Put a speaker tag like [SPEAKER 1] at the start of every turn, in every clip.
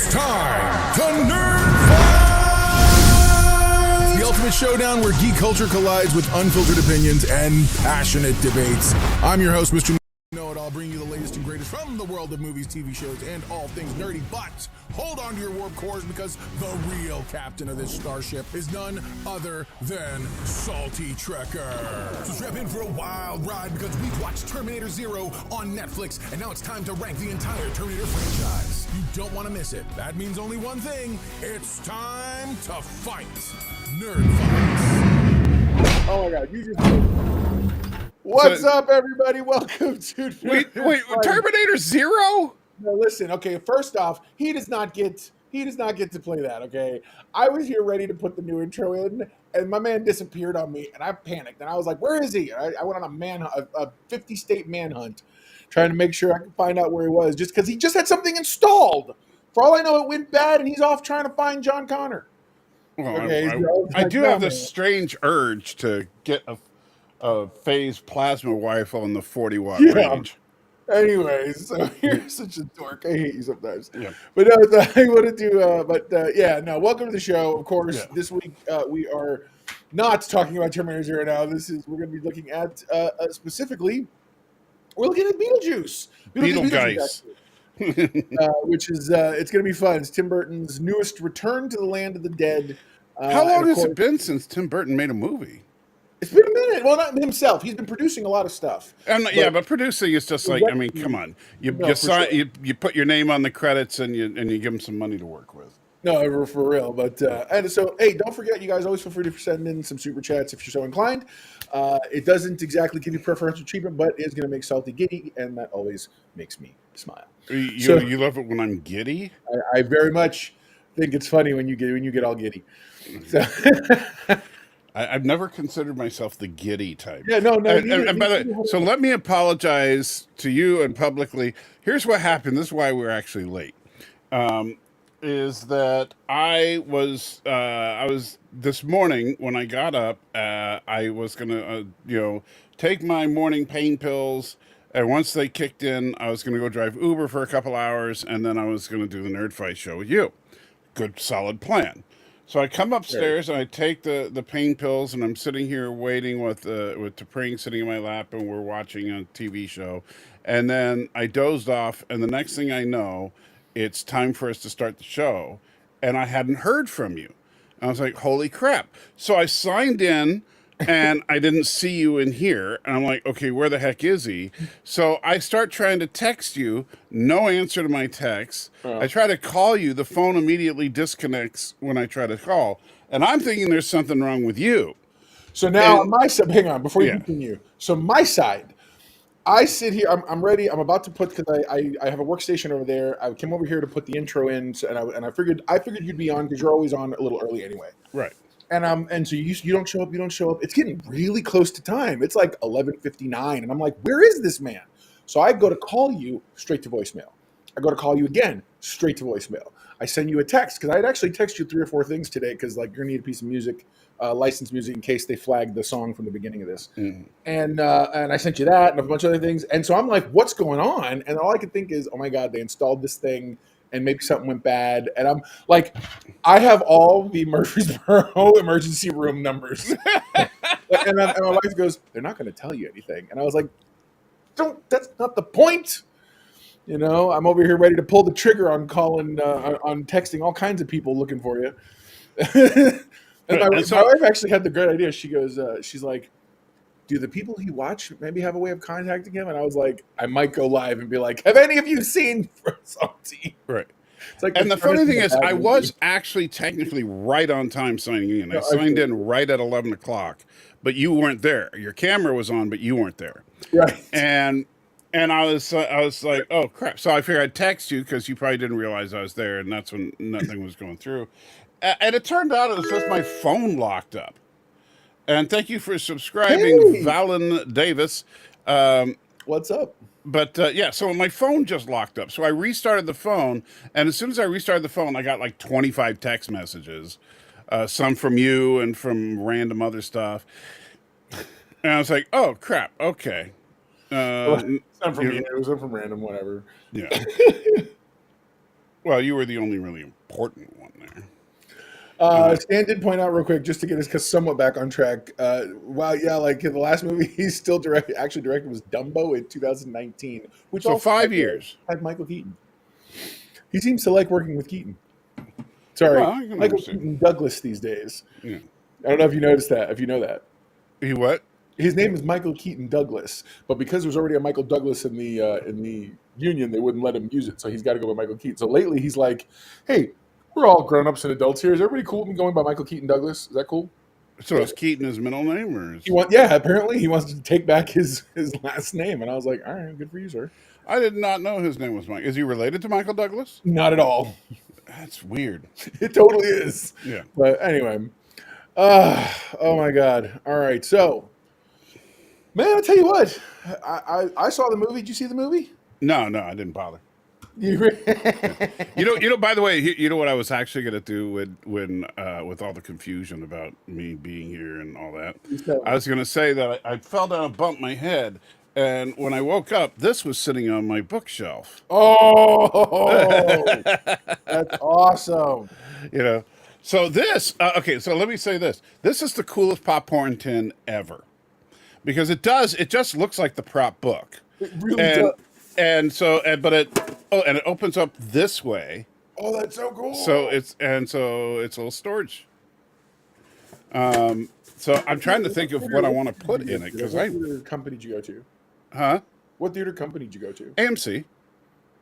[SPEAKER 1] It's time to Nerd Fight! The ultimate showdown where geek culture collides with unfiltered opinions and passionate debates. I'm your host, Mr. Know-It-All, bringing you the latest and greatest from the world of movies, TV shows, and all things nerdy. But hold on to your warp cores because the real captain of this starship is none other than Salty Trekker. So strap in for a wild ride because we've watched Terminator Zero on Netflix, and now it's time to rank the entire Terminator franchise. You don't want to miss it. That means only one thing. It's time to fight. Nerd Fights.
[SPEAKER 2] Oh my god, you just... What's up, everybody? Welcome to
[SPEAKER 3] Wait, Terminator Zero?
[SPEAKER 2] No, listen. Okay, first off, he does not get to play that. Okay, I was here ready to put the new intro in, and my man disappeared on me, and I panicked, and I was like, "Where is he?" I went on a 50-state manhunt, trying to make sure I could find out where he was, just because he just had something installed. For all I know, it went bad, and he's off trying to find John Connor.
[SPEAKER 3] Well,
[SPEAKER 2] Okay,
[SPEAKER 3] I do have this strange urge to get a phase plasma rifle in the 40-watt range.
[SPEAKER 2] Anyways, so you're such a dork. I hate you sometimes.
[SPEAKER 3] Yeah.
[SPEAKER 2] But no, I want to do. Welcome to the show. Of course, This week we are not talking about Terminator Zero. Now, we're going to be looking at specifically. We're looking at Beetlejuice.
[SPEAKER 3] Betelgeuse.
[SPEAKER 2] Which is it's going to be fun. It's Tim Burton's newest return to the land of the dead.
[SPEAKER 3] How long has it been since Tim Burton made a movie?
[SPEAKER 2] It's been a minute. Well, not himself. He's been producing a lot of stuff.
[SPEAKER 3] But producing is just like, I mean, come on. You put your name on the credits and you give them some money to work with.
[SPEAKER 2] No, for real. But and so, hey, don't forget, you guys always feel free to send in some super chats if you're so inclined. It doesn't exactly give you preferential treatment, but it's going to make Salty giddy, and that always makes me smile.
[SPEAKER 3] You love it when I'm giddy?
[SPEAKER 2] I very much think it's funny when you get all giddy. So.
[SPEAKER 3] I've never considered myself the giddy type.
[SPEAKER 2] Yeah, no.
[SPEAKER 3] And by the way, so let me apologize to you and publicly. Here's what happened. This is why we're actually late. Is that I was this morning when I got up, I was gonna take my morning pain pills, and once they kicked in, I was gonna go drive Uber for a couple hours, and then I was gonna do the Nerd Fight show with you. Good, solid plan. So I come upstairs and I take the pain pills, and I'm sitting here waiting with T'Pring sitting in my lap, and we're watching a TV show. And then I dozed off, and the next thing I know, it's time for us to start the show. And I hadn't heard from you. And I was like, holy crap. So I signed in, and I didn't see you in here. And I'm like, okay, where the heck is he? So I start trying to text you. No answer to my text. I try to call you. The phone immediately disconnects when I try to call. And I'm thinking there's something wrong with you.
[SPEAKER 2] So now on my side, hang on, before you continue. So my side, I sit here, I'm ready. I'm about to put, because I have a workstation over there. I came over here to put the intro in, and I figured you'd be on because you're always on a little early anyway.
[SPEAKER 3] Right.
[SPEAKER 2] And so you don't show up. It's getting really close to time. It's like 11:59, and I'm like, where is this man? So I go to call you, straight to voicemail. I go to call you again, straight to voicemail. I send you a text because I'd actually text you 3 or 4 things today because like you're gonna need a piece of music, licensed music in case they flag the song from the beginning of this. Mm-hmm. And I sent you that and a bunch of other things. And so I'm like, what's going on? And all I could think is, oh my god, they installed this thing. And maybe something went bad. And I'm like, I have all the Murfreesboro emergency room numbers. and my wife goes, they're not going to tell you anything. And I was like, that's not the point. I'm over here ready to pull the trigger on calling, on texting all kinds of people looking for you. and my wife actually had the great idea. She goes, she's like, do the people he watch maybe have a way of contacting him? And I was like, I might go live and be like, have any of you seen Salty?
[SPEAKER 3] Right. It's like, and the funny thing is, I was actually technically right on time signing in. I signed in right at 11 o'clock, but you weren't there. Your camera was on, but you weren't there.
[SPEAKER 2] Right.
[SPEAKER 3] And I was like, oh crap. So I figured I'd text you because you probably didn't realize I was there, and that's when nothing was going through. And it turned out it was just my phone locked up. And thank you for subscribing, Valen Davis.
[SPEAKER 2] What's up?
[SPEAKER 3] But so my phone just locked up. So I restarted the phone, and as soon as I restarted the phone, I got like 25 text messages, some from you and from random other stuff. And I was like, oh, crap, okay.
[SPEAKER 2] Some from you, some from random, whatever.
[SPEAKER 3] Yeah. Well, you were the only really important one there.
[SPEAKER 2] Stan did point out real quick, just to get us somewhat back on track. Wow, yeah, like the last movie he's still actually directed was Dumbo in 2019, which
[SPEAKER 3] So
[SPEAKER 2] also
[SPEAKER 3] 5 years.
[SPEAKER 2] had Michael Keaton. He seems to like working with Keaton. Sorry,
[SPEAKER 3] Well, I can
[SPEAKER 2] Michael
[SPEAKER 3] understand.
[SPEAKER 2] Keaton Douglas these days.
[SPEAKER 3] Yeah.
[SPEAKER 2] I don't know if you noticed that. If you know that.
[SPEAKER 3] He what?
[SPEAKER 2] His name is Michael Keaton Douglas, but because there's already a Michael Douglas in the union, they wouldn't let him use it, so he's got to go by Michael Keaton. So lately, he's like, "Hey, we're all grown-ups and adults here. Is everybody cool with me going by Michael Keaton Douglas? Is that cool?"
[SPEAKER 3] So is Keaton his middle name, or is...
[SPEAKER 2] Yeah, apparently he wants to take back his last name, and I was like, "All right, good for you, sir."
[SPEAKER 3] I did not know his name was Mike. Is he related to Michael Douglas?
[SPEAKER 2] Not at all.
[SPEAKER 3] That's weird.
[SPEAKER 2] It totally is.
[SPEAKER 3] Yeah.
[SPEAKER 2] But anyway, oh my God. All right, so man, I'll tell you what. I saw the movie. Did you see the movie?
[SPEAKER 3] No, I didn't bother.
[SPEAKER 2] You
[SPEAKER 3] You know. By the way, you know what I was actually going to do when with all the confusion about me being here and all that. I was going to say that I fell down and bumped my head, and when I woke up, this was sitting on my bookshelf.
[SPEAKER 2] Oh, that's awesome.
[SPEAKER 3] You know. So this. Okay. So let me say this. This is the coolest popcorn tin ever, because it just looks like the prop book.
[SPEAKER 2] It really
[SPEAKER 3] and
[SPEAKER 2] does.
[SPEAKER 3] and so but it opens up this way.
[SPEAKER 2] Oh, that's so cool.
[SPEAKER 3] So it's a little storage. So I'm trying to think of what I want to put in it, because
[SPEAKER 2] What theater company did you go to?
[SPEAKER 3] huh?
[SPEAKER 2] What theater company did you go to?
[SPEAKER 3] AMC.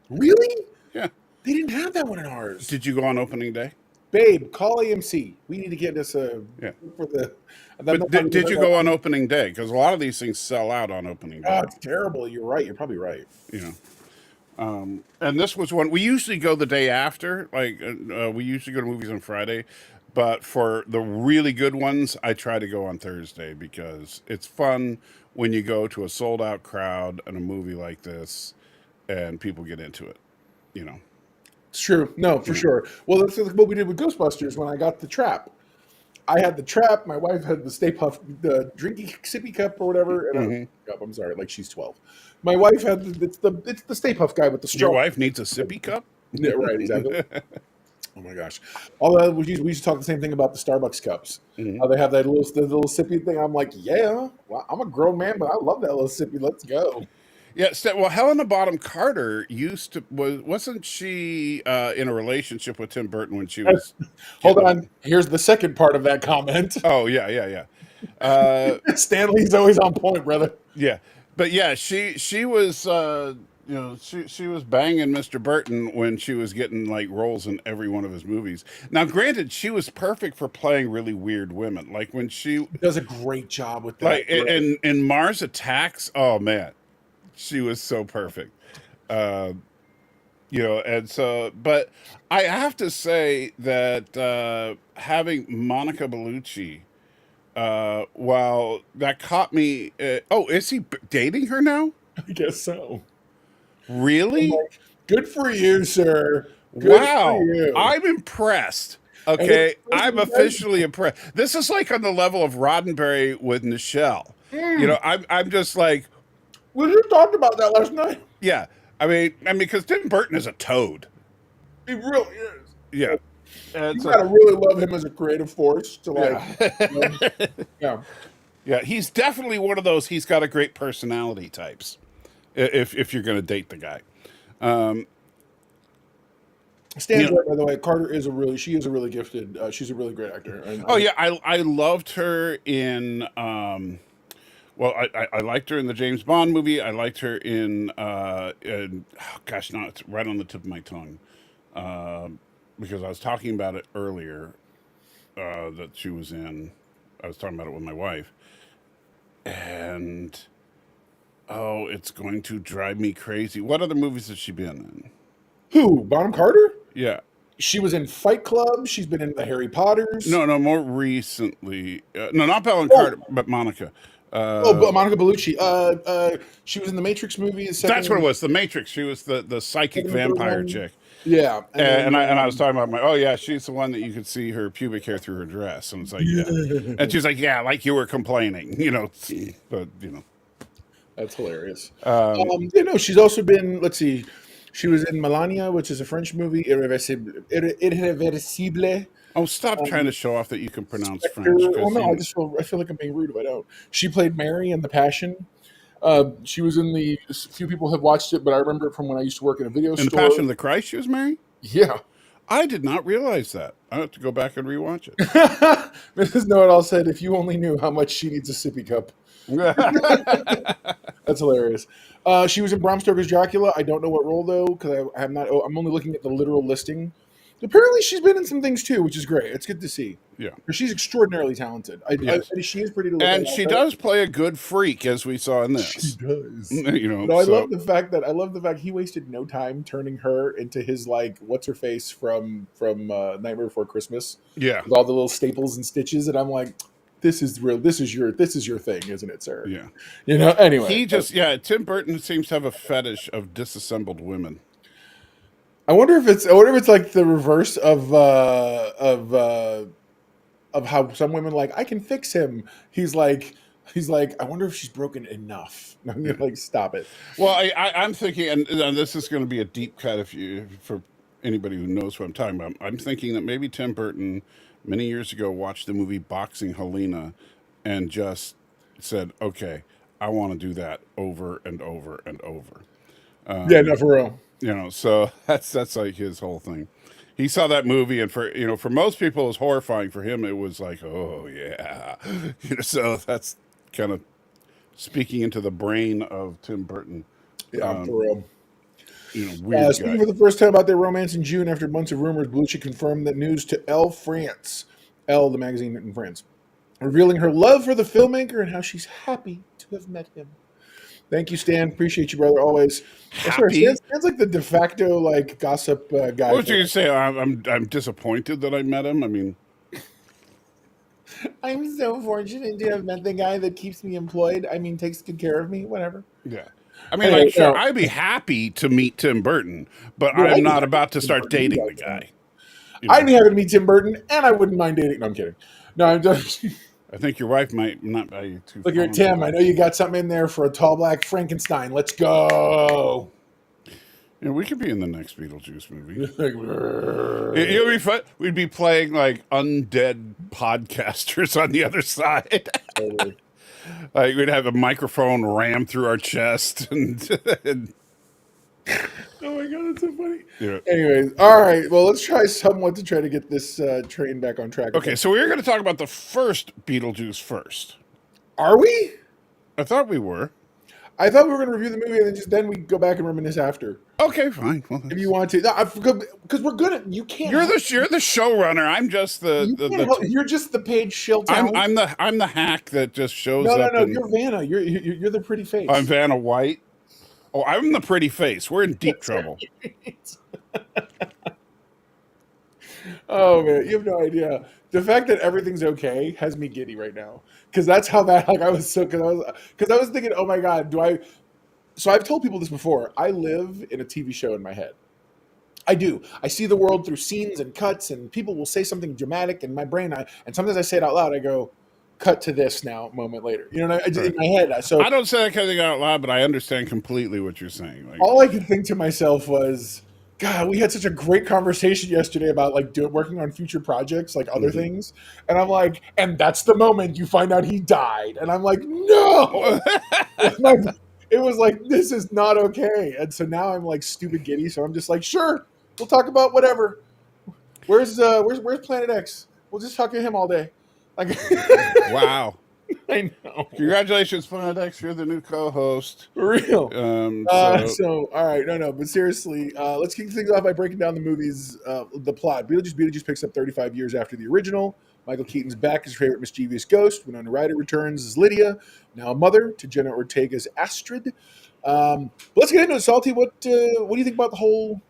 [SPEAKER 2] Really?
[SPEAKER 3] Yeah.
[SPEAKER 2] They didn't have that one in ours.
[SPEAKER 3] Did you go on opening day?
[SPEAKER 2] Babe, call AMC. We need to get us
[SPEAKER 3] Yeah.
[SPEAKER 2] for the.
[SPEAKER 3] But did you go on opening day? Because a lot of these things sell out on opening day.
[SPEAKER 2] Oh, it's terrible. You're right. You're probably right.
[SPEAKER 3] You know. And this was one we usually go the day after. Like we usually go to movies on Friday, but for the really good ones, I try to go on Thursday, because it's fun when you go to a sold out crowd and a movie like this, and people get into it. You know.
[SPEAKER 2] It's true. No, for sure. Well, that's what we did with Ghostbusters when I got the trap. I had the trap. My wife had the Stay Puft, the drinky sippy cup or whatever. And cup. I'm sorry, like she's 12. My wife had it's the Stay Puft guy with the straw.
[SPEAKER 3] Your wife needs a sippy cup?
[SPEAKER 2] Yeah, right, exactly. Oh my gosh! Although we used to talk the same thing about the Starbucks cups. How they have that little sippy thing. I'm like, yeah, well, I'm a grown man, but I love that little sippy. Let's go.
[SPEAKER 3] Yeah, well, Helena Bonham Carter wasn't she in a relationship with Tim Burton when she was?
[SPEAKER 2] Hold on. Here's the second part of that comment.
[SPEAKER 3] Oh yeah.
[SPEAKER 2] Stanley's always on point, brother.
[SPEAKER 3] Yeah, but yeah, she was she was banging Mr. Burton when she was getting like roles in every one of his movies. Now, granted, she was perfect for playing really weird women, like when she
[SPEAKER 2] does a great job with that.
[SPEAKER 3] Like in Mars Attacks. Oh man. She was so perfect, and so. But I have to say that having Monica Bellucci, while that caught me. Is he dating her now?
[SPEAKER 2] I guess so.
[SPEAKER 3] Really?
[SPEAKER 2] Like, good for you, sir. Good
[SPEAKER 3] wow,
[SPEAKER 2] for you.
[SPEAKER 3] I'm impressed. Okay, I'm officially impressed. This is like on the level of Roddenberry with Nichelle. I'm just like.
[SPEAKER 2] We just talked about that last night.
[SPEAKER 3] Yeah, I mean, because Tim Burton is a toad.
[SPEAKER 2] He really is.
[SPEAKER 3] Yeah, and
[SPEAKER 2] you gotta really love him as a creative force to
[SPEAKER 3] yeah. Yeah, he's definitely one of those. He's got a great personality types. If you're going to date the guy,
[SPEAKER 2] Stan's right, by the way. Carter is she is a really gifted. She's a really great actor.
[SPEAKER 3] I loved her in. Well, I liked her in the James Bond movie. I liked her in gosh, now it's right on the tip of my tongue, because I was talking about it earlier, that she was in. I was talking about it with my wife, and it's going to drive me crazy. What other movies has she been in?
[SPEAKER 2] Who? Bonham Carter?
[SPEAKER 3] Yeah.
[SPEAKER 2] She was in Fight Club. She's been in the Harry Potters.
[SPEAKER 3] No, more recently. No, not Helen Carter, but Monica.
[SPEAKER 2] Monica Bellucci. She was in the Matrix movies.
[SPEAKER 3] That's what it was. The Matrix. She was the psychic vampire chick.
[SPEAKER 2] Yeah,
[SPEAKER 3] and I was talking about she's the one that you could see her pubic hair through her dress, and it's like yeah, and she's like like you were complaining, but
[SPEAKER 2] that's hilarious. She's also been. Let's see. She was in Melania, which is a French movie. Irreversible.
[SPEAKER 3] Oh, stop trying to show off that you can pronounce
[SPEAKER 2] Spectre.
[SPEAKER 3] French.
[SPEAKER 2] Well, no,
[SPEAKER 3] You,
[SPEAKER 2] I feel like I'm being rude if I don't. She played Mary in The Passion. She was in the. Few people have watched it, but I remember it from when I used to work in a video
[SPEAKER 3] in the
[SPEAKER 2] store.
[SPEAKER 3] Passion of the Christ, she was married?
[SPEAKER 2] Yeah.
[SPEAKER 3] I did not realize that. I have to go back and rewatch it.
[SPEAKER 2] Mrs. Know-It-All said, "If you only knew how much she needs a sippy cup." That's hilarious. She was in Bram Stoker's Dracula. I don't know what role though, because I have not. I'm only looking at the literal listing. Apparently, she's been in some things too, which is great. It's good to see.
[SPEAKER 3] Yeah,
[SPEAKER 2] She's extraordinarily talented.
[SPEAKER 3] Yes.
[SPEAKER 2] She is pretty to look at.
[SPEAKER 3] and she does play a good freak, as we saw in this.
[SPEAKER 2] She does.
[SPEAKER 3] You know,
[SPEAKER 2] No, I
[SPEAKER 3] so-
[SPEAKER 2] love the fact he wasted no time turning her into his what's her face from Nightmare Before Christmas.
[SPEAKER 3] Yeah,
[SPEAKER 2] With all the little staples and stitches, and I'm like, this is real. This is your thing, isn't it, sir?
[SPEAKER 3] yeah.
[SPEAKER 2] Anyway,
[SPEAKER 3] Tim Burton seems to have a fetish of disassembled women.
[SPEAKER 2] I wonder if it's like the reverse of how some women I can fix him. He's like, I wonder if she's broken enough. I'm like, stop it.
[SPEAKER 3] Well, I'm thinking, and this is going to be a deep cut for anybody who knows what I'm talking about. I'm thinking that maybe Tim Burton many years ago watched the movie Boxing Helena and just said, okay, I want to do that over and over and over.
[SPEAKER 2] Yeah, no, for real.
[SPEAKER 3] So that's like his whole thing. He saw that movie, and for most people it was horrifying. For him, it was like, oh yeah. So that's kind of speaking into the brain of Tim Burton.
[SPEAKER 2] Yeah, for real.
[SPEAKER 3] Weird
[SPEAKER 2] Speaking
[SPEAKER 3] guy.
[SPEAKER 2] for the first time about their romance in June, after months of rumors, Belushi confirmed that news to Elle France, Elle, the magazine in France, revealing her love for the filmmaker and how she's happy to have met him. Thank you, Stan. Appreciate you, brother. Always.
[SPEAKER 3] Happy?
[SPEAKER 2] Stan's like the de facto gossip guy.
[SPEAKER 3] What was you gonna say? I'm disappointed that I met him. I mean,
[SPEAKER 2] I'm so fortunate to have met the guy that keeps me employed. I mean, takes good care of me. Whatever.
[SPEAKER 3] yeah. I mean,
[SPEAKER 2] Anyway,
[SPEAKER 3] sure,
[SPEAKER 2] no.
[SPEAKER 3] I'd be happy to meet Tim Burton, but
[SPEAKER 2] Dude, I'd
[SPEAKER 3] I'm
[SPEAKER 2] be
[SPEAKER 3] not
[SPEAKER 2] happy
[SPEAKER 3] about
[SPEAKER 2] to
[SPEAKER 3] to start
[SPEAKER 2] meet Tim
[SPEAKER 3] dating the
[SPEAKER 2] Burton.
[SPEAKER 3] guy.
[SPEAKER 2] I'd be happy to meet Tim Burton, and I wouldn't mind dating. No, I'm kidding. No, I'm just.
[SPEAKER 3] I think your wife might not be too.
[SPEAKER 2] Look here,
[SPEAKER 3] fond
[SPEAKER 2] Tim.
[SPEAKER 3] of
[SPEAKER 2] I know you got something in there for a tall black Frankenstein. Let's go.
[SPEAKER 3] We could be in the next Beetlejuice movie.
[SPEAKER 2] Like,
[SPEAKER 3] It would be fun. We'd be playing like undead podcasters on the other side.
[SPEAKER 2] totally.
[SPEAKER 3] Like we'd have a microphone rammed through our chest, and
[SPEAKER 2] Oh my god, that's so funny.
[SPEAKER 3] yeah.
[SPEAKER 2] Anyways, all right. Well, let's try somewhat to try to get this train back on track.
[SPEAKER 3] Okay, so we were going to talk about the first Beetlejuice first.
[SPEAKER 2] Are we?
[SPEAKER 3] I thought we were.
[SPEAKER 2] I thought we were going to review the movie and then we go back and reminisce after.
[SPEAKER 3] Okay, fine. Well,
[SPEAKER 2] If you want to, because we're gonna. You can't.
[SPEAKER 3] you're the showrunner. I'm just
[SPEAKER 2] You're just the page shill talent.
[SPEAKER 3] I'm the hack that just shows
[SPEAKER 2] No,
[SPEAKER 3] up.
[SPEAKER 2] You're Vanna. You're the pretty face.
[SPEAKER 3] I'm Vanna White. Oh, I'm the pretty face. We're in deep trouble.
[SPEAKER 2] Oh man, you have no idea. The fact that everything's okay has me giddy right now. Because that's how bad. I was thinking, oh my god, do I? So I've told people this before. I live in a TV show in my head. I do. I see the world through scenes and cuts, and people will say something dramatic in my brain. And sometimes I say it out loud. I go, "Cut to this now." A moment later, in my head. So
[SPEAKER 3] I don't say that kind of thing out loud, but I understand completely what you're saying. Like,
[SPEAKER 2] all I could think to myself was, God, we had such a great conversation yesterday about working on future projects, other things. And I'm like, and that's the moment you find out he died. And I'm like, no. It was like, this is not okay. And so now I'm stupid giddy. So I'm just like, sure, we'll talk about whatever. Where's Planet X? We'll just talk to him all day.
[SPEAKER 3] wow.
[SPEAKER 2] I know.
[SPEAKER 3] Congratulations, Planet X. You're the new co-host.
[SPEAKER 2] For real.
[SPEAKER 3] So
[SPEAKER 2] All right, no, but seriously, let's kick things off by breaking down the movie's the plot. Beetlejuice picks up 35 years after the original. Michael Keaton's back as your favorite mischievous ghost. Winona Ryder returns as Lydia, now a mother to Jenna Ortega's Astrid. But let's get into it, Salty. What do you think about the whole?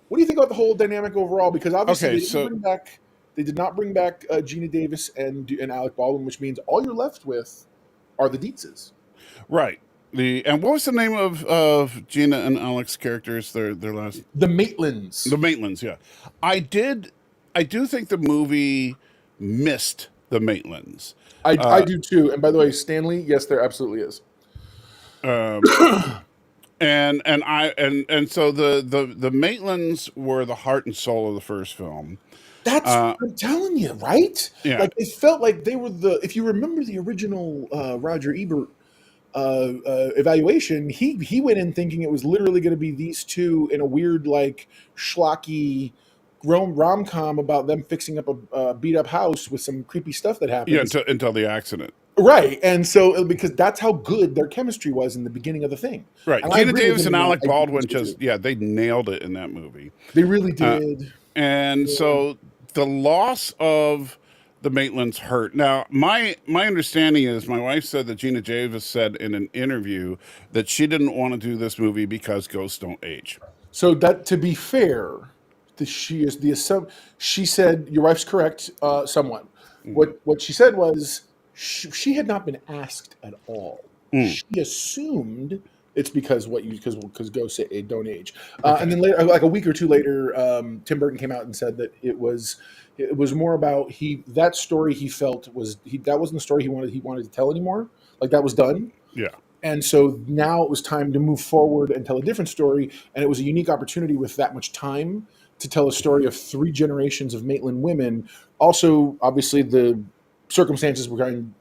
[SPEAKER 2] What do you think about the whole dynamic overall? Because obviously they did not bring back Gina Davis and Alec Baldwin, which means all you're left with are the Deetzes.
[SPEAKER 3] right. And what was the name of Gina and Alec's characters? Their last.
[SPEAKER 2] The Maitlands.
[SPEAKER 3] The Maitlands. Yeah, I do think the movie missed the Maitlands.
[SPEAKER 2] I do too. And by the way, Stanley, yes, there absolutely is.
[SPEAKER 3] And so the Maitlands were the heart and soul of the first film.
[SPEAKER 2] That's what I'm telling you, right?
[SPEAKER 3] Yeah.
[SPEAKER 2] Like it felt like they were if you remember the original Roger Ebert evaluation, he went in thinking it was literally going to be these two in a weird like schlocky rom-com about them fixing up a beat up house with some creepy stuff that happens.
[SPEAKER 3] Yeah, until the accident.
[SPEAKER 2] Right, and so because that's how good their chemistry was in the beginning of the thing.
[SPEAKER 3] Right,
[SPEAKER 2] And
[SPEAKER 3] Gina
[SPEAKER 2] really
[SPEAKER 3] Davis and
[SPEAKER 2] didn't
[SPEAKER 3] Alec
[SPEAKER 2] like
[SPEAKER 3] Baldwin
[SPEAKER 2] these two.
[SPEAKER 3] they nailed it in that movie.
[SPEAKER 2] They really did.
[SPEAKER 3] And so the loss of the Maitlands hurt. Now, my understanding is my wife said that Gina Davis said in an interview that she didn't want to do this movie because ghosts don't age.
[SPEAKER 2] So that, to be fair, she said your wife's correct somewhat. What she said was she had not been asked at all. She assumed it's because ghosts don't age. And then later, like a week or two later, Tim Burton came out and said that it was more about that story he felt that wasn't the story he wanted to tell anymore. Like that was done.
[SPEAKER 3] Yeah.
[SPEAKER 2] And so now it was time to move forward and tell a different story. And it was a unique opportunity with that much time to tell a story of 3 generations of Maitland women. Also, obviously, the circumstances behind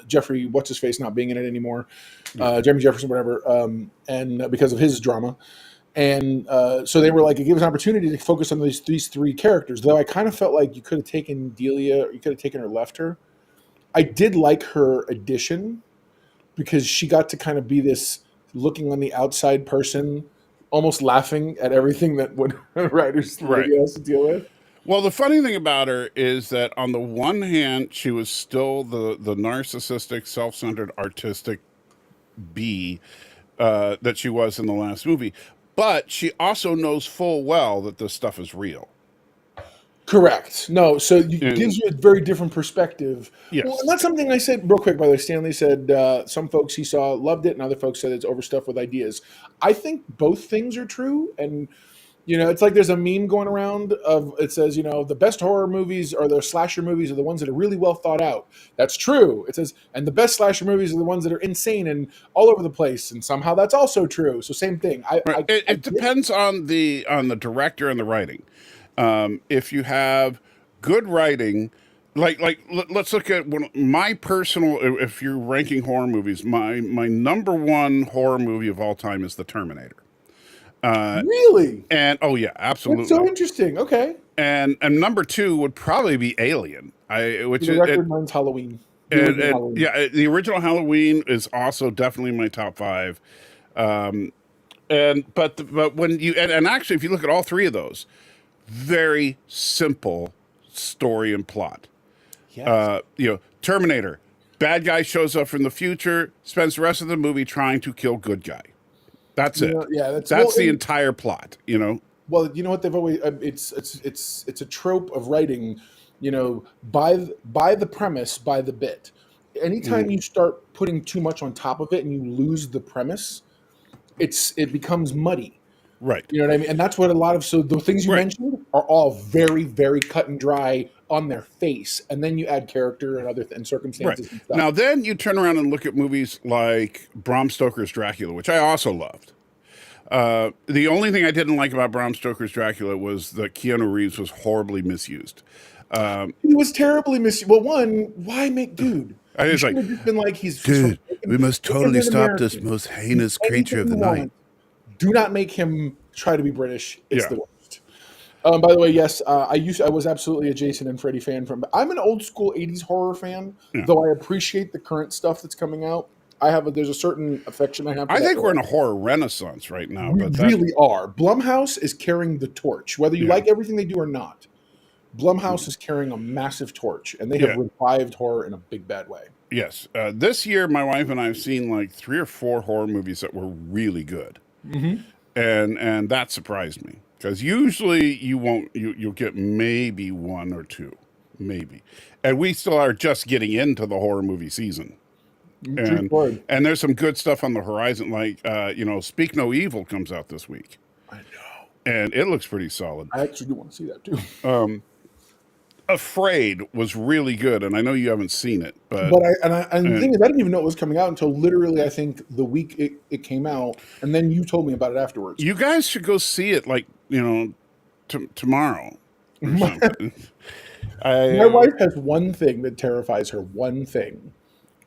[SPEAKER 2] Jeffrey, what's his face, not being in it anymore, Jeremy Jefferson, whatever, and because of his drama. And so they were like, it gave us an opportunity to focus on these 3 characters. Though I kind of felt like you could have taken Delia, or you could have taken her, left her. I did like her addition, because she got to kind of be this looking on the outside person, almost laughing at everything that writers has to deal with.
[SPEAKER 3] Well, the funny thing about her is that on the one hand, she was still the narcissistic, self-centered, artistic bee that she was in the last movie. But she also knows full well that this stuff is real.
[SPEAKER 2] Correct. No, so it gives you a very different perspective.
[SPEAKER 3] Yes.
[SPEAKER 2] Well, and that's something I said real quick, by the way. Stanley said some folks he saw loved it, and other folks said it's overstuffed with ideas. I think both things are true, and it's like there's a meme going around of it says, the best horror movies or the slasher movies are the ones that are really well thought out. That's true. It says, and the best slasher movies are the ones that are insane and all over the place, and somehow that's also true. So same thing.
[SPEAKER 3] It depends on the director and the writing. If you have good writing, let's look at my personal. If you're ranking horror movies, my number 1 horror movie of all time is The Terminator.
[SPEAKER 2] Really?
[SPEAKER 3] And oh yeah, absolutely.
[SPEAKER 2] That's so interesting. Okay.
[SPEAKER 3] And number 2 would probably be Alien.
[SPEAKER 2] Mine's Halloween.
[SPEAKER 3] Halloween. Yeah, the original Halloween is also definitely my top 5. But when you and actually, if you look at all 3 of those, very simple story and plot.
[SPEAKER 2] Yes.
[SPEAKER 3] Terminator, bad guy shows up from the future, spends the rest of the movie trying to kill good guy. That's it. That's the entire plot.
[SPEAKER 2] Well, you know what they've always it's a trope of writing. By the premise, by the bit. Anytime you start putting too much on top of it and you lose the premise, it becomes muddy.
[SPEAKER 3] Right.
[SPEAKER 2] You know what I mean? And that's what a lot of the things you mentioned are all very, very cut and dry on their face, and then you add character and other circumstances.
[SPEAKER 3] Right.
[SPEAKER 2] And stuff.
[SPEAKER 3] Now, then you turn around and look at movies like Bram Stoker's Dracula, which I also loved. The only thing I didn't like about Bram Stoker's Dracula was that Keanu Reeves was horribly misused.
[SPEAKER 2] He was terribly misused. Well, why make dude?
[SPEAKER 3] I was like,
[SPEAKER 2] just been like,
[SPEAKER 3] dude, we must totally stop this most heinous creature of the night.
[SPEAKER 2] Do not make him try to be British. It's the worst. By the way, yes, I was absolutely a Jason and Freddy fan. I'm an old school '80s horror fan, though I appreciate the current stuff that's coming out. There's a certain affection I have.
[SPEAKER 3] I think we're in a horror renaissance right now.
[SPEAKER 2] We really are. Blumhouse is carrying the torch, whether you like everything they do or not. Blumhouse is carrying a massive torch, and they have revived horror in a big bad way.
[SPEAKER 3] Yes, this year my wife and I have seen like 3 or 4 horror movies that were really good. Mm-hmm. And that surprised me, because usually you'll get maybe 1 or 2, maybe, and we still are just getting into the horror movie season, and there's some good stuff on the horizon, like Speak No Evil comes out this week.
[SPEAKER 2] I know,
[SPEAKER 3] and it looks pretty solid.
[SPEAKER 2] I actually do want to see that too.
[SPEAKER 3] Afraid was really good, and I know you haven't seen it, but
[SPEAKER 2] the thing is, I didn't even know it was coming out until literally I think the week it came out, and then you told me about it afterwards.
[SPEAKER 3] you guys should go see it, like, tomorrow or something.
[SPEAKER 2] My wife has one thing that terrifies her, one thing,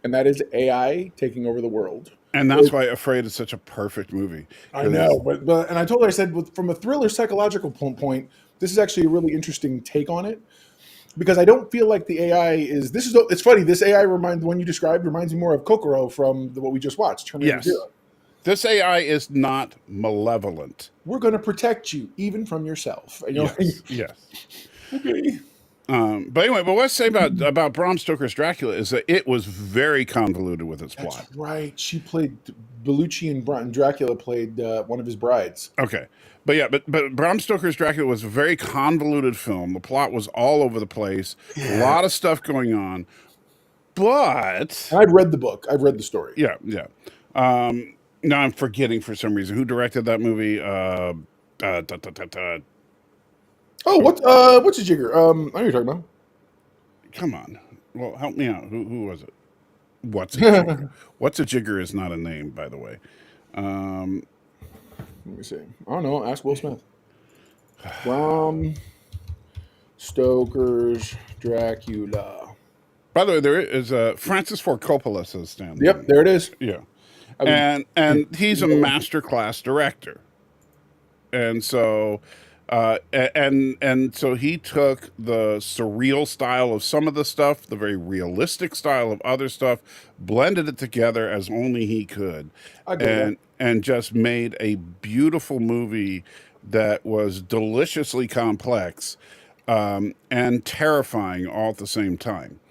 [SPEAKER 2] and that is AI taking over the world.
[SPEAKER 3] And that's why Afraid is such a perfect movie.
[SPEAKER 2] I know, but and I told her, I said, from a thriller psychological point, this is actually a really interesting take on it, because I don't feel like the AI is. It's funny. This AI the one you described reminds me more of Kokoro from what we just watched. Terminator
[SPEAKER 3] Yes.
[SPEAKER 2] Zero.
[SPEAKER 3] This AI is not malevolent.
[SPEAKER 2] We're going to protect you, even from yourself. And you're
[SPEAKER 3] Yes.
[SPEAKER 2] like,
[SPEAKER 3] Yes.
[SPEAKER 2] okay.
[SPEAKER 3] But anyway, what I say about Bram Stoker's Dracula is that it was very convoluted with its plot.
[SPEAKER 2] That's right. She played Bellucci, and Dracula played one of his brides.
[SPEAKER 3] Okay. But Bram Stoker's Dracula was a very convoluted film. The plot was all over the place. A lot of stuff going on. But
[SPEAKER 2] And I've read the book. I've read the story.
[SPEAKER 3] yeah. Now I'm forgetting for some reason who directed that movie.
[SPEAKER 2] Oh, what's a jigger? I know what you're talking about.
[SPEAKER 3] Come on. Well, help me out. Who was it? What's a jigger? What's a jigger is not a name, by the way.
[SPEAKER 2] Let me see. I don't know. Ask Will Smith. Bram Stoker's Dracula.
[SPEAKER 3] By the way, there is Francis Ford Coppola says Stan.
[SPEAKER 2] Yep, there it is.
[SPEAKER 3] Yeah.
[SPEAKER 2] I mean,
[SPEAKER 3] And he's a masterclass director. And so so he took the surreal style of some of the stuff, the very realistic style of other stuff, blended it together as only he could, and just made a beautiful movie that was deliciously complex and terrifying all at the same time.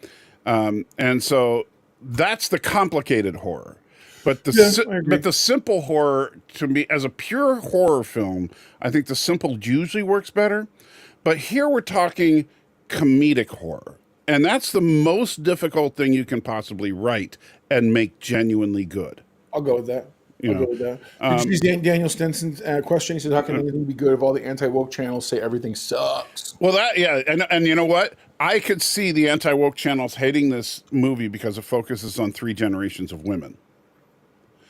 [SPEAKER 3] And so that's the complicated horror. But the simple horror, to me, as a pure horror film, I think the simple usually works better. But here we're talking comedic horror. And that's the most difficult thing you can possibly write and make genuinely good.
[SPEAKER 2] I'll go with that. I'll go with that. Did you see Daniel Stenson's question? He said, how can anything be good if all the anti-woke channels say everything sucks?
[SPEAKER 3] Well, and you know what? I could see the anti-woke channels hating this movie because it focuses on 3 generations of women.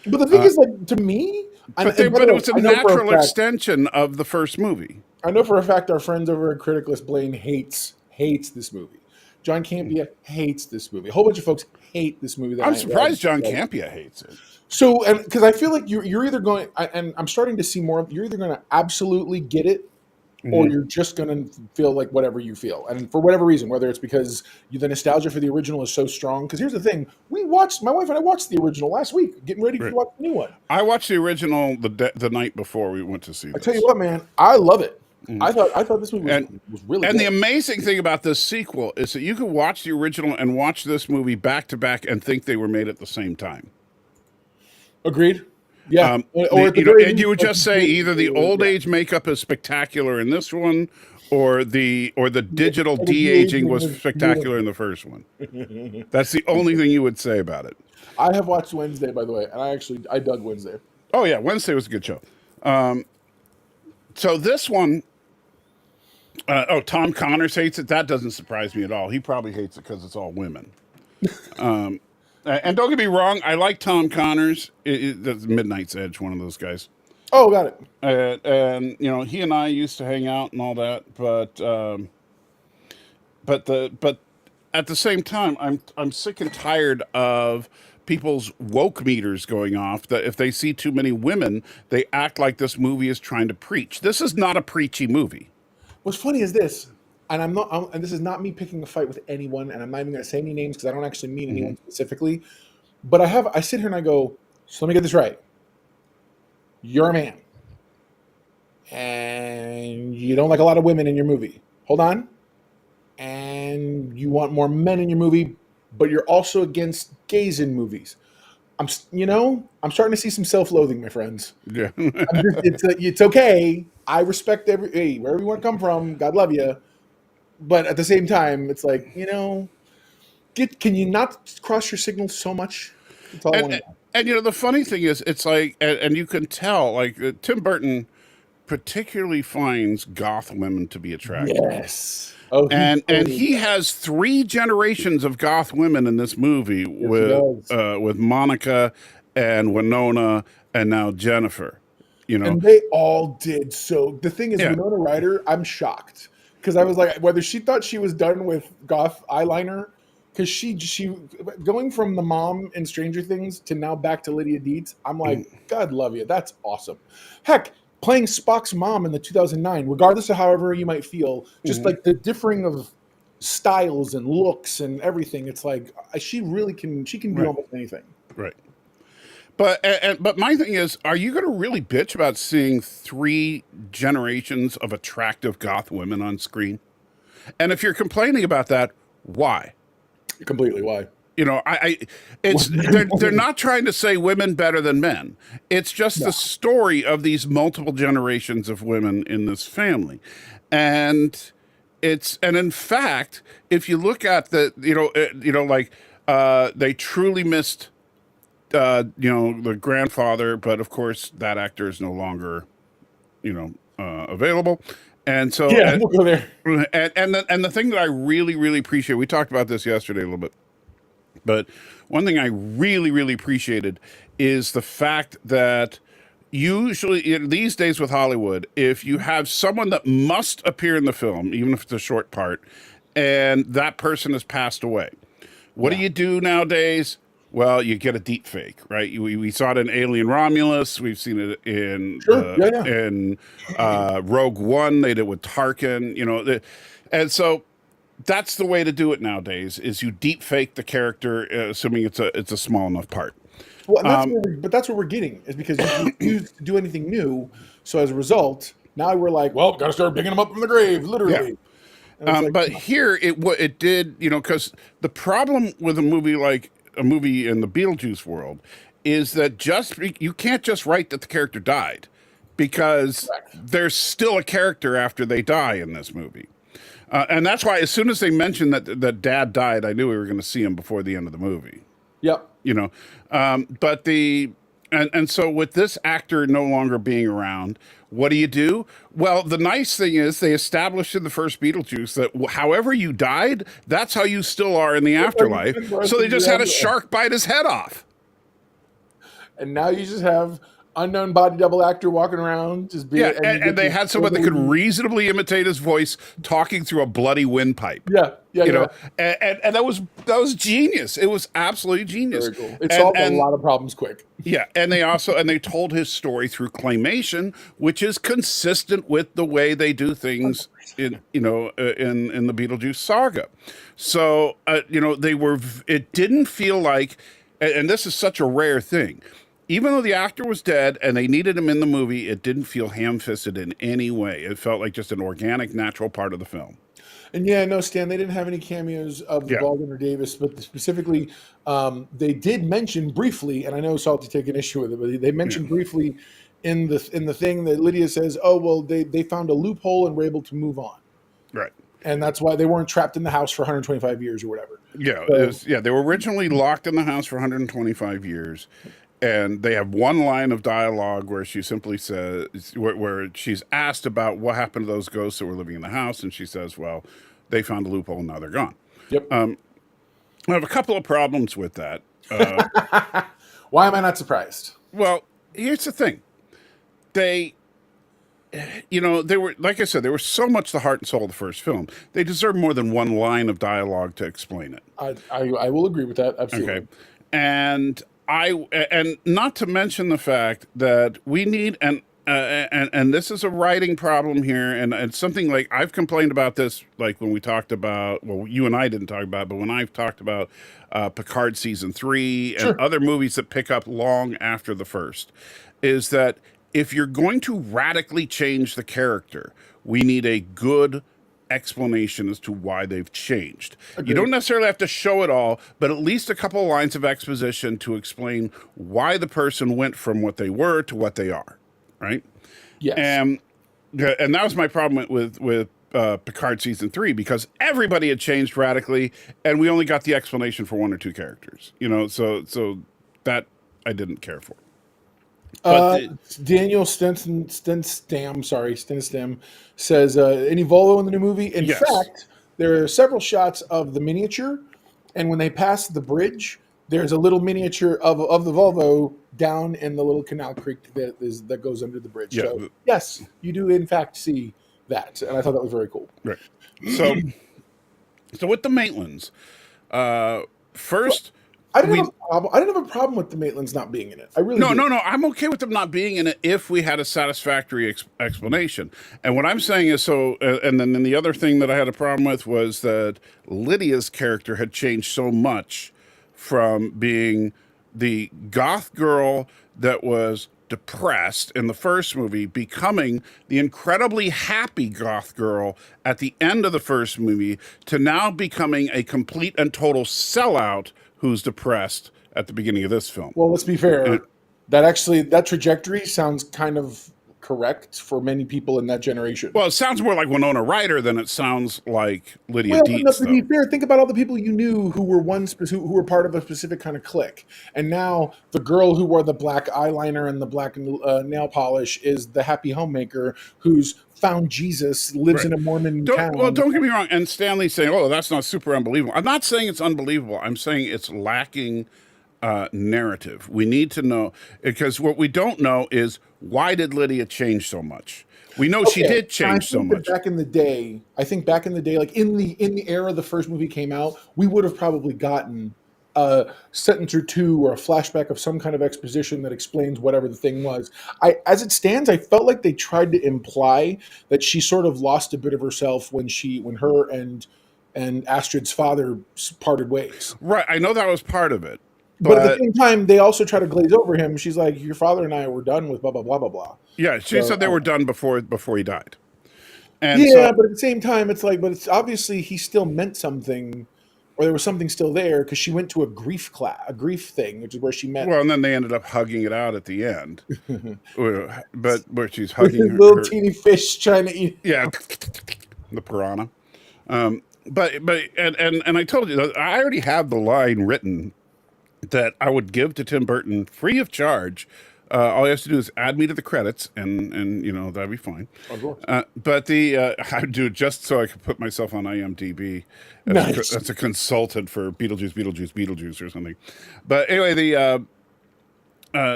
[SPEAKER 2] But the thing is, like, to me...
[SPEAKER 3] But it was a natural extension of the first movie.
[SPEAKER 2] I know for a fact our friends over at Criticalist Blaine hates this movie. John Campia hates this movie. A whole bunch of folks hate this movie.
[SPEAKER 3] I'm surprised John Campia hates it.
[SPEAKER 2] So, because I feel like you're either going... And I'm starting to see more of... You're either going to absolutely get it, or you're just going to feel like whatever you feel. And for whatever reason, whether it's because the nostalgia for the original is so strong. Because here's the thing. My wife and I watched the original last week, getting ready to watch the new one.
[SPEAKER 3] I watched the original the night before we went to see this.
[SPEAKER 2] I tell you what, man, I love it. I thought this movie was really good.
[SPEAKER 3] And the amazing thing about this sequel is that you can watch the original and watch this movie back to back and think they were made at the same time.
[SPEAKER 2] Agreed. Yeah,
[SPEAKER 3] and you would just say either the old age makeup is spectacular in this one, or the digital de-aging was spectacular in the first one. That's the only thing you would say about it.
[SPEAKER 2] I have watched Wednesday, by the way, and I dug Wednesday.
[SPEAKER 3] Oh yeah, Wednesday was a good show. So this one, Tom Connors hates it. That doesn't surprise me at all. He probably hates it because it's all women. And don't get me wrong, I like Tom Connors. That's Midnight's Edge, one of those guys.
[SPEAKER 2] Oh, got it.
[SPEAKER 3] And he and I used to hang out and all that, but at the same time, I'm sick and tired of people's woke meters going off. That if they see too many women, they act like this movie is trying to preach. This is not a preachy movie.
[SPEAKER 2] What's funny is this. And and this is not me picking a fight with anyone, and I'm not even going to say any names because I don't actually mean anyone specifically. But I sit here and I go, so let me get this right. You're a man, and you don't like a lot of women in your movie. Hold on. And you want more men in your movie, but you're also against gays in movies. I'm starting to see some self-loathing, my friends.
[SPEAKER 3] Yeah,
[SPEAKER 2] it's okay. I respect wherever you want to come from. God love you. But at the same time, it's like, can you not cross your signals so much? That's all I want to know.
[SPEAKER 3] And the funny thing is, it's like, and you can tell, like Tim Burton particularly finds goth women to be attractive.
[SPEAKER 2] Yes. Oh,
[SPEAKER 3] And he has 3 generations of goth women in this movie with Monica and Winona and now Jennifer. You know,
[SPEAKER 2] and they all did. So the thing is,
[SPEAKER 3] Yeah.
[SPEAKER 2] Winona Ryder, I'm shocked because I was like, whether she thought she was done with goth eyeliner, because she going from the mom in Stranger Things to now back to Lydia Deetz. I'm like, God love you. That's awesome. Heck, playing Spock's mom in the 2009, regardless of however you might feel, just like the differing of styles and looks and everything. It's like she really can. She can do almost anything.
[SPEAKER 3] right. But my thing is, are you going to really bitch about seeing 3 generations of attractive goth women on screen? And if you're complaining about that, why?
[SPEAKER 2] Completely. Why?
[SPEAKER 3] You know, they're not trying to say women better than men. It's just the story of these multiple generations of women in this family, and in fact, if you look at they truly missed. The grandfather, but of course that actor is no longer, available. And so,
[SPEAKER 2] we'll go there.
[SPEAKER 3] And the thing that I really, really appreciate, we talked about this yesterday a little bit, but one thing I really, really appreciated is the fact that usually these days with Hollywood, if you have someone that must appear in the film, even if it's a short part, and that person has passed away, what do you do nowadays? Well, you get a deep fake, right? We saw it in Alien Romulus. We've seen it in in Rogue One. They did it with Tarkin, and so that's the way to do it nowadays. Is you deep fake the character, assuming it's a small enough part.
[SPEAKER 2] Well, that's what we're getting is because you refuse to do anything new. So as a result, now we're like, well, got to start digging them up from the grave, literally.
[SPEAKER 3] Yeah. But here it did, because the problem with a movie in the Beetlejuice world is that you can't just write that the character died, because there's still a character after they die in this movie. And that's why as soon as they mentioned that dad died, I knew we were going to see him before the end of the movie.
[SPEAKER 2] Yep.
[SPEAKER 3] But and so with this actor no longer being around, what do? Well, the nice thing is they established in the first Beetlejuice that however you died, that's how you still are in the afterlife. So they just had a shark bite his head off.
[SPEAKER 2] And now you just have unknown body double actor walking around, just being.
[SPEAKER 3] Yeah, and they had someone that could reasonably imitate his voice talking through a bloody windpipe.
[SPEAKER 2] Yeah.
[SPEAKER 3] And that was genius. It was absolutely genius.
[SPEAKER 2] Very cool. It solved a lot of problems quick.
[SPEAKER 3] Yeah, and they told his story through claymation, which is consistent with the way they do things in the Beetlejuice saga. So it didn't feel like, and this is such a rare thing. Even though the actor was dead and they needed him in the movie, it didn't feel ham-fisted in any way. It felt like just an organic, natural part of the film.
[SPEAKER 2] And Stan, they didn't have any cameos of Baldwin or Davis, but specifically, they did mention briefly, and I know Salty take an issue with it, but they mentioned briefly in the thing that Lydia says, oh, well, they found a loophole and were able to move on.
[SPEAKER 3] Right.
[SPEAKER 2] And that's why they weren't trapped in the house for 125 years or whatever.
[SPEAKER 3] Yeah, they were originally locked in the house for 125 years. And they have one line of dialogue where she simply says, where she's asked about what happened to those ghosts that were living in the house. And she says, well, they found a loophole and now they're gone.
[SPEAKER 2] Yep.
[SPEAKER 3] I have a couple of problems with that.
[SPEAKER 2] Why am I not surprised?
[SPEAKER 3] Well, here's the thing. They were, like I said, they were so much the heart and soul of the first film. They deserve more than one line of dialogue to explain it.
[SPEAKER 2] I will agree with that. Absolutely.
[SPEAKER 3] Okay. And not to mention the fact that we need and this is a writing problem here, and it's something like I've complained about this, like when we talked about, well, you and I didn't talk about it, but when I've talked about Picard season 3 and other movies that pick up long after the first, is that if you're going to radically change the character, we need a good explanation as to why they've changed. Agreed. You don't necessarily have to show it all, but at least a couple of lines of exposition to explain why the person went from what they were to what they are, right?
[SPEAKER 2] Yes.
[SPEAKER 3] And that was my problem with Picard season 3, because everybody had changed radically, and we only got the explanation for one or two characters. So that I didn't care for. But
[SPEAKER 2] Daniel Stenstam says, any Volvo in the new movie? In
[SPEAKER 3] Yes.
[SPEAKER 2] fact, there are several shots of the miniature, and when they pass the bridge, there's a little miniature of the Volvo down in the little canal creek that goes under the bridge.
[SPEAKER 3] Yeah.
[SPEAKER 2] So, yes, you do in fact see that, and I thought that was very cool.
[SPEAKER 3] Right. So with the Maitlands, first.
[SPEAKER 2] I didn't have a problem with the Maitlands not being in it. I really
[SPEAKER 3] No.
[SPEAKER 2] didn't.
[SPEAKER 3] I'm okay with them not being in it if we had a satisfactory explanation. And what I'm saying is and then the other thing that I had a problem with was that Lydia's character had changed so much from being the goth girl that was depressed in the first movie, becoming the incredibly happy goth girl at the end of the first movie, to now becoming a complete and total sellout who's depressed at the beginning of this film.
[SPEAKER 2] Well, let's be fair. That trajectory sounds kind of correct for many people in that generation.
[SPEAKER 3] Well, it sounds more like Winona Ryder than it sounds like Lydia Deetz.
[SPEAKER 2] Well, to be fair, think about all the people you knew who were part of a specific kind of clique, and now the girl who wore the black eyeliner and the black nail polish is the happy homemaker who's found Jesus, lives in a Mormon town.
[SPEAKER 3] Well, don't get me wrong. And Stanley's saying, "Oh, that's not super unbelievable." I'm not saying it's unbelievable. I'm saying it's lacking narrative. We need to know, because what we don't know is, why did Lydia change so much? We know she did change so much.
[SPEAKER 2] Back in the day, like in the era the first movie came out, we would have probably gotten a sentence or two or a flashback of some kind of exposition that explains whatever the thing was. As it stands, I felt like they tried to imply that she sort of lost a bit of herself when her and Astrid's father parted ways.
[SPEAKER 3] Right, I know that was part of it.
[SPEAKER 2] But at the same time, they also try to glaze over him. She's like, your father and I were done with blah, blah, blah, blah, blah.
[SPEAKER 3] Yeah, she said they were done before he died. And
[SPEAKER 2] but at the same time, it's obviously he still meant something, or there was something still there, because she went to a grief thing, which is where she met.
[SPEAKER 3] Well, and then they ended up hugging it out at the end. But where she's hugging her
[SPEAKER 2] little teeny fish trying to eat.
[SPEAKER 3] Yeah, the piranha. But I told you, I already have the line written that I would give to Tim Burton free of charge. All he has to do is add me to the credits, and that'd be fine. But I do it just so I could put myself on IMDb. That's a consultant for Beetlejuice or something. But anyway,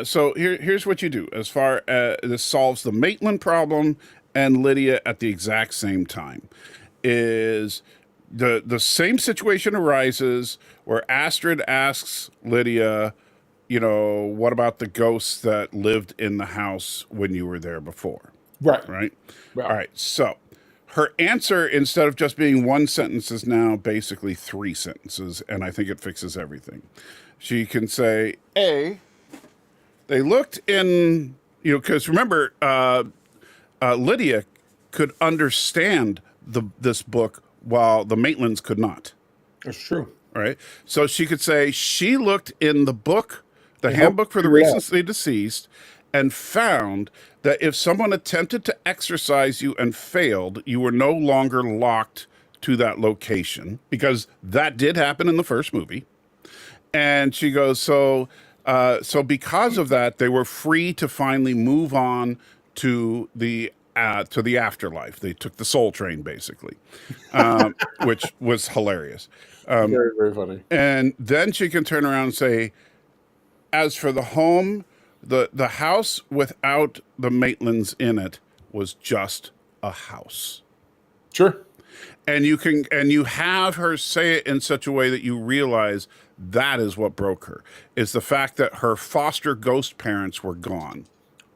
[SPEAKER 3] so here's what you do as far as this solves the Maitland problem and Lydia at the exact same time. Is the same situation arises where Astrid asks Lydia, what about the ghosts that lived in the house when you were there before? Right. All right. So her answer, instead of just being one sentence, is now basically 3 sentences, and I think it fixes everything. She can say, A, they looked in, because remember, Lydia could understand this book while the Maitlands could not.
[SPEAKER 2] That's true.
[SPEAKER 3] Right? So she could say she looked in the book, the handbook for the recently deceased, and found that if someone attempted to exorcise you and failed, you were no longer locked to that location, because that did happen in the first movie. And she goes, so because of that, they were free to finally move on to the afterlife. They took the soul train, basically, which was hilarious.
[SPEAKER 2] Very, very funny.
[SPEAKER 3] And then she can turn around and say, as for the home, the house without the Maitlands in it was just a house.
[SPEAKER 2] Sure.
[SPEAKER 3] And you have her say it in such a way that you realize that is what broke her, is the fact that her foster ghost parents were gone.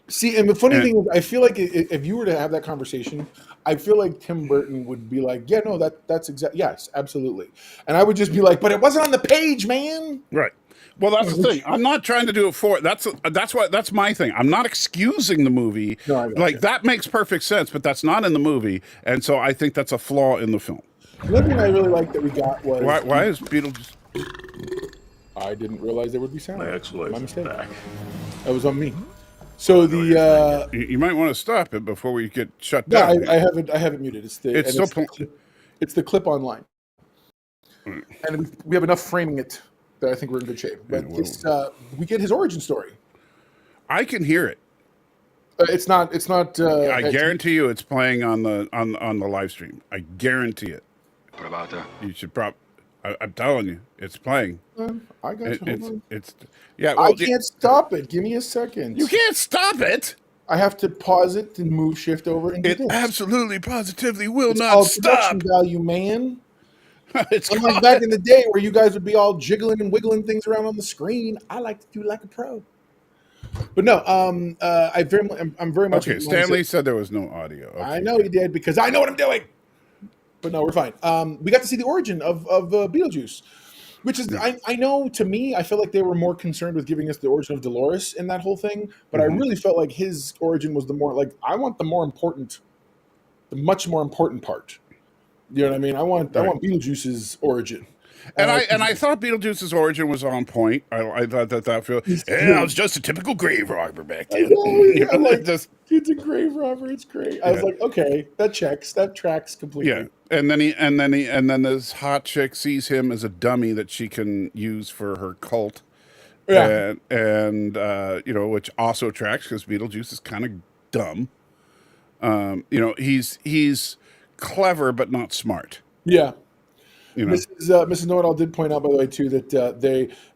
[SPEAKER 2] See, and the funny thing is, I feel like if you were to have that conversation, I feel like Tim Burton would be like, yeah, no, that's exactly, yes, absolutely. And I would just be like, but it wasn't on the page, man.
[SPEAKER 3] Right. Well, that's the thing. I'm not trying to do it for it. That's my thing. I'm not excusing the movie.
[SPEAKER 2] No,
[SPEAKER 3] that makes perfect sense, but that's not in the movie. And so I think that's a flaw in the film.
[SPEAKER 2] One thing I really liked that we got was...
[SPEAKER 3] Why is Beetlejuice...
[SPEAKER 2] I didn't realize there would be sound.
[SPEAKER 4] My
[SPEAKER 2] mistake.
[SPEAKER 4] back.
[SPEAKER 2] That was on me. So the
[SPEAKER 3] you might want to stop it before we get shut down.
[SPEAKER 2] I have it muted. It's the clip online, and we have enough framing it that I think we're in good shape. But we get his origin story.
[SPEAKER 3] I can hear it.
[SPEAKER 2] It's not. It's not.
[SPEAKER 3] I guarantee you, it's playing on the live stream. I guarantee it.
[SPEAKER 4] What about that?
[SPEAKER 3] You should I'm telling you, it's playing.
[SPEAKER 2] I got you. Hold on.
[SPEAKER 3] It's yeah.
[SPEAKER 2] I
[SPEAKER 3] Well,
[SPEAKER 2] can't stop it. Give me a second.
[SPEAKER 3] you can't stop it.
[SPEAKER 2] I have to pause it and move shift over and do
[SPEAKER 3] It
[SPEAKER 2] this.
[SPEAKER 3] absolutely, positively will
[SPEAKER 2] It's
[SPEAKER 3] not
[SPEAKER 2] called
[SPEAKER 3] stop.
[SPEAKER 2] production value, man.
[SPEAKER 3] It's
[SPEAKER 2] Unlike
[SPEAKER 3] called-
[SPEAKER 2] back in the day where you guys would be all jiggling and wiggling things around on the screen, I like to do like a pro. But no, I'm very much.
[SPEAKER 3] okay. Stanley said there was no audio. Okay.
[SPEAKER 2] I know he did because I know what I'm doing. But no, we're fine. We got to see the origin of Beetlejuice, which is I know, to me, I feel like they were more concerned with giving us the origin of Dolores in that whole thing, but I really felt like his origin was the more like I want the much more important part. You know what I mean? I want Beetlejuice's origin.
[SPEAKER 3] And I thought Beetlejuice's origin was on point. I thought that feel. Yeah, I was just a typical grave robber back then.
[SPEAKER 2] I'm like, it's a grave robber. It's great. I was like, okay, that tracks completely.
[SPEAKER 3] Yeah, and then this hot chick sees him as a dummy that she can use for her cult.
[SPEAKER 2] Yeah.
[SPEAKER 3] And which also tracks because Beetlejuice is kind of dumb. He's clever but not smart.
[SPEAKER 2] Yeah.
[SPEAKER 3] You know?
[SPEAKER 2] Mrs. Know-It-All did point out, by the way, too, that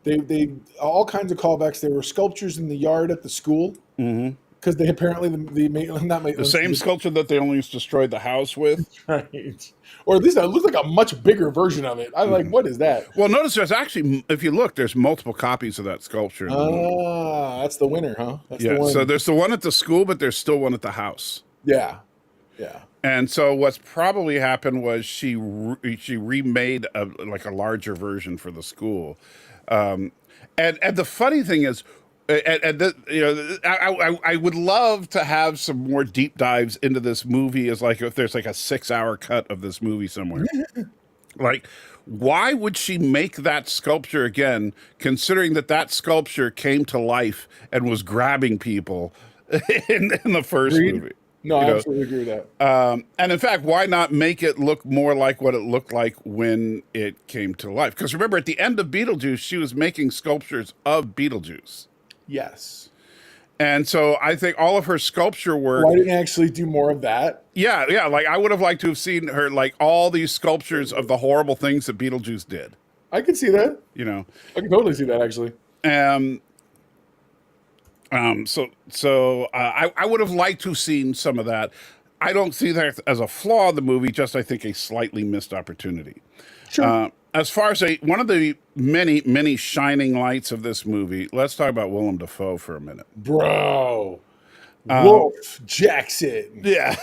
[SPEAKER 2] they all kinds of callbacks. There were sculptures in the yard at the school because they apparently
[SPEAKER 3] the same sculpture that they almost destroyed the house with,
[SPEAKER 2] right? Or at least it looks like a much bigger version of it. I'm like, what is that?
[SPEAKER 3] Well, notice there's actually, if you look, there's multiple copies of that sculpture.
[SPEAKER 2] That's the winner, huh? That's the one.
[SPEAKER 3] So there's the one at the school, but there's still one at the house.
[SPEAKER 2] Yeah.
[SPEAKER 3] And so what's probably happened was she remade a larger version for the school, and the funny thing is, I would love to have some more deep dives into this movie. As like if there's like a 6-hour cut of this movie somewhere, like why would she make that sculpture again, considering that sculpture came to life and was grabbing people in the first movie?
[SPEAKER 2] No, I absolutely agree with
[SPEAKER 3] that. And in fact, why not make it look more like what it looked like when it came to life? Because remember, at the end of Beetlejuice, she was making sculptures of Beetlejuice.
[SPEAKER 2] Yes.
[SPEAKER 3] And so I think all of her sculpture work...
[SPEAKER 2] Why didn't you actually do more of that?
[SPEAKER 3] Yeah. Like I would have liked to have seen her, like all these sculptures of the horrible things that Beetlejuice did.
[SPEAKER 2] I can see that.
[SPEAKER 3] You know.
[SPEAKER 2] I can totally see that, actually.
[SPEAKER 3] So I would have liked to have seen some of that. I don't see that as a flaw in the movie, just I think a slightly missed opportunity.
[SPEAKER 2] Sure.
[SPEAKER 3] As far as one of the many, many shining lights of this movie, let's talk about Willem Dafoe for a minute.
[SPEAKER 2] Bro. Wolf Jackson.
[SPEAKER 3] Yeah,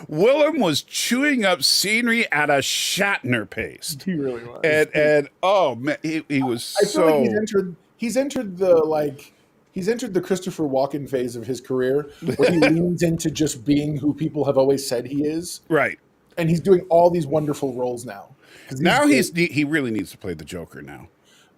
[SPEAKER 3] Willem was chewing up scenery at a Shatner pace.
[SPEAKER 2] He really was.
[SPEAKER 3] And oh man, he was
[SPEAKER 2] I feel like he's entered the Christopher Walken phase of his career, where he leans into just being who people have always said he is.
[SPEAKER 3] Right.
[SPEAKER 2] And he's doing all these wonderful roles now.
[SPEAKER 3] Now he really needs to play the Joker now.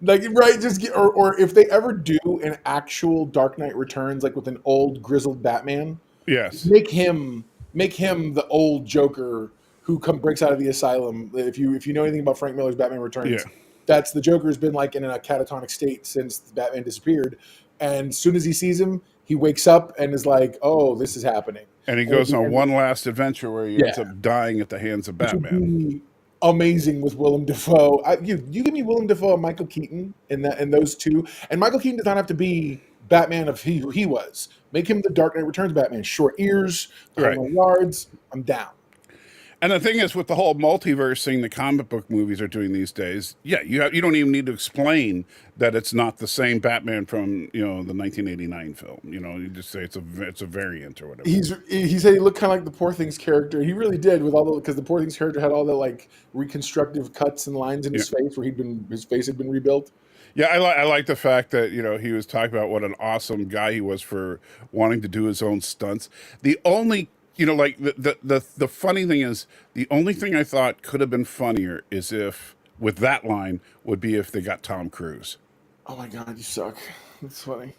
[SPEAKER 2] Like, right, or if they ever do an actual Dark Knight Returns, like with an old grizzled Batman,
[SPEAKER 3] yes,
[SPEAKER 2] make him the old Joker who breaks out of the asylum. If you know anything about Frank Miller's Batman Returns, that's the Joker has been like in a catatonic state since Batman disappeared, and as soon as he sees him, he wakes up and is like, "Oh, this is happening."
[SPEAKER 3] And he goes on one last adventure where he ends up dying at the hands of Batman.
[SPEAKER 2] Amazing with Willem Dafoe. You give me Willem Dafoe and Michael Keaton in those two, and Michael Keaton does not have to be Batman of who he was. Make him the Dark Knight Returns Batman. Short ears, yards. I'm down.
[SPEAKER 3] And the thing is, with the whole multiverse thing the comic book movies are doing these days, you don't even need to explain that it's not the same Batman from the 1989 film. You just say it's a variant or whatever.
[SPEAKER 2] He said he looked kind of like the Poor Things character. He really did, because the Poor Things character had all the like reconstructive cuts and lines in his face where his face had been rebuilt.
[SPEAKER 3] Yeah, I like the fact that he was talking about what an awesome guy he was for wanting to do his own stunts. The only the funny thing is, the only thing I thought could have been funnier is if with that line would be if they got Tom Cruise.
[SPEAKER 2] Oh my God, you suck. That's funny.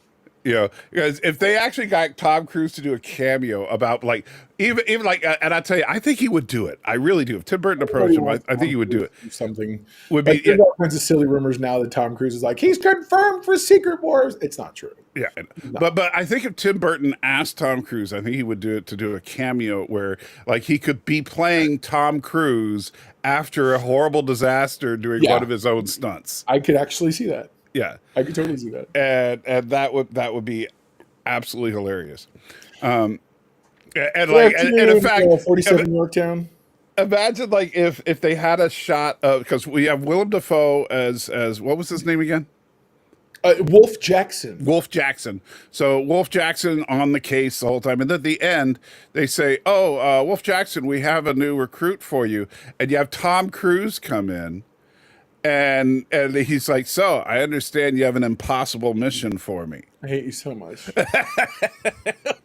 [SPEAKER 3] You know, because if they actually got Tom Cruise to do a cameo about like even like, and I tell you, I think he would do it. I really do. If Tim Burton approached him, I think he would do it.
[SPEAKER 2] Something
[SPEAKER 3] Would
[SPEAKER 2] like
[SPEAKER 3] be
[SPEAKER 2] there's all kinds of silly rumors now that Tom Cruise is like he's confirmed for Secret Wars. It's not true.
[SPEAKER 3] Yeah, but I think if Tim Burton asked Tom Cruise, I think he would do it to do a cameo where like he could be playing Tom Cruise after a horrible disaster doing one of his own stunts.
[SPEAKER 2] I could actually see that.
[SPEAKER 3] Yeah,
[SPEAKER 2] I could totally see that.
[SPEAKER 3] And that would be absolutely hilarious. And like and in fact,
[SPEAKER 2] 47 Yorktown.
[SPEAKER 3] Imagine like if they had a shot of, because we have Willem Dafoe as what was his name again?
[SPEAKER 2] Wolf Jackson.
[SPEAKER 3] Wolf Jackson. So Wolf Jackson on the case the whole time, and at the end they say, "Oh, Wolf Jackson, we have a new recruit for you," and you have Tom Cruise come in. And he's like, "So, I understand you have an impossible mission for me."
[SPEAKER 2] I hate you so much.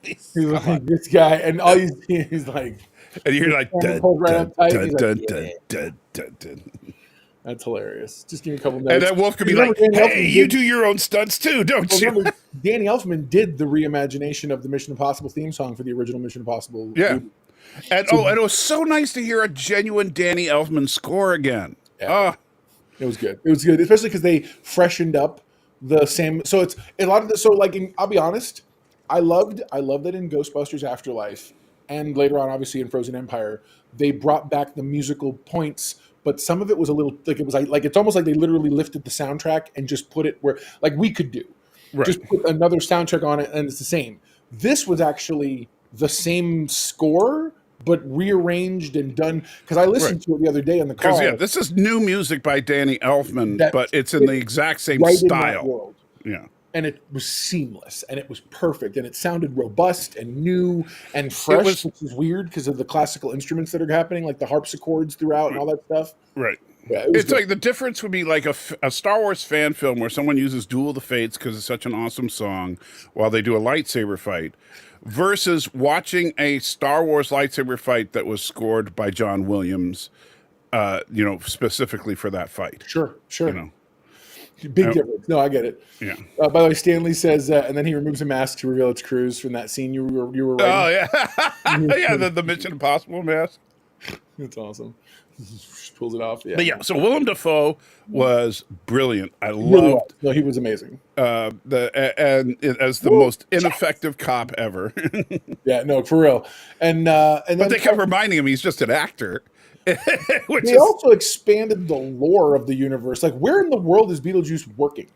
[SPEAKER 2] He's like, this guy, and all you see is like,
[SPEAKER 3] and you're like, dun, dun, dun, dun, dun, dun, dun, dun.
[SPEAKER 2] That's hilarious. Just give me a couple minutes.
[SPEAKER 3] And then Wolf could be like, "Hey, you do your own stunts too, don't you?"
[SPEAKER 2] Remember, Danny Elfman did the reimagination of the Mission Impossible theme song for the original Mission Impossible.
[SPEAKER 3] Yeah.
[SPEAKER 2] movie.
[SPEAKER 3] And and it was so nice to hear a genuine Danny Elfman score again.
[SPEAKER 2] Yeah. It was good. It was good, especially because they freshened up the same. So it's a lot of the. So like, I'll be honest, I loved that in Ghostbusters Afterlife, and later on, obviously in Frozen Empire, they brought back the musical points, but some of it was a little like it was like it's almost like they literally lifted the soundtrack and just put it where like we could do, just put another soundtrack on it and it's the same. This was actually the same score, but rearranged and done, because I listened to it the other day in the car.
[SPEAKER 3] Because this is new music by Danny Elfman, but it's in the exact same style. Yeah,
[SPEAKER 2] and it was seamless, and it was perfect, and it sounded robust and new and fresh, which is weird because of the classical instruments that are happening, like the harpsichords throughout and all that stuff.
[SPEAKER 3] Right.
[SPEAKER 2] Yeah,
[SPEAKER 3] it's like the difference would be like a Star Wars fan film where someone uses Duel of the Fates because it's such an awesome song while they do a lightsaber fight, versus watching a Star Wars lightsaber fight that was scored by John Williams, specifically for that fight.
[SPEAKER 2] Sure.
[SPEAKER 3] You know,
[SPEAKER 2] big difference. No, I get it.
[SPEAKER 3] Yeah.
[SPEAKER 2] By the way, Stanley says, and then he removes a mask to reveal it's Cruz from that scene you were writing.
[SPEAKER 3] Oh yeah, yeah, the Mission Impossible mask.
[SPEAKER 2] That's awesome. Just pulls it off. Yeah.
[SPEAKER 3] But yeah, so Willem Dafoe was brilliant. I loved.
[SPEAKER 2] No, he was amazing.
[SPEAKER 3] As the most ineffective cop ever.
[SPEAKER 2] Yeah, no, for real. And
[SPEAKER 3] but they kept reminding him he's just an actor.
[SPEAKER 2] They also expanded the lore of the universe. Like, where in the world is Beetlejuice working?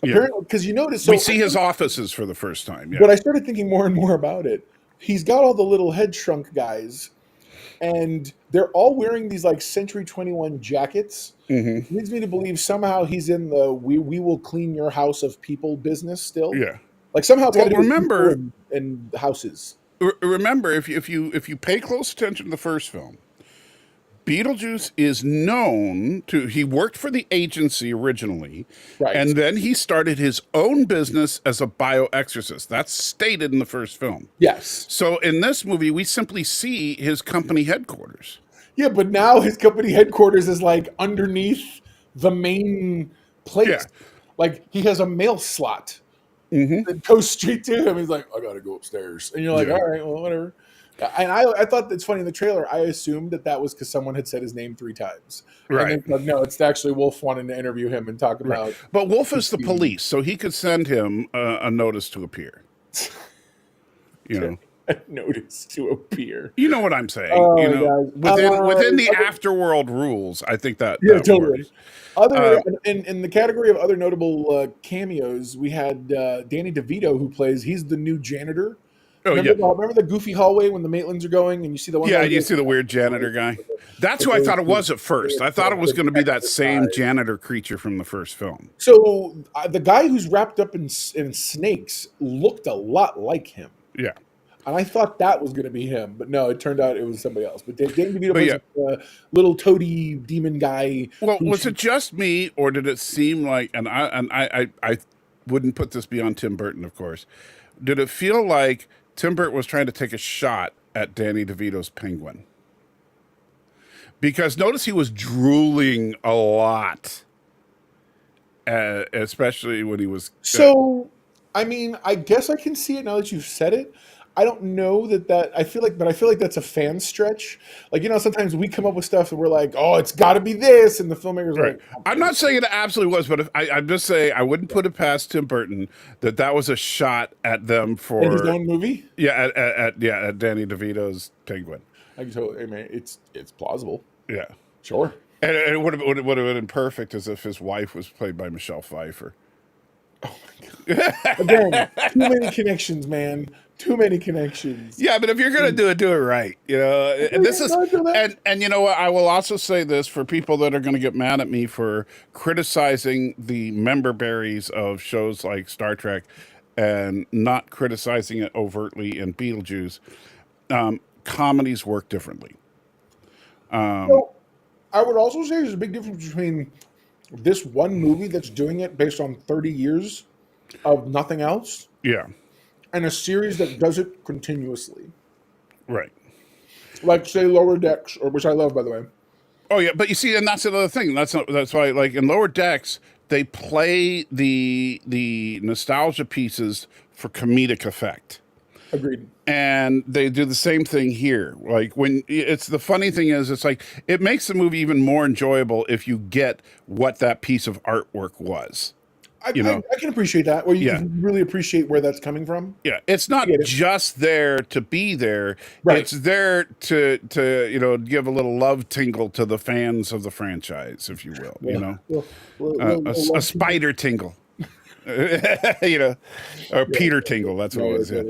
[SPEAKER 2] Apparently, because you notice
[SPEAKER 3] we see his offices for the first time. Yeah.
[SPEAKER 2] But I started thinking more and more about it. He's got all the little head shrunk guys, and they're all wearing these like Century 21 jackets. It leads me to believe somehow he's in the we will clean your house of people business still.
[SPEAKER 3] Yeah,
[SPEAKER 2] like somehow it's got to
[SPEAKER 3] remember
[SPEAKER 2] and houses.
[SPEAKER 3] Remember, if you pay close attention to the first film, Beetlejuice is known to, he worked for the agency originally, and then he started his own business as a bioexorcist. That's stated in the first film.
[SPEAKER 2] Yes.
[SPEAKER 3] So in this movie, we simply see his company headquarters.
[SPEAKER 2] Yeah, but now his company headquarters is like underneath the main place. Yeah. Like he has a mail slot that goes straight to him. He's like, I got to go upstairs. And you're like, all right, well, whatever. And I thought that's funny in the trailer. I assumed that was because someone had said his name 3 times.
[SPEAKER 3] Right.
[SPEAKER 2] And then, no, it's actually Wolf wanting to interview him and talk about.
[SPEAKER 3] Right. But Wolf is the police, so he could send him a notice to appear. You know,
[SPEAKER 2] a notice to appear.
[SPEAKER 3] You know what I'm saying?
[SPEAKER 2] Oh,
[SPEAKER 3] you know, within the afterworld rules, I think that
[SPEAKER 2] totally.
[SPEAKER 3] Works.
[SPEAKER 2] In the category of other notable cameos, we had Danny DeVito, who plays. He's the new janitor. Remember the goofy hallway when the Maitlands are going and you see the one?
[SPEAKER 3] Yeah, you see the weird janitor guy. That's who I thought it was at first. I thought it was going to be that same janitor creature from the first film.
[SPEAKER 2] So the guy who's wrapped up in snakes looked a lot like him.
[SPEAKER 3] Yeah.
[SPEAKER 2] And I thought that was going to be him, but no, it turned out it was somebody else. But Danny DeVito was a little toady demon guy.
[SPEAKER 3] Well, was it just me, or did it seem like? And I wouldn't put this beyond Tim Burton, of course. Did it feel like Tim Burton was trying to take a shot at Danny DeVito's penguin? Because notice he was drooling a lot, especially when he was.
[SPEAKER 2] I mean, I guess I can see it now that you've said it. I don't know that I feel like, but I feel like that's a fan stretch. Like, sometimes we come up with stuff and we're like, oh, it's got to be this. And the filmmaker's
[SPEAKER 3] Right.
[SPEAKER 2] like,
[SPEAKER 3] I'm not saying it absolutely was, but if I'm just saying I wouldn't put it past Tim Burton that was a shot at them
[SPEAKER 2] in his
[SPEAKER 3] for
[SPEAKER 2] own movie.
[SPEAKER 3] at Danny DeVito's Penguin.
[SPEAKER 2] I mean, it's plausible.
[SPEAKER 3] Yeah.
[SPEAKER 2] Sure.
[SPEAKER 3] And it would have been perfect as if his wife was played by Michelle Pfeiffer.
[SPEAKER 2] Oh my God. Again, too many connections, man. Too many connections.
[SPEAKER 3] Yeah, but if you're gonna do it right. And this is and you know what? I will also say this for people that are gonna get mad at me for criticizing the member berries of shows like Star Trek and not criticizing it overtly in Beetlejuice. Comedies work differently.
[SPEAKER 2] So, I would also say there's a big difference between this one movie that's doing it based on 30 years of nothing else.
[SPEAKER 3] Yeah.
[SPEAKER 2] And a series that does it continuously.
[SPEAKER 3] Right.
[SPEAKER 2] Like, say, Lower Decks, which I love, by the way.
[SPEAKER 3] Oh, yeah. But you see, and that's another thing. That's why, like, in Lower Decks, they play the nostalgia pieces for comedic effect.
[SPEAKER 2] Agreed.
[SPEAKER 3] And they do the same thing here. Like, it's the funny thing is, it's like, it makes the movie even more enjoyable if you get what that piece of artwork was.
[SPEAKER 2] I can appreciate that, or you can really appreciate where that's coming from.
[SPEAKER 3] Yeah, it's not just there to be there.
[SPEAKER 2] Right.
[SPEAKER 3] It's there to give a little love tingle to the fans of the franchise, if you will. A spider tingle, or Peter tingle. That's what it was. Yeah.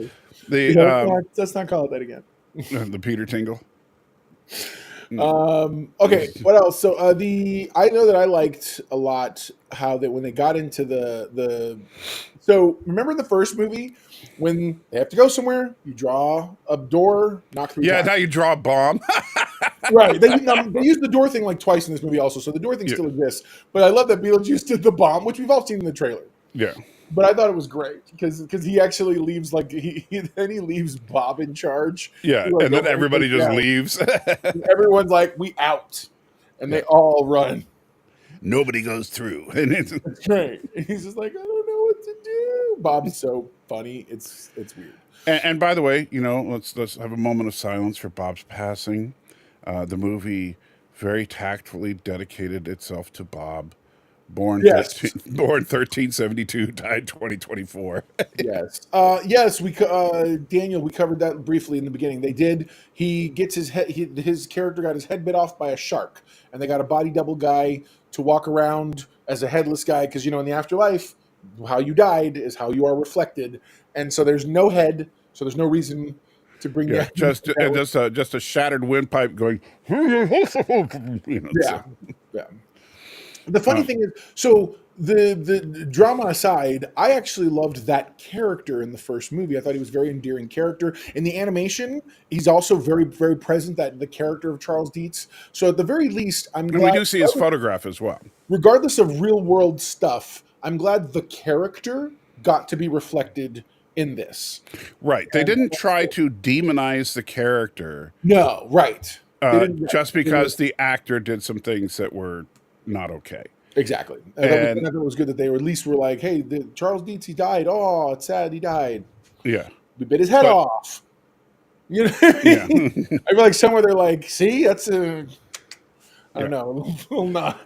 [SPEAKER 2] Let's not call it that again.
[SPEAKER 3] The Peter tingle.
[SPEAKER 2] Okay, what else? So I know that I liked a lot how that when they got into so remember the first movie when they have to go somewhere, you draw a door, knock through.
[SPEAKER 3] Yeah, now you draw a bomb.
[SPEAKER 2] Right. They use the door thing like twice in this movie also, so the door thing still exists. But I love that Beetlejuice did the bomb, which we've all seen in the trailer.
[SPEAKER 3] Yeah.
[SPEAKER 2] But I thought it was great because he actually leaves he leaves Bob in charge.
[SPEAKER 3] Yeah, and then everybody just leaves.
[SPEAKER 2] Everyone's like, "We out," and they all run.
[SPEAKER 3] Nobody goes through, and it's
[SPEAKER 2] great. And he's just like, "I don't know what to do." Bob's so funny. It's weird.
[SPEAKER 3] And by the way, let's have a moment of silence for Bob's passing. The movie very tactfully dedicated itself to Bob. Born 1372, died 2024.
[SPEAKER 2] Yes. Yes, Daniel, we covered that briefly in the beginning. They did. He gets his head, his character got his head bit off by a shark, and they got a body double guy to walk around as a headless guy because, in the afterlife, how you died is how you are reflected. And so there's no head, so there's no reason to bring that.
[SPEAKER 3] Just a shattered windpipe going.
[SPEAKER 2] Yeah. The funny thing is, so the drama aside, I actually loved that character in the first movie. I thought he was a very endearing character. In the animation, he's also very, very present, that the character of Charles Dietz. So at the very least, I'm glad.
[SPEAKER 3] And we do see his photograph as well.
[SPEAKER 2] Regardless of real world stuff, I'm glad the character got to be reflected in this.
[SPEAKER 3] Right. They didn't try to demonize the character.
[SPEAKER 2] No, right.
[SPEAKER 3] Just because the actor did some things that were not okay.
[SPEAKER 2] Exactly. And I thought it was good that they at least were like, hey, Charles Dietz, he died. Oh, it's sad he died.
[SPEAKER 3] Yeah.
[SPEAKER 2] We bit his head off. You know what I mean? I feel like somewhere they're like, see, that's I don't know, a little nod.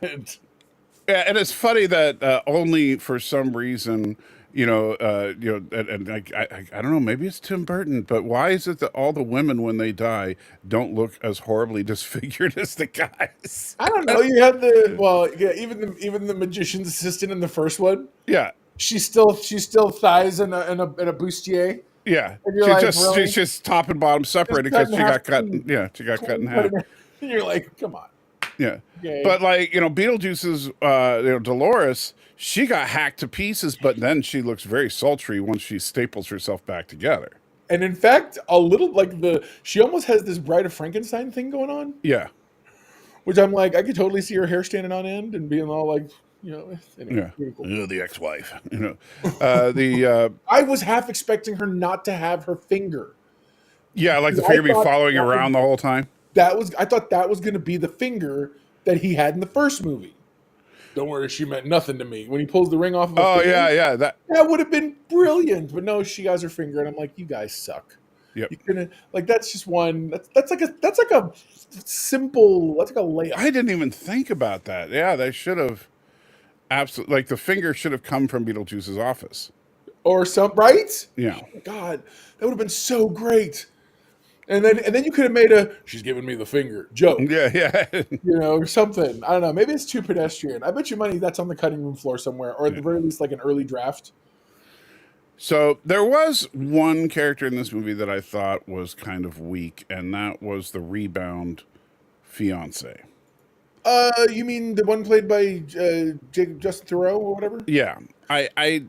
[SPEAKER 3] Yeah, and it's funny that only for some reason, and I don't know, maybe it's Tim Burton, but why is it that all the women when they die don't look as horribly disfigured as the guys?
[SPEAKER 2] I don't know. You have even the magician's assistant in the first one.
[SPEAKER 3] Yeah,
[SPEAKER 2] she's still thighs in a bustier.
[SPEAKER 3] Yeah, she's just top and bottom separated because she got cut. Yeah, she got cut in half.
[SPEAKER 2] And you're like, come on.
[SPEAKER 3] Yeah, but Beetlejuice's Dolores, she got hacked to pieces, but then she looks very sultry once she staples herself back together.
[SPEAKER 2] And in fact, a little she almost has this Bride of Frankenstein thing going on.
[SPEAKER 3] Yeah,
[SPEAKER 2] which I'm like, I could totally see her hair standing on end and being all like, anyway,
[SPEAKER 3] cool. The ex-wife.
[SPEAKER 2] I was half expecting her not to have her finger.
[SPEAKER 3] Yeah, like the finger be following around the whole time.
[SPEAKER 2] I thought that was going to be the finger that he had in the first movie. Don't worry, she meant nothing to me. When he pulls the ring off of her
[SPEAKER 3] Oh
[SPEAKER 2] finger,
[SPEAKER 3] yeah,
[SPEAKER 2] that would have been brilliant. But no, she has her finger, and I'm like, you guys suck.
[SPEAKER 3] Yep.
[SPEAKER 2] You couldn't like that's just one. That's like a simple. That's like a layup.
[SPEAKER 3] I didn't even think about that. Yeah, they should have absolutely, like, the finger should have come from Beetlejuice's office.
[SPEAKER 2] Or some right?
[SPEAKER 3] Yeah.
[SPEAKER 2] Oh, God, that would have been so great. And then you could have made a "she's giving me the finger" joke,
[SPEAKER 3] Yeah.
[SPEAKER 2] or something. I don't know. Maybe it's too pedestrian. I bet you money that's on the cutting room floor somewhere, or at the very least, like an early draft.
[SPEAKER 3] So there was one character in this movie that I thought was kind of weak, and that was the rebound fiance.
[SPEAKER 2] You mean the one played by Justin Theroux or whatever?
[SPEAKER 3] Yeah, I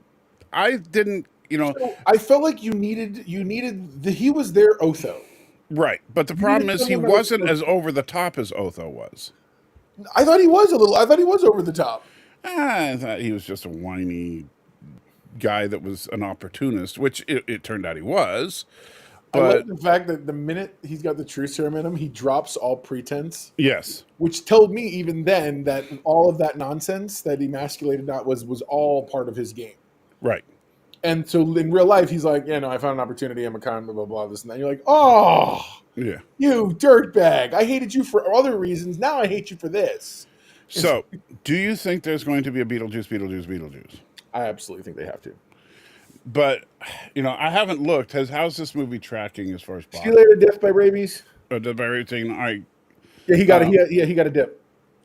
[SPEAKER 3] didn't,
[SPEAKER 2] So I felt like you needed he was their Otho.
[SPEAKER 3] right. But the problem is he wasn't as over the top as Otho was.
[SPEAKER 2] I thought he was over the top.
[SPEAKER 3] I thought he was just a whiny guy that was an opportunist, which it turned out he was.
[SPEAKER 2] I like
[SPEAKER 3] But
[SPEAKER 2] the fact that the minute he's got the truth serum in him, he drops all pretense.
[SPEAKER 3] yes,
[SPEAKER 2] Which told me even then that all of that nonsense that emasculated not was all part of his game.
[SPEAKER 3] right.
[SPEAKER 2] And so in real life, he's like, I found an opportunity. I'm a con, blah, blah, blah, this and that. You're like, oh,
[SPEAKER 3] Yeah.
[SPEAKER 2] you dirtbag. I hated you for other reasons. Now I hate you for this.
[SPEAKER 3] So, do you think there's going to be a Beetlejuice?
[SPEAKER 2] I absolutely think they have to.
[SPEAKER 3] But, I haven't looked. How's this movie tracking as far as box?
[SPEAKER 2] See you later, Death by Rabies.
[SPEAKER 3] The very thing
[SPEAKER 2] Yeah, he got he got a dip.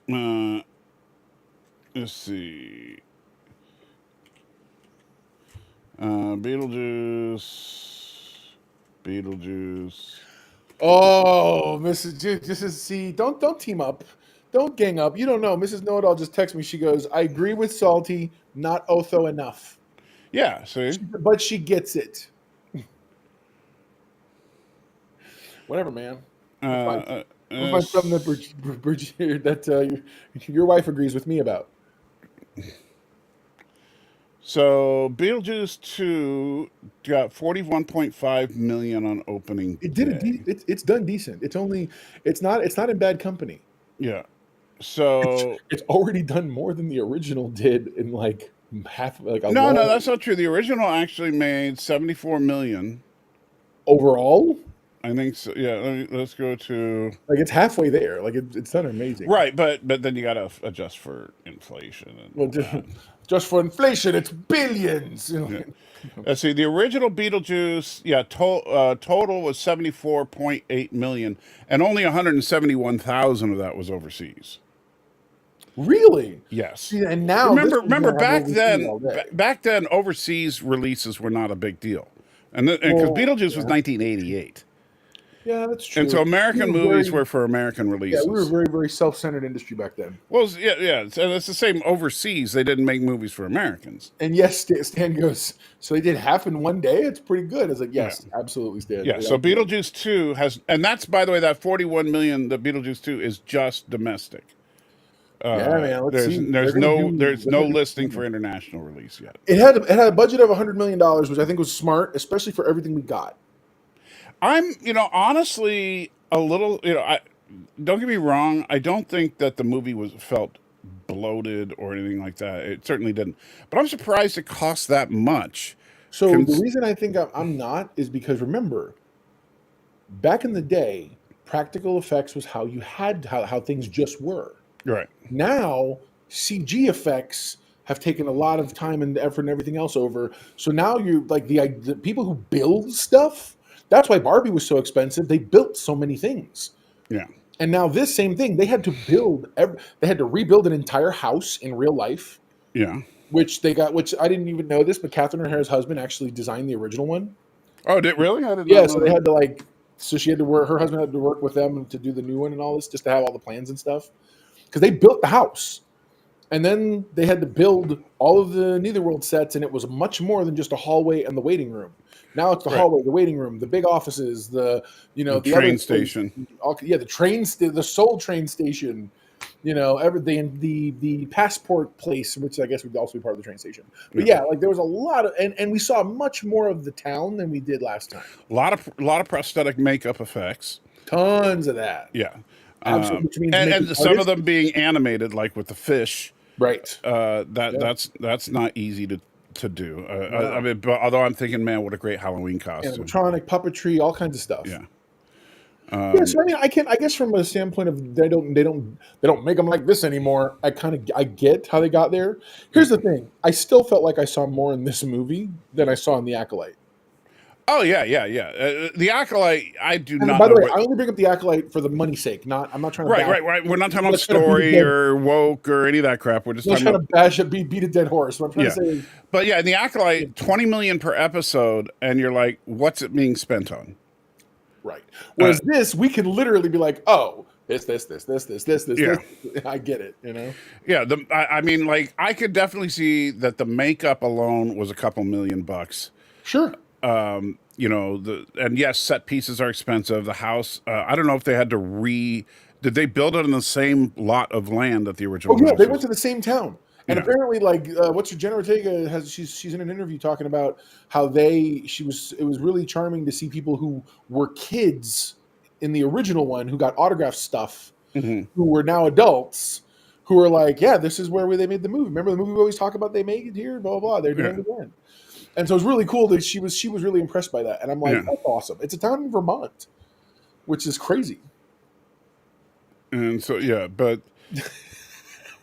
[SPEAKER 3] Let's see. Beetlejuice.
[SPEAKER 2] Oh, don't team up. Don't gang up. You don't know. Mrs. Know-It-All just texted me. She goes, I agree with Salty, not Otho enough.
[SPEAKER 3] Yeah, see?
[SPEAKER 2] But she gets it. Whatever, man. We'll find something that your wife agrees with me about.
[SPEAKER 3] So Beetlejuice 2 got 41.5 million on opening
[SPEAKER 2] It did
[SPEAKER 3] day.
[SPEAKER 2] it's done decent. It's not in bad company.
[SPEAKER 3] Yeah. So
[SPEAKER 2] It's already done more than the original did in like half like a
[SPEAKER 3] no,
[SPEAKER 2] long,
[SPEAKER 3] that's not true. The original actually made 74 million.
[SPEAKER 2] overall.
[SPEAKER 3] I think so. Yeah, let's go to
[SPEAKER 2] Like it's halfway there. Like it's done amazing.
[SPEAKER 3] right, but then you got to adjust for inflation. And
[SPEAKER 2] Well, just for inflation, it's billions.
[SPEAKER 3] yeah. Let's see. The original Beetlejuice, total was 74.8 million, and only 171,000 of that was overseas.
[SPEAKER 2] Really?
[SPEAKER 3] Yes.
[SPEAKER 2] See, and now
[SPEAKER 3] Remember
[SPEAKER 2] this
[SPEAKER 3] back
[SPEAKER 2] one's gonna have overseas
[SPEAKER 3] then,
[SPEAKER 2] all day.
[SPEAKER 3] back then, overseas releases were not a big deal, and because
[SPEAKER 2] Well,
[SPEAKER 3] Beetlejuice was
[SPEAKER 2] yeah.
[SPEAKER 3] 1988,
[SPEAKER 2] Yeah, that's true.
[SPEAKER 3] and so American
[SPEAKER 2] We were
[SPEAKER 3] movies
[SPEAKER 2] very-
[SPEAKER 3] were for American releases.
[SPEAKER 2] Yeah, we were a very, very self-centered industry back then.
[SPEAKER 3] Well, yeah, and it's the same overseas. They didn't make movies for Americans.
[SPEAKER 2] And yes, Stan goes, so they did half in one day? It's pretty good. I was like, yes, absolutely, Stan.
[SPEAKER 3] Yeah, so Beetlejuice 2 has, and that's, by the way, that 41 million, the Beetlejuice 2 is just domestic.
[SPEAKER 2] Yeah, man. Let's see.
[SPEAKER 3] There's no listing for international release yet.
[SPEAKER 2] It had a budget of $100 million, which I think was smart, especially for everything we got.
[SPEAKER 3] I'm, honestly a little, don't get me wrong. I don't think that the movie felt bloated or anything like that. It certainly didn't. But I'm surprised it cost that much.
[SPEAKER 2] So the reason I think I'm not is because remember, back in the day, practical effects was how you had how things just were.
[SPEAKER 3] Right.
[SPEAKER 2] Now CG effects have taken a lot of time and effort and everything else over. So now you're like the people who build stuff. That's why Barbie was so expensive. They built so many things.
[SPEAKER 3] Yeah.
[SPEAKER 2] And now this same thing, they had to they had to rebuild an entire house in real life.
[SPEAKER 3] Yeah.
[SPEAKER 2] Which I didn't even know this, but Catherine O'Hara's husband actually designed the original one.
[SPEAKER 3] Oh, did really? I didn't
[SPEAKER 2] Yeah,
[SPEAKER 3] know
[SPEAKER 2] so
[SPEAKER 3] that.
[SPEAKER 2] they had to so she had to work. Her husband had to work with them to do the new one and all this, just to have all the plans and stuff, because they built the house, and then they had to build all of the Netherworld sets, and it was much more than just a hallway and the waiting room. Now it's the hallway, the waiting room, the big offices, the
[SPEAKER 3] train station.
[SPEAKER 2] The Seoul train station. Everything, the passport place, which I guess would also be part of the train station. But yeah, there was a lot of, and we saw much more of the town than we did last time.
[SPEAKER 3] A lot of prosthetic makeup effects.
[SPEAKER 2] Tons of that.
[SPEAKER 3] Yeah.
[SPEAKER 2] Absolutely. Which means
[SPEAKER 3] And
[SPEAKER 2] making
[SPEAKER 3] some of
[SPEAKER 2] artists-
[SPEAKER 3] them being animated, like with the fish.
[SPEAKER 2] Right.
[SPEAKER 3] That's not easy to do. I mean, but although I'm thinking, man, what a great Halloween costume.
[SPEAKER 2] Animatronic, puppetry, all kinds of stuff.
[SPEAKER 3] Yeah.
[SPEAKER 2] Yeah, so I mean, I guess from a standpoint of they don't make them like this anymore. I get how they got there. Here's the thing: I still felt like I saw more in this movie than I saw in The Acolyte.
[SPEAKER 3] Oh yeah. The Acolyte, I do
[SPEAKER 2] And
[SPEAKER 3] not.
[SPEAKER 2] by the
[SPEAKER 3] know
[SPEAKER 2] way, I only bring up The Acolyte for the money's sake. I'm not trying to
[SPEAKER 3] right. We're not talking about story or woke or any of that crap. We're just talking about
[SPEAKER 2] bash it, beat a dead horse. What I'm trying to say is,
[SPEAKER 3] but yeah, in The Acolyte, 20 million per episode, and you're like, what's it being spent on?
[SPEAKER 2] right. Whereas this, we could literally be like, oh, this.
[SPEAKER 3] Yeah.
[SPEAKER 2] I get it, you know?
[SPEAKER 3] Yeah, I mean, like, I could definitely see that the makeup alone was a couple $1,000,000.
[SPEAKER 2] Sure.
[SPEAKER 3] You know, and yes, set pieces are expensive. The house, I don't know if they had to did they build it on the same lot of land that the original house
[SPEAKER 2] they
[SPEAKER 3] was?
[SPEAKER 2] went to the same town. And
[SPEAKER 3] Yeah.
[SPEAKER 2] apparently, like, what's your Jenna Ortega she's in an interview talking about how it was really charming to see people who were kids in the original one who got autograph stuff, who were now adults, who were like, yeah, this is where they made the movie. Remember the movie we always talk about? They made it here, blah blah blah. They're doing it again. And so it was really cool that she was really impressed by that. And I'm like, that's awesome. It's a town in Vermont, which is crazy.
[SPEAKER 3] And so but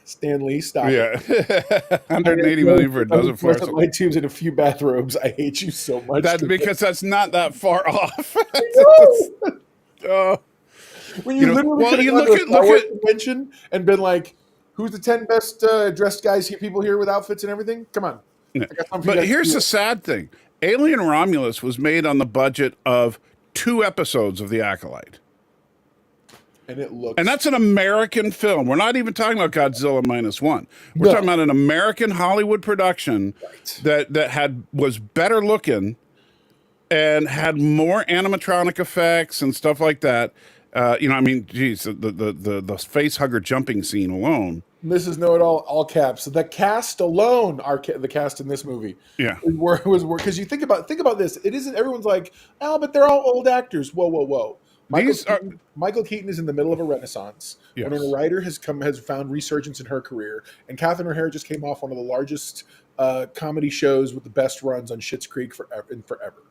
[SPEAKER 2] Stan Lee, stop.
[SPEAKER 3] Yeah, 180 million for a dozen floors.
[SPEAKER 2] Light tubes and a few bathrobes. I hate you so much.
[SPEAKER 3] That's because that's not that far off.
[SPEAKER 2] When you literally look at convention and been like, "Who's the 10 best dressed people here with outfits and everything?" Come on.
[SPEAKER 3] Yeah. But here's the sad thing: Alien Romulus was made on the budget of 2 episodes of The Acolyte. And that's an American film. We're not even talking about Godzilla -1. We're talking about an American Hollywood production that was better looking and had more animatronic effects and stuff like that. You know, I mean, geez, the face hugger jumping scene alone.
[SPEAKER 2] Mrs. Know-It-All, all caps. The cast alone the cast in this movie.
[SPEAKER 3] Yeah,
[SPEAKER 2] was because you think about this. It isn't everyone's like, oh, but they're all old actors. Whoa. Michael Keaton is in the middle of a renaissance.
[SPEAKER 3] Yes.
[SPEAKER 2] Winona Ryder has found resurgence in her career, and Catherine O'Hara just came off one of the largest comedy shows with the best runs on Schitt's Creek forever.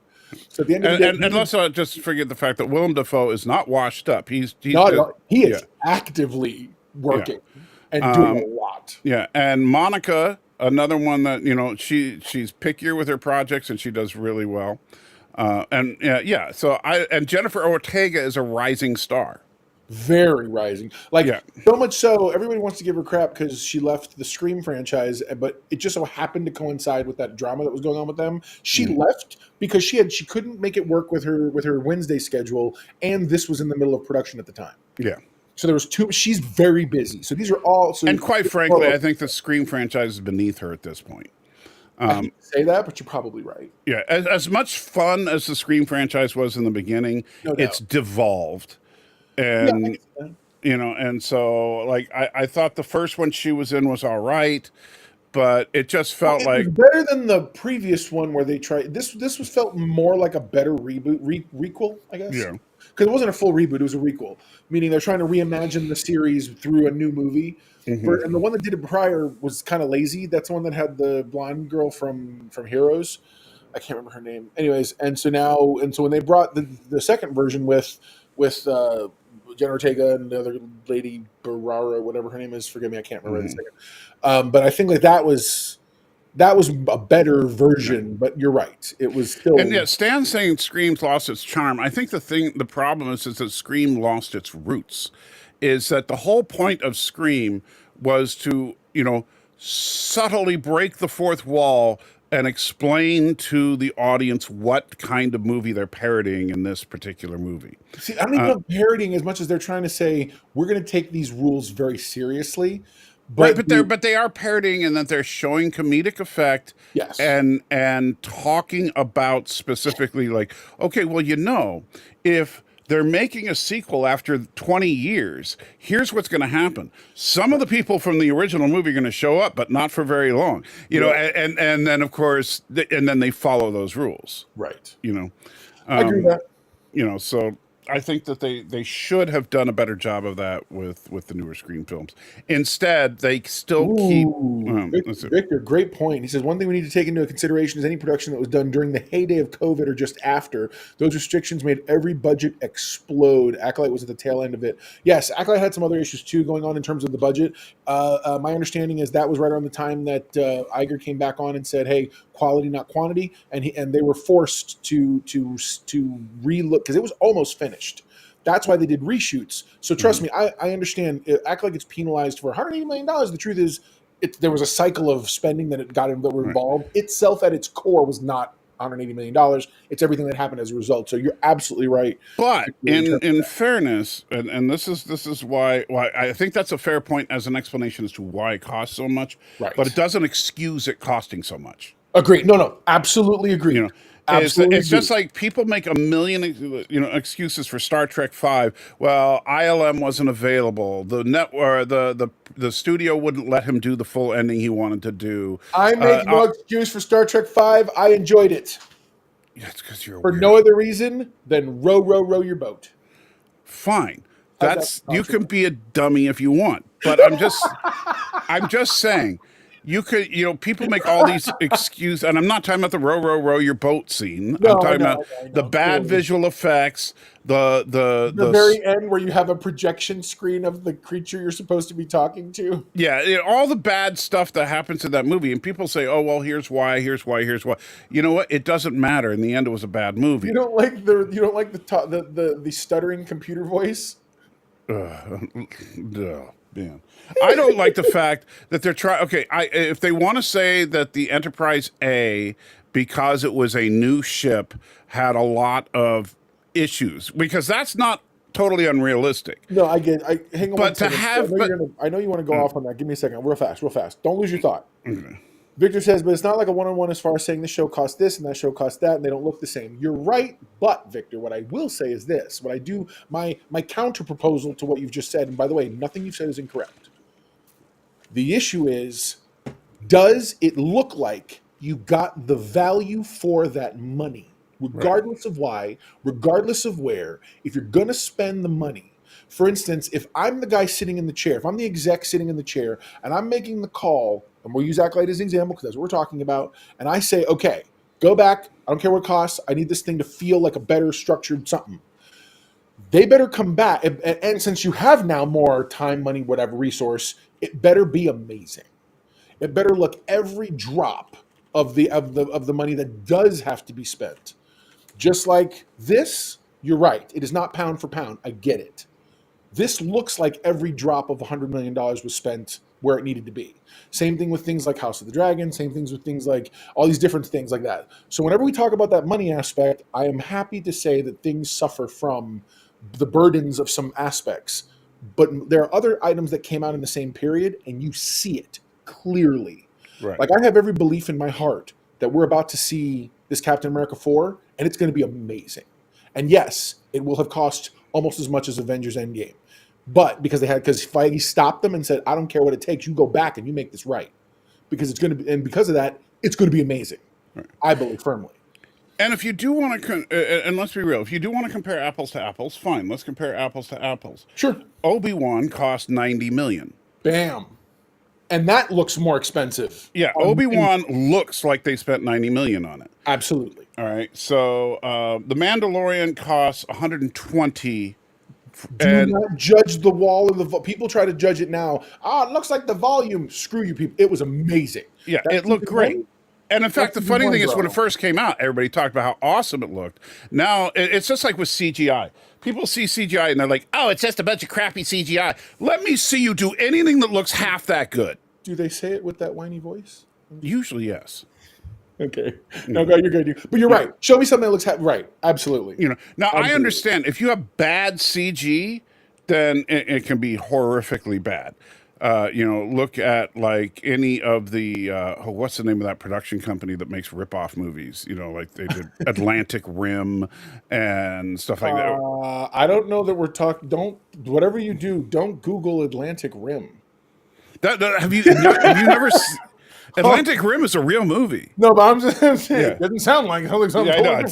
[SPEAKER 2] So at the end of the day,
[SPEAKER 3] and let's not just forget the fact that Willem Dafoe is not washed up. He
[SPEAKER 2] is actively working and doing a lot.
[SPEAKER 3] Yeah, and Monica, another one that she's pickier with her projects and she does really well. And Jennifer Ortega is a rising star.
[SPEAKER 2] Very rising. So much so, everybody wants to give her crap because she left the Scream franchise, but it just so happened to coincide with that drama that was going on with them. She left because she couldn't make it work with her Wednesday schedule, and this was in the middle of production at the time.
[SPEAKER 3] Yeah.
[SPEAKER 2] So there was she's very busy. So these are all.
[SPEAKER 3] And quite frankly, I think the Scream franchise is beneath her at this point.
[SPEAKER 2] I hate to say that, but you're probably right.
[SPEAKER 3] Yeah, as much fun as the Scream franchise was in the beginning, it's devolved, and and so like I thought the first one she was in was all right, but it just felt like
[SPEAKER 2] it was better than the previous one where they tried. This was felt more like a better reboot, requel, I guess.
[SPEAKER 3] Yeah.
[SPEAKER 2] Because it wasn't a full reboot; it was a requel, meaning they're trying to reimagine the series through a new movie. And the one that did it prior was kind of lazy. That's the one that had the blonde girl from Heroes. I can't remember her name. Anyways, and so when they brought the second version with Jenna Ortega and the other lady Barara, whatever her name is, forgive me, I can't remember the second. But I think like that was a better version. But you're right, it was still.
[SPEAKER 3] And Stan's saying Scream's lost its charm. I think the problem is that Scream lost its roots. Is that the whole point of Scream was to, subtly break the fourth wall and explain to the audience what kind of movie they're parodying in this particular movie.
[SPEAKER 2] See, I don't even know parodying as much as they're trying to say, we're going to take these rules very seriously.
[SPEAKER 3] But they are parodying in that they're showing comedic effect, and talking about specifically like, okay, well, if they're making a sequel after 20 years. Here's what's going to happen. Some of the people from the original movie are going to show up, but not for very long. And then, of course, and then they follow those rules.
[SPEAKER 2] Right.
[SPEAKER 3] I
[SPEAKER 2] agree with that.
[SPEAKER 3] So I think that they should have done a better job of that with the newer Scream films. Instead, they still keep.
[SPEAKER 2] Victor, great point. He says one thing we need to take into consideration is any production that was done during the heyday of COVID or just after. Those restrictions made every budget explode. Acolyte was at the tail end of it. Yes, Acolyte had some other issues too going on in terms of the budget. My understanding is that was right around the time that Iger came back on and said, "Hey, quality, not quantity," and they were forced to relook because it was almost finished. That's why they did reshoots. So trust me, I understand. Act like it's penalized for $180 million. The truth is, there was a cycle of spending that were involved. Itself at its core was not $180 million. It's everything that happened as a result. So you're absolutely right.
[SPEAKER 3] But in fairness, and this is why I think that's a fair point as an explanation as to why it costs so much.
[SPEAKER 2] Right.
[SPEAKER 3] But it doesn't excuse it costing so much.
[SPEAKER 2] Agreed. No, absolutely agreed.
[SPEAKER 3] You know, it's just like people make a million, excuses for Star Trek V. Well, ILM wasn't available. The network, the studio wouldn't let him do the full ending he wanted to do.
[SPEAKER 2] I make no excuse for Star Trek V. I enjoyed it.
[SPEAKER 3] Yeah, it's because you're
[SPEAKER 2] for
[SPEAKER 3] weird.
[SPEAKER 2] No other reason than row your boat.
[SPEAKER 3] Fine. You can be a dummy if you want, but I'm just saying. You could, people make all these excuses, and I'm not talking about the row your boat scene. I'm talking about the bad visual effects, the
[SPEAKER 2] very end where you have a projection screen of the creature you're supposed to be talking to.
[SPEAKER 3] Yeah, all the bad stuff that happens in that movie, and people say, "Oh, well, here's why." You know what? It doesn't matter. In the end, it was a bad movie.
[SPEAKER 2] You don't like the stuttering computer voice?
[SPEAKER 3] Man. I don't like the fact that they're trying. Okay, if they want to say that the Enterprise A, because it was a new ship, had a lot of issues, because that's not totally unrealistic.
[SPEAKER 2] No, I get. Hang on.
[SPEAKER 3] But to have,
[SPEAKER 2] I know you want to go off on that. Give me a second, real fast. Don't lose your thought.
[SPEAKER 3] Okay.
[SPEAKER 2] Victor says, but it's not like a one-on-one as far as saying this show costs this and that show costs that, and they don't look the same. You're right, but Victor, what I will say is this: what I do, my counter proposal to what you've just said, and by the way, nothing you've said is incorrect. The issue is, does it look like you got the value for that money, regardless of why, regardless of where? If you're going to spend the money, for instance, if I'm the guy sitting in the chair, if I'm the exec sitting in the chair, and I'm making the call, and we'll use Acolyte as an example because that's what we're talking about, and I say, okay, go back, I don't care what it costs, I need this thing to feel like a better structured something. They better come back, and since you have now more time, money, whatever resource, it better be amazing. It better look every drop of the money that does have to be spent. Just like this, you're right. It is not pound for pound. I get it. This looks like every drop of $100 million was spent where it needed to be. Same thing with things like House of the Dragon. Same things with things like all these different things like that. So whenever we talk about that money aspect, I am happy to say that things suffer from the burdens of some aspects. But there are other items that came out in the same period, and you see it clearly.
[SPEAKER 3] Right.
[SPEAKER 2] Like, I have every belief in my heart that we're about to see this Captain America 4, and it's going to be amazing. And yes, it will have cost almost as much as Avengers Endgame. But because Feige stopped them and said, I don't care what it takes, you go back and you make this right. Because it's going to be, and because of that, it's going to be amazing. Right. I believe firmly.
[SPEAKER 3] And if you do want to, and let's be real, if you do want to compare apples to apples, fine. Let's compare apples to apples.
[SPEAKER 2] Sure.
[SPEAKER 3] Obi-Wan cost $90 million.
[SPEAKER 2] Bam. And that looks more expensive.
[SPEAKER 3] Yeah, Obi-Wan looks like they spent $90 million on it.
[SPEAKER 2] Absolutely.
[SPEAKER 3] All right. So The Mandalorian costs $120.
[SPEAKER 2] Do not judge the wall of the people try to judge it now. It looks like the volume. Screw you, people. It was amazing.
[SPEAKER 3] Yeah, it looked great. And in fact, the funny thing is, when it first came out, everybody talked about how awesome it looked. Now, it's just like with CGI. People see CGI and they're like, oh, it's just a bunch of crappy CGI. Let me see you do anything that looks half that good.
[SPEAKER 2] Do they say it with that whiny voice?
[SPEAKER 3] Usually, yes.
[SPEAKER 2] Okay. No, you're good. But you're right. Show me something that looks right. Absolutely.
[SPEAKER 3] Now absolutely. I understand if you have bad CG, then it can be horrifically bad. Look at like any of the what's the name of that production company that makes rip-off movies? Like they did Atlantic Rim and stuff like that.
[SPEAKER 2] I don't know that we're talking. Whatever you do, don't Google Atlantic Rim.
[SPEAKER 3] Have you never? Atlantic Rim is a real movie.
[SPEAKER 2] No, but I'm just saying, it doesn't sound like it.
[SPEAKER 3] Yeah, I know. It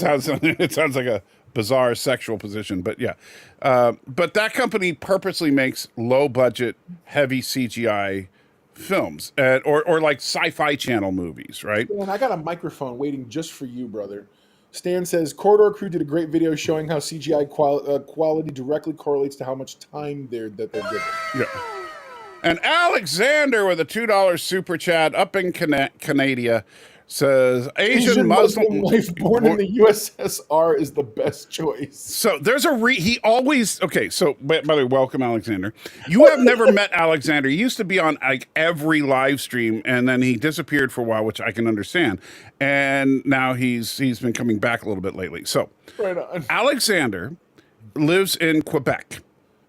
[SPEAKER 3] sounds like bizarre sexual position. But yeah, but that company purposely makes low budget, heavy CGI films, or like Sci-Fi Channel movies, right?
[SPEAKER 2] And I got a microphone waiting just for you, brother. Stan says Corridor Crew did a great video showing how CGI quality directly correlates to how much time that they're given.
[SPEAKER 3] Yeah. And Alexander with a $2 super chat up in Canada says Asian Muslim
[SPEAKER 2] wife born in the USSR is the best choice.
[SPEAKER 3] So there's he always okay. So by the way, welcome Alexander. You have never met Alexander. He used to be on like every live stream, and then he disappeared for a while, which I can understand. And now he's been coming back a little bit lately. So
[SPEAKER 2] right on.
[SPEAKER 3] Alexander lives in Quebec.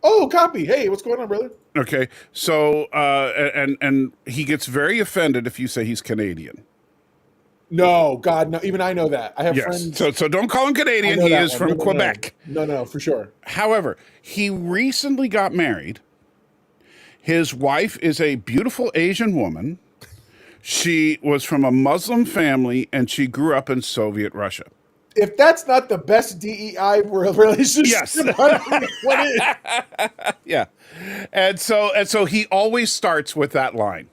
[SPEAKER 2] Oh, copy. Hey, what's going on, brother?
[SPEAKER 3] Okay, so and he gets very offended if you say he's Canadian.
[SPEAKER 2] No, God, no. Even I know that. I have friends.
[SPEAKER 3] So don't call him Canadian. He is from Quebec.
[SPEAKER 2] No, for sure.
[SPEAKER 3] However, he recently got married. His wife is a beautiful Asian woman. She was from a Muslim family, and she grew up in Soviet Russia.
[SPEAKER 2] If that's not the best DEI relationship,
[SPEAKER 3] yes.
[SPEAKER 2] What is?
[SPEAKER 3] Yeah, and so he always starts with that line.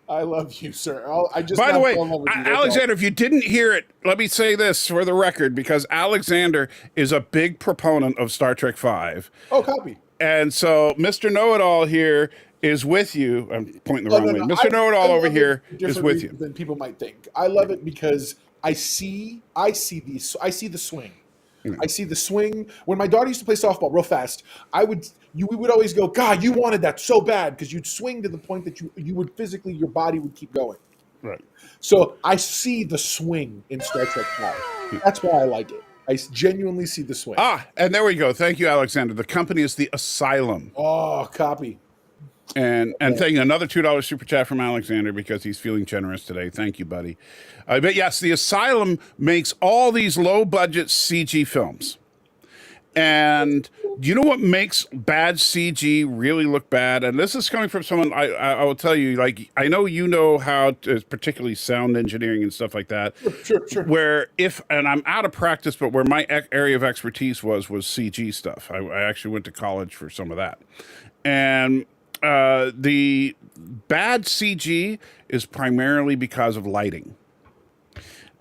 [SPEAKER 2] I love you, sir. I just.
[SPEAKER 3] By the way, Alexander, if you didn't hear it, let me say this for the record, because Alexander is a big proponent of Star Trek V.
[SPEAKER 2] Oh, copy.
[SPEAKER 3] And so Mr. Know-It-All here is with you. I'm pointing the wrong way. Mr. Know-It-All over here is with you.
[SPEAKER 2] Than people might think. I love it because I see the swing. I see the swing. When my daughter used to play softball real fast, we would always go, God, you wanted that so bad, because you'd swing to the point that you would physically, your body would keep going.
[SPEAKER 3] Right.
[SPEAKER 2] So I see the swing in Star Trek V. That's why I like it. I genuinely see the swing.
[SPEAKER 3] And there we go. Thank you, Alexander. The company is the Asylum.
[SPEAKER 2] Oh, copy.
[SPEAKER 3] And thank you. Another $2 super chat from Alexander because he's feeling generous today. Thank you, buddy. But yes, the Asylum makes all these low-budget CG films. And you know what makes bad CG really look bad? And this is coming from someone, I will tell you, like, I know you know how to, particularly sound engineering and stuff like that.
[SPEAKER 2] Sure.
[SPEAKER 3] Where and I'm out of practice, but where my area of expertise was CG stuff. I actually went to college for some of that. And the bad CG is primarily because of lighting.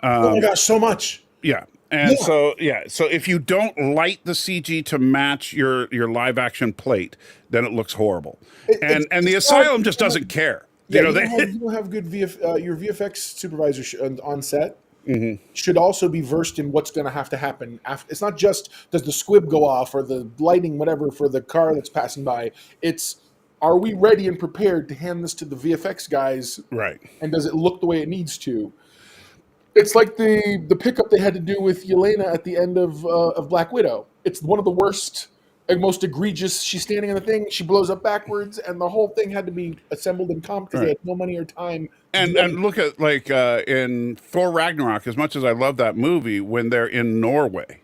[SPEAKER 2] Oh my gosh, so much.
[SPEAKER 3] Yeah. And so if you don't light the CG to match your live action plate, then it looks horrible. And the Asylum just doesn't care.
[SPEAKER 2] Yeah, you don't have good your VFX supervisor on set. Mm-hmm. Should also be versed in what's going to have to happen after. It's not just does the squib go off or the lighting, whatever, for the car that's passing by. It's, are we ready and prepared to hand this to the VFX guys?
[SPEAKER 3] Right.
[SPEAKER 2] And does it look the way it needs to? It's like the pickup they had to do with Yelena at the end of Black Widow. It's one of the worst and most egregious. She's standing on the thing, she blows up backwards, and the whole thing had to be assembled and comped because they had no money or time.
[SPEAKER 3] And look at, like, in Thor Ragnarok, as much as I love that movie, when they're in Norway,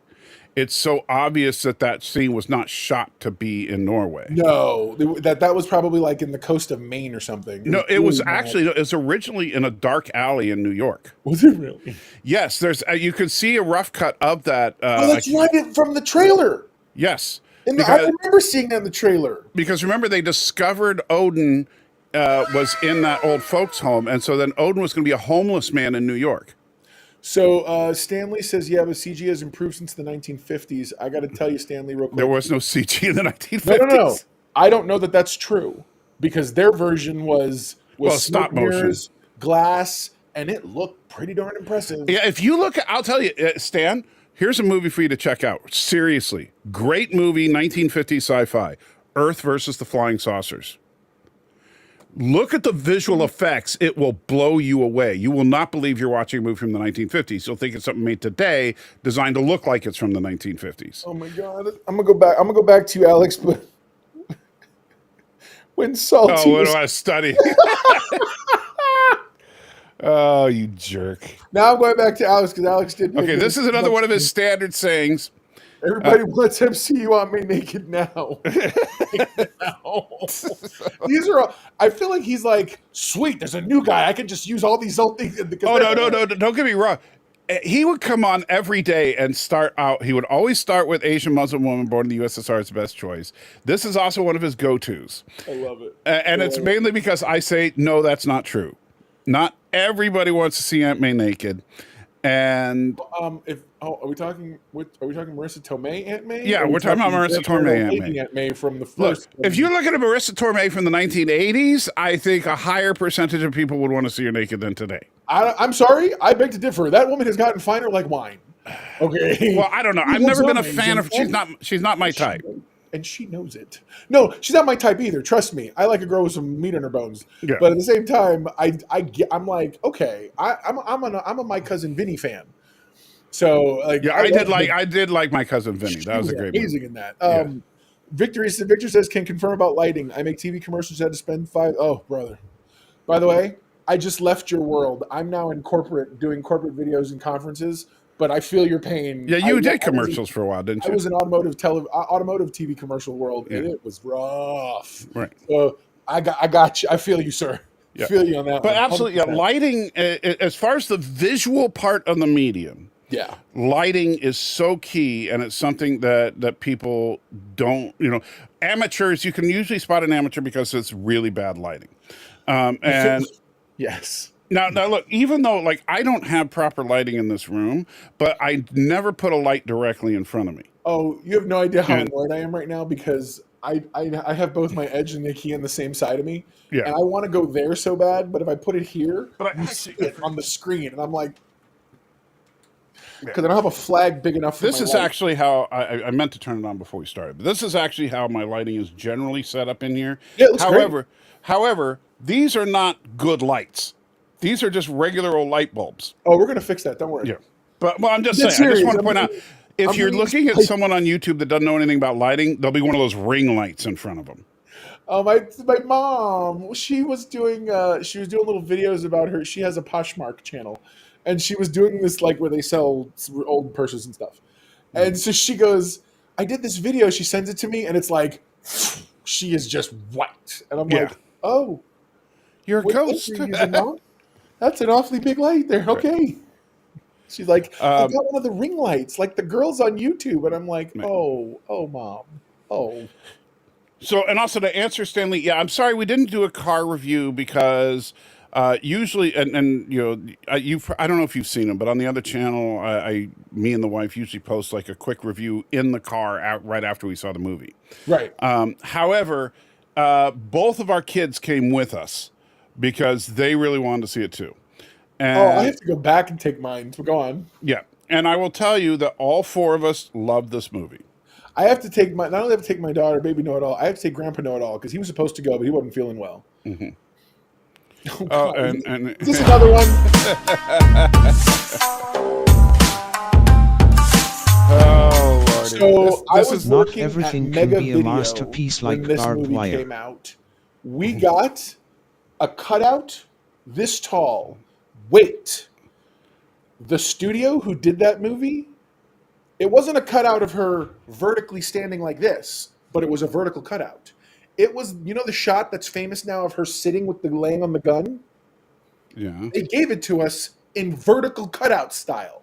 [SPEAKER 3] it's so obvious that scene was not shot to be in Norway.
[SPEAKER 2] No, that was probably like in the coast of Maine or something.
[SPEAKER 3] No, it was actually, it was originally in a dark alley in New York.
[SPEAKER 2] Was it really?
[SPEAKER 3] Yes, there's you could see a rough cut of that.
[SPEAKER 2] That's right, from the trailer.
[SPEAKER 3] Yes.
[SPEAKER 2] I remember seeing that in the trailer.
[SPEAKER 3] Because remember, they discovered Odin was in that old folks home, and so then Odin was going to be a homeless man in New York.
[SPEAKER 2] So Stanley says, yeah, but CG has improved since the 1950s. I got to tell you, Stanley, real quick.
[SPEAKER 3] There was no CG in the 1950s.
[SPEAKER 2] No. I don't know that that's true, because their version was
[SPEAKER 3] stop motion,
[SPEAKER 2] glass, and it looked pretty darn impressive.
[SPEAKER 3] Yeah, if you look, I'll tell you, Stan, here's a movie for you to check out. Seriously, great movie, 1950s sci-fi, Earth versus the Flying Saucers. Look at the visual effects. It will blow you away. You will not believe you're watching a movie from the 1950s. You'll think it's something made today, designed to look like it's from the 1950s.
[SPEAKER 2] Oh my God. I'm gonna go back to you, Alex, but when Salty
[SPEAKER 3] what do I study? Oh, you jerk.
[SPEAKER 2] Now I'm going back to Alex, because Alex did.
[SPEAKER 3] Okay, this is another one of his standard sayings.
[SPEAKER 2] Everybody wants MC. You want me naked now? These are all, I feel like he's like, sweet, there's a new guy. I can just use all these old things.
[SPEAKER 3] Oh, no. Don't get me wrong. he would come on every day and start out. He would always start with Asian Muslim woman born in the USSR's best choice. This is also one of his go-tos.
[SPEAKER 2] I love it.
[SPEAKER 3] And it's mainly because I say, no, that's not true. Not everybody wants to see Aunt May naked. And
[SPEAKER 2] are we talking Marissa Tomei Aunt May?
[SPEAKER 3] yeah, we're talking about Marissa Tomei
[SPEAKER 2] Aunt May from the
[SPEAKER 3] Look,
[SPEAKER 2] first.
[SPEAKER 3] if you look at a Marissa Tomei from the 1980s, I think a higher percentage of people would want to see her naked than today.
[SPEAKER 2] I'm sorry, I beg to differ. That woman has gotten finer like wine. Okay.
[SPEAKER 3] Well, I don't know. I've never been a fan of. She's not my type.
[SPEAKER 2] And she knows it. No, she's not my type either. Trust me. I like a girl with some meat on her bones.
[SPEAKER 3] Yeah.
[SPEAKER 2] But at the same time, I'm like, okay, I'm a My Cousin Vinny fan. So like,
[SPEAKER 3] Yeah, I did like My Cousin Vinny. That was a great
[SPEAKER 2] amazing
[SPEAKER 3] movie.
[SPEAKER 2] in that. Victor says, can confirm about lighting. I make TV commercials. Had to spend Oh, brother. By the way, I just left your world. I'm now in doing corporate videos and conferences. But I feel your pain.
[SPEAKER 3] Yeah, you did commercials for a while, didn't you?
[SPEAKER 2] I was in automotive TV commercial world, and it was rough.
[SPEAKER 3] Right.
[SPEAKER 2] So I got you. I feel you, sir.
[SPEAKER 3] Yeah.
[SPEAKER 2] Feel you on that.
[SPEAKER 3] But
[SPEAKER 2] one.
[SPEAKER 3] absolutely, yeah, lighting. As far as the visual part of the medium,
[SPEAKER 2] yeah,
[SPEAKER 3] lighting is so key, and it's something that people don't. Amateurs. You can usually spot an amateur because it's really bad lighting, and
[SPEAKER 2] yes.
[SPEAKER 3] Now look, even though like I don't have proper lighting in this room, but I never put a light directly in front of me.
[SPEAKER 2] Oh, you have no idea how annoyed I am right now because I have both my edge and the key on the same side of me.
[SPEAKER 3] Yeah.
[SPEAKER 2] And I want to go there so bad, but if I put it here,
[SPEAKER 3] But
[SPEAKER 2] see it on the screen, and I'm like, because I don't have a flag big enough for
[SPEAKER 3] This
[SPEAKER 2] my
[SPEAKER 3] is
[SPEAKER 2] light.
[SPEAKER 3] actually how I meant to turn it on before we started. But this is actually how my lighting is generally set up in here.
[SPEAKER 2] Yeah, it looks great.
[SPEAKER 3] However, these are not good lights. These are just regular old light bulbs.
[SPEAKER 2] Oh, we're gonna fix that. Don't worry.
[SPEAKER 3] Yeah. But well, I'm just
[SPEAKER 2] That's
[SPEAKER 3] saying. I just
[SPEAKER 2] serious.
[SPEAKER 3] want to point out, if you're looking at someone on YouTube that doesn't know anything about lighting, there'll be one of those ring lights in front of them.
[SPEAKER 2] My mom, she was doing little videos about her. She has a Poshmark channel, and she was doing this like where they sell old purses and stuff. And so she goes, I did this video. She sends it to me, and it's like she is just white, and I'm like, oh,
[SPEAKER 3] you're a
[SPEAKER 2] what
[SPEAKER 3] ghost.
[SPEAKER 2] light are you using, Mom? That's an awfully big light there. Okay. She's like, I got one of the ring lights, like the girls on YouTube, and I'm like, oh, Mom, oh.
[SPEAKER 3] So, and also to answer Stanley, yeah, I'm sorry we didn't do a car review because usually, I don't know if you've seen them, but on the other channel, me and the wife usually post like a quick review in the car right after we saw the movie.
[SPEAKER 2] Right.
[SPEAKER 3] However, both of our kids came with us because they really wanted to see it too. And,
[SPEAKER 2] I have to go back and take mine. So go on.
[SPEAKER 3] Yeah, and I will tell you that all four of us loved this movie.
[SPEAKER 2] I have to take not only have to take my daughter, baby know-it-all, I have to take Grandpa know-it-all because he was supposed to go, but he wasn't feeling well.
[SPEAKER 3] Mm-hmm.
[SPEAKER 2] Oh,
[SPEAKER 3] and
[SPEAKER 2] is this another one?
[SPEAKER 3] Oh, Lordy.
[SPEAKER 2] So I was
[SPEAKER 4] Not
[SPEAKER 2] working
[SPEAKER 4] everything
[SPEAKER 2] at
[SPEAKER 4] can
[SPEAKER 2] Mega
[SPEAKER 4] be a
[SPEAKER 2] Video
[SPEAKER 4] masterpiece like
[SPEAKER 2] when this
[SPEAKER 4] barbed
[SPEAKER 2] movie
[SPEAKER 4] wire.
[SPEAKER 2] came out. We got a cutout this tall. Wait, the studio who did that movie, it wasn't a cutout of her vertically standing like this, but it was a vertical cutout. It was, the shot that's famous now of her sitting with laying on the gun?
[SPEAKER 3] Yeah.
[SPEAKER 2] They gave it to us in vertical cutout style.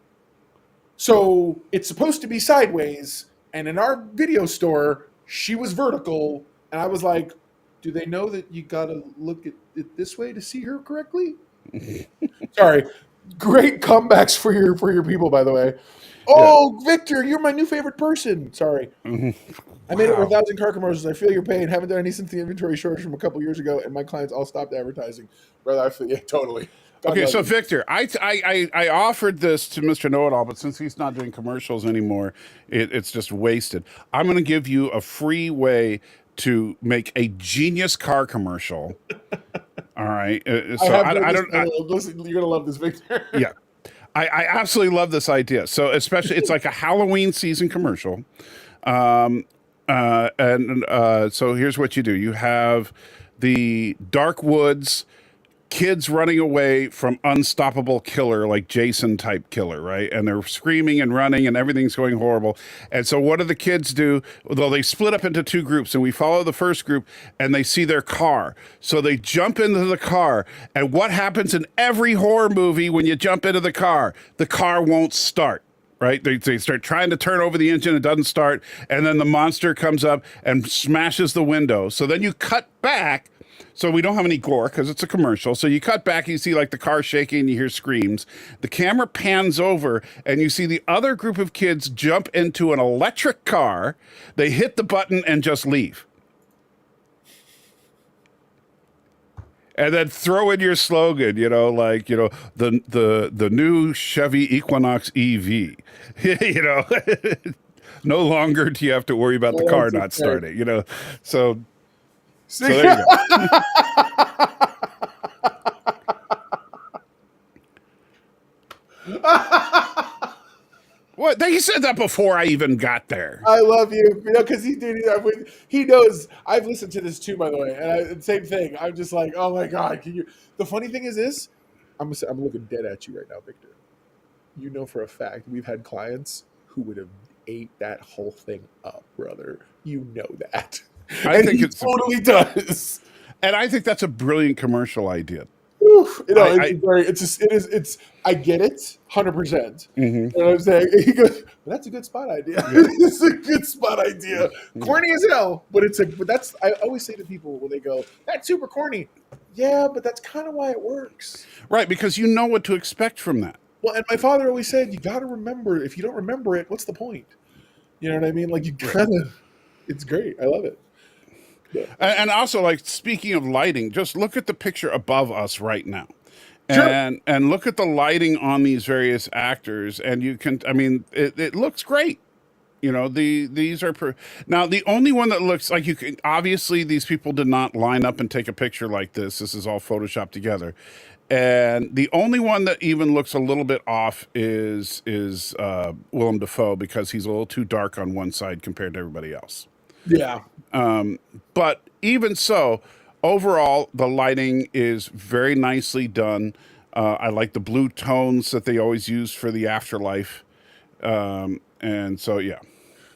[SPEAKER 2] So it's supposed to be sideways, and in our video store, she was vertical, and I was like, do they know that you gotta look at it this way to see her correctly? Sorry. Great comebacks for your people, by the way. Oh, yeah. Victor, you're my new favorite person. Sorry. I made over 1,000 car commercials. I feel your pain. Haven't done any since the inventory shortage from a couple years ago, and my clients all stopped advertising. Brother, I feel totally.
[SPEAKER 3] Okay, so Victor, I offered this to Mr. Know-It-All, but since he's not doing commercials anymore, it's just wasted. I'm going to give you a free way to make a genius car commercial. All right.
[SPEAKER 2] Listen, you're gonna love this, Victor.
[SPEAKER 3] Yeah, I absolutely love this idea. So especially, it's like a Halloween season commercial. So here's what you do: you have the dark woods, kids running away from unstoppable killer, like Jason type killer, right? And they're screaming and running and everything's going horrible. And so what do the kids do? Well, they split up into two groups, and we follow the first group and they see their car. So they jump into the car. And what happens in every horror movie when you jump into the car? The car won't start. Right? They start trying to turn over the engine. It doesn't start. And then the monster comes up and smashes the window. So then you cut back. So we don't have any gore because it's a commercial. So you cut back, you see like the car shaking, and you hear screams. The camera pans over and you see the other group of kids jump into an electric car. They hit the button and just leave. And then throw in your slogan, the new Chevy Equinox EV. No longer do you have to worry about the car not starting. So there you go. What? He said that before I even got there.
[SPEAKER 2] I love you, because he knows. I've listened to this too, by the way, and same thing. I'm just like, oh my god, can you? The funny thing is this: I'm looking dead at you right now, Victor. You know for a fact we've had clients who would have ate that whole thing up, brother. You know that.
[SPEAKER 3] I think it
[SPEAKER 2] totally does.
[SPEAKER 3] And I think that's a brilliant commercial idea.
[SPEAKER 2] Oof, I get it, 100%. You know what I'm saying? He goes, well, that's a good spot idea. Yeah. It's a good spot idea. Corny as hell, but I always say to people when they go, that's super corny. Yeah, but that's kind of why it works.
[SPEAKER 3] Right, because you know what to expect from that.
[SPEAKER 2] Well, and my father always said, you got to remember, if you don't remember it, what's the point? You know what I mean? Like, you gotta, it's great. I love it. Yeah.
[SPEAKER 3] And also, like, speaking of lighting, just look at the picture above us right now.
[SPEAKER 2] Sure.
[SPEAKER 3] And look at the lighting on these various actors, and you can, it looks great. These are, now the only one that looks like obviously these people did not line up and take a picture like this. This is all Photoshopped together. And the only one that even looks a little bit off is Willem Dafoe, because he's a little too dark on one side compared to everybody else.
[SPEAKER 2] Yeah.
[SPEAKER 3] But even so, overall, the lighting is very nicely done. I like the blue tones that they always use for the afterlife. And so, yeah.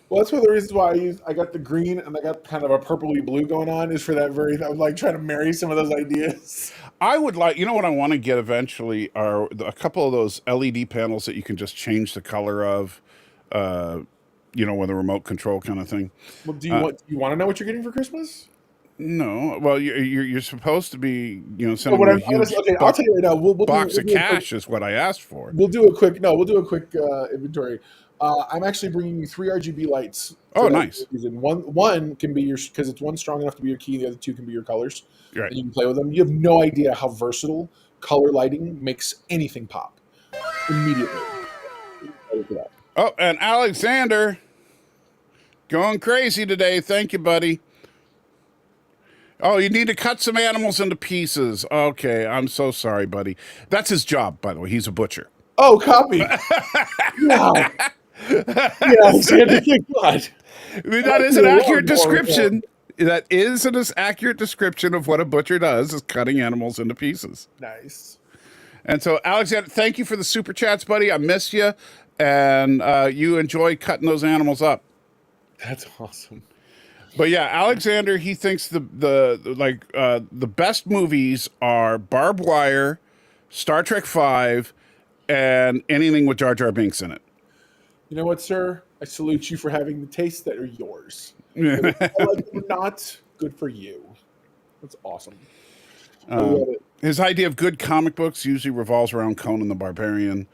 [SPEAKER 2] Well, that's one of the reasons why I got the green and I got kind of a purpley blue going on, is for that I'm like trying to marry some of those ideas.
[SPEAKER 3] I would like, what I want to get eventually are a couple of those LED panels that you can just change the color of, with a remote control kind of thing.
[SPEAKER 2] Well, do you want to know what you're getting for Christmas?
[SPEAKER 3] No. Well, you're supposed to be, sending
[SPEAKER 2] I'll tell you right now. We'll
[SPEAKER 3] box of cash is what I asked for.
[SPEAKER 2] We'll do a quick inventory. I'm actually bringing you 3 RGB lights.
[SPEAKER 3] Oh, nice.
[SPEAKER 2] One can be because it's one strong enough to be your key. The other two can be your colors.
[SPEAKER 3] Right.
[SPEAKER 2] And you can play with them. You have no idea how versatile color lighting makes anything pop immediately.
[SPEAKER 3] Oh, and Alexander going crazy today. Thank you, buddy. Oh, you need to cut some animals into pieces. Okay, I'm so sorry, buddy. That's his job, by the way. He's a butcher.
[SPEAKER 2] Oh, copy. Wow. Yeah, Alexander, thank God.
[SPEAKER 3] That is an accurate description. That is an accurate description of what a butcher does, is cutting animals into pieces.
[SPEAKER 2] Nice.
[SPEAKER 3] And so, Alexander, thank you for the super chats, buddy. I miss you. And you enjoy cutting those animals up.
[SPEAKER 2] That's awesome.
[SPEAKER 3] But yeah, Alexander, he thinks the best movies are Barbed Wire, Star Trek V, and anything with Jar Jar Binks in it. You
[SPEAKER 2] know what, sir? I salute you for having the tastes that are yours. Not good for you. That's awesome.
[SPEAKER 3] His idea of good comic books usually revolves around Conan the Barbarian.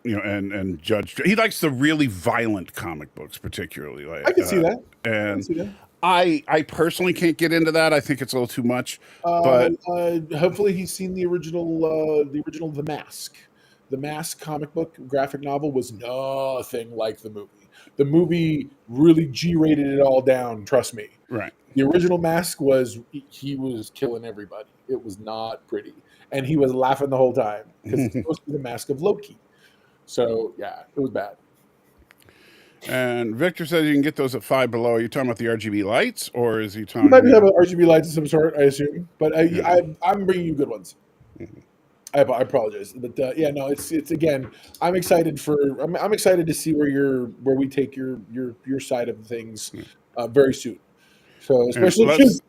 [SPEAKER 3] And Judge. He likes the really violent comic books, particularly.
[SPEAKER 2] I can see that.
[SPEAKER 3] And I personally can't get into that. I think it's a little too much. But
[SPEAKER 2] hopefully, he's seen the original, The Mask. The Mask comic book graphic novel was nothing like the movie. The movie really G-rated it all down. Trust me.
[SPEAKER 3] Right.
[SPEAKER 2] The original Mask he was killing everybody. It was not pretty, and he was laughing the whole time because it's supposed to be the mask of Loki. So yeah, it was bad.
[SPEAKER 3] And Victor says you can get those at Five Below. Are you talking about the RGB lights, or is he
[SPEAKER 2] You
[SPEAKER 3] talking?
[SPEAKER 2] might have RGB lights of some sort, I assume, but
[SPEAKER 3] Yeah.
[SPEAKER 2] I'm bringing you good ones. I apologize, but yeah, no, it's again. I'm excited I'm excited to see where we take your side of things very soon. So especially because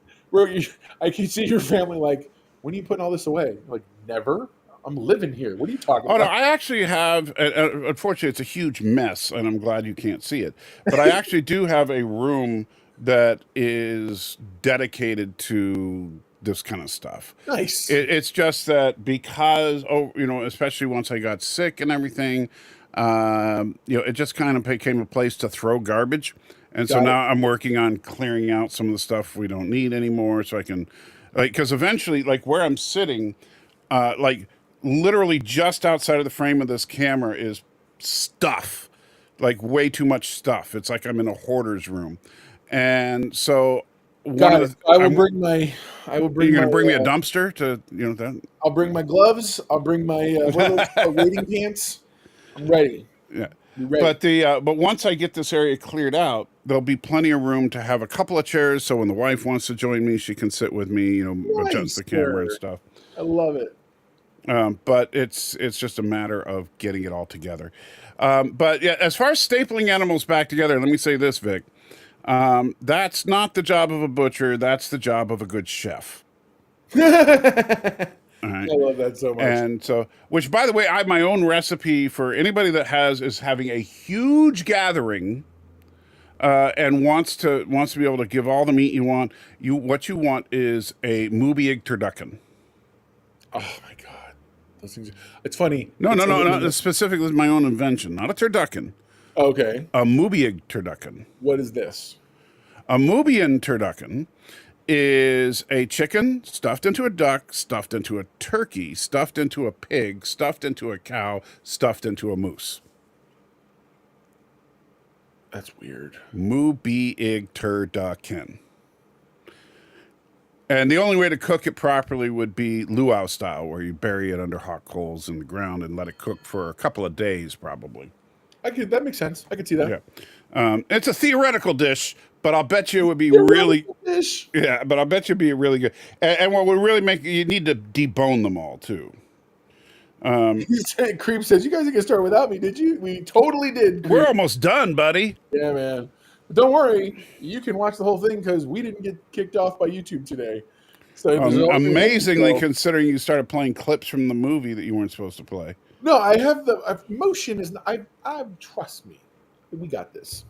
[SPEAKER 2] I can see your family like, when are you putting all this away? Like, never. I'm living here. What are you talking
[SPEAKER 3] Oh no,
[SPEAKER 2] about?
[SPEAKER 3] I actually have. Unfortunately, it's a huge mess, and I'm glad you can't see it. But I actually do have a room that is dedicated to this kind of stuff.
[SPEAKER 2] Nice.
[SPEAKER 3] It's just that because, especially once I got sick and everything, it just kind of became a place to throw garbage. And so
[SPEAKER 2] Got it.
[SPEAKER 3] now I'm working on clearing out some of the stuff we don't need anymore, so I can, because eventually, like where I'm sitting, like literally just outside of the frame of this camera is stuff, like way too much stuff. It's like I'm in a hoarder's room, and so
[SPEAKER 2] I will bring my.
[SPEAKER 3] You're gonna bring me a dumpster to that.
[SPEAKER 2] I'll bring my gloves. I'll bring my what are those called, wading pants. I'm ready.
[SPEAKER 3] Yeah.
[SPEAKER 2] You ready?
[SPEAKER 3] But once I get this area cleared out, there'll be plenty of room to have a couple of chairs. So when the wife wants to join me, she can sit with me. Adjust the camera and stuff.
[SPEAKER 2] I love it.
[SPEAKER 3] But it's just a matter of getting it all together. But yeah, as far as stapling animals back together, let me say this, Vic. That's not the job of a butcher. That's the job of a good chef. All right.
[SPEAKER 2] I love that so much.
[SPEAKER 3] And so, which by the way, I have my own recipe for anybody that is having a huge gathering, and wants to be able to give all the meat you want. What you want is a moobie turducken.
[SPEAKER 2] Oh my god, those things. It's funny.
[SPEAKER 3] No. Specifically, my own invention, not a turducken.
[SPEAKER 2] Okay.
[SPEAKER 3] A moobie turducken.
[SPEAKER 2] What is this?
[SPEAKER 3] A moobie turducken is a chicken stuffed into a duck, stuffed into a turkey, stuffed into a pig, stuffed into a cow, stuffed into a moose.
[SPEAKER 2] That's weird.
[SPEAKER 3] Moobie turducken. And the only way to cook it properly would be luau style, where you bury it under hot coals in the ground and let it cook for a couple of days, probably.
[SPEAKER 2] That makes sense. I could see that.
[SPEAKER 3] Yeah. It's a theoretical dish, but I'll bet you it would be really
[SPEAKER 2] dish.
[SPEAKER 3] Yeah, but I bet you'd be really good. And what would really make you need to debone them all too.
[SPEAKER 2] Creep says, "You guys didn't get started without me, did you?" We totally did. Creep.
[SPEAKER 3] We're almost done, buddy.
[SPEAKER 2] Yeah, man. But don't worry, you can watch the whole thing because we didn't get kicked off by YouTube today. So
[SPEAKER 3] amazingly, considering you started playing clips from the movie that you weren't supposed to play.
[SPEAKER 2] No, I have the motion is. I trust me. We got this.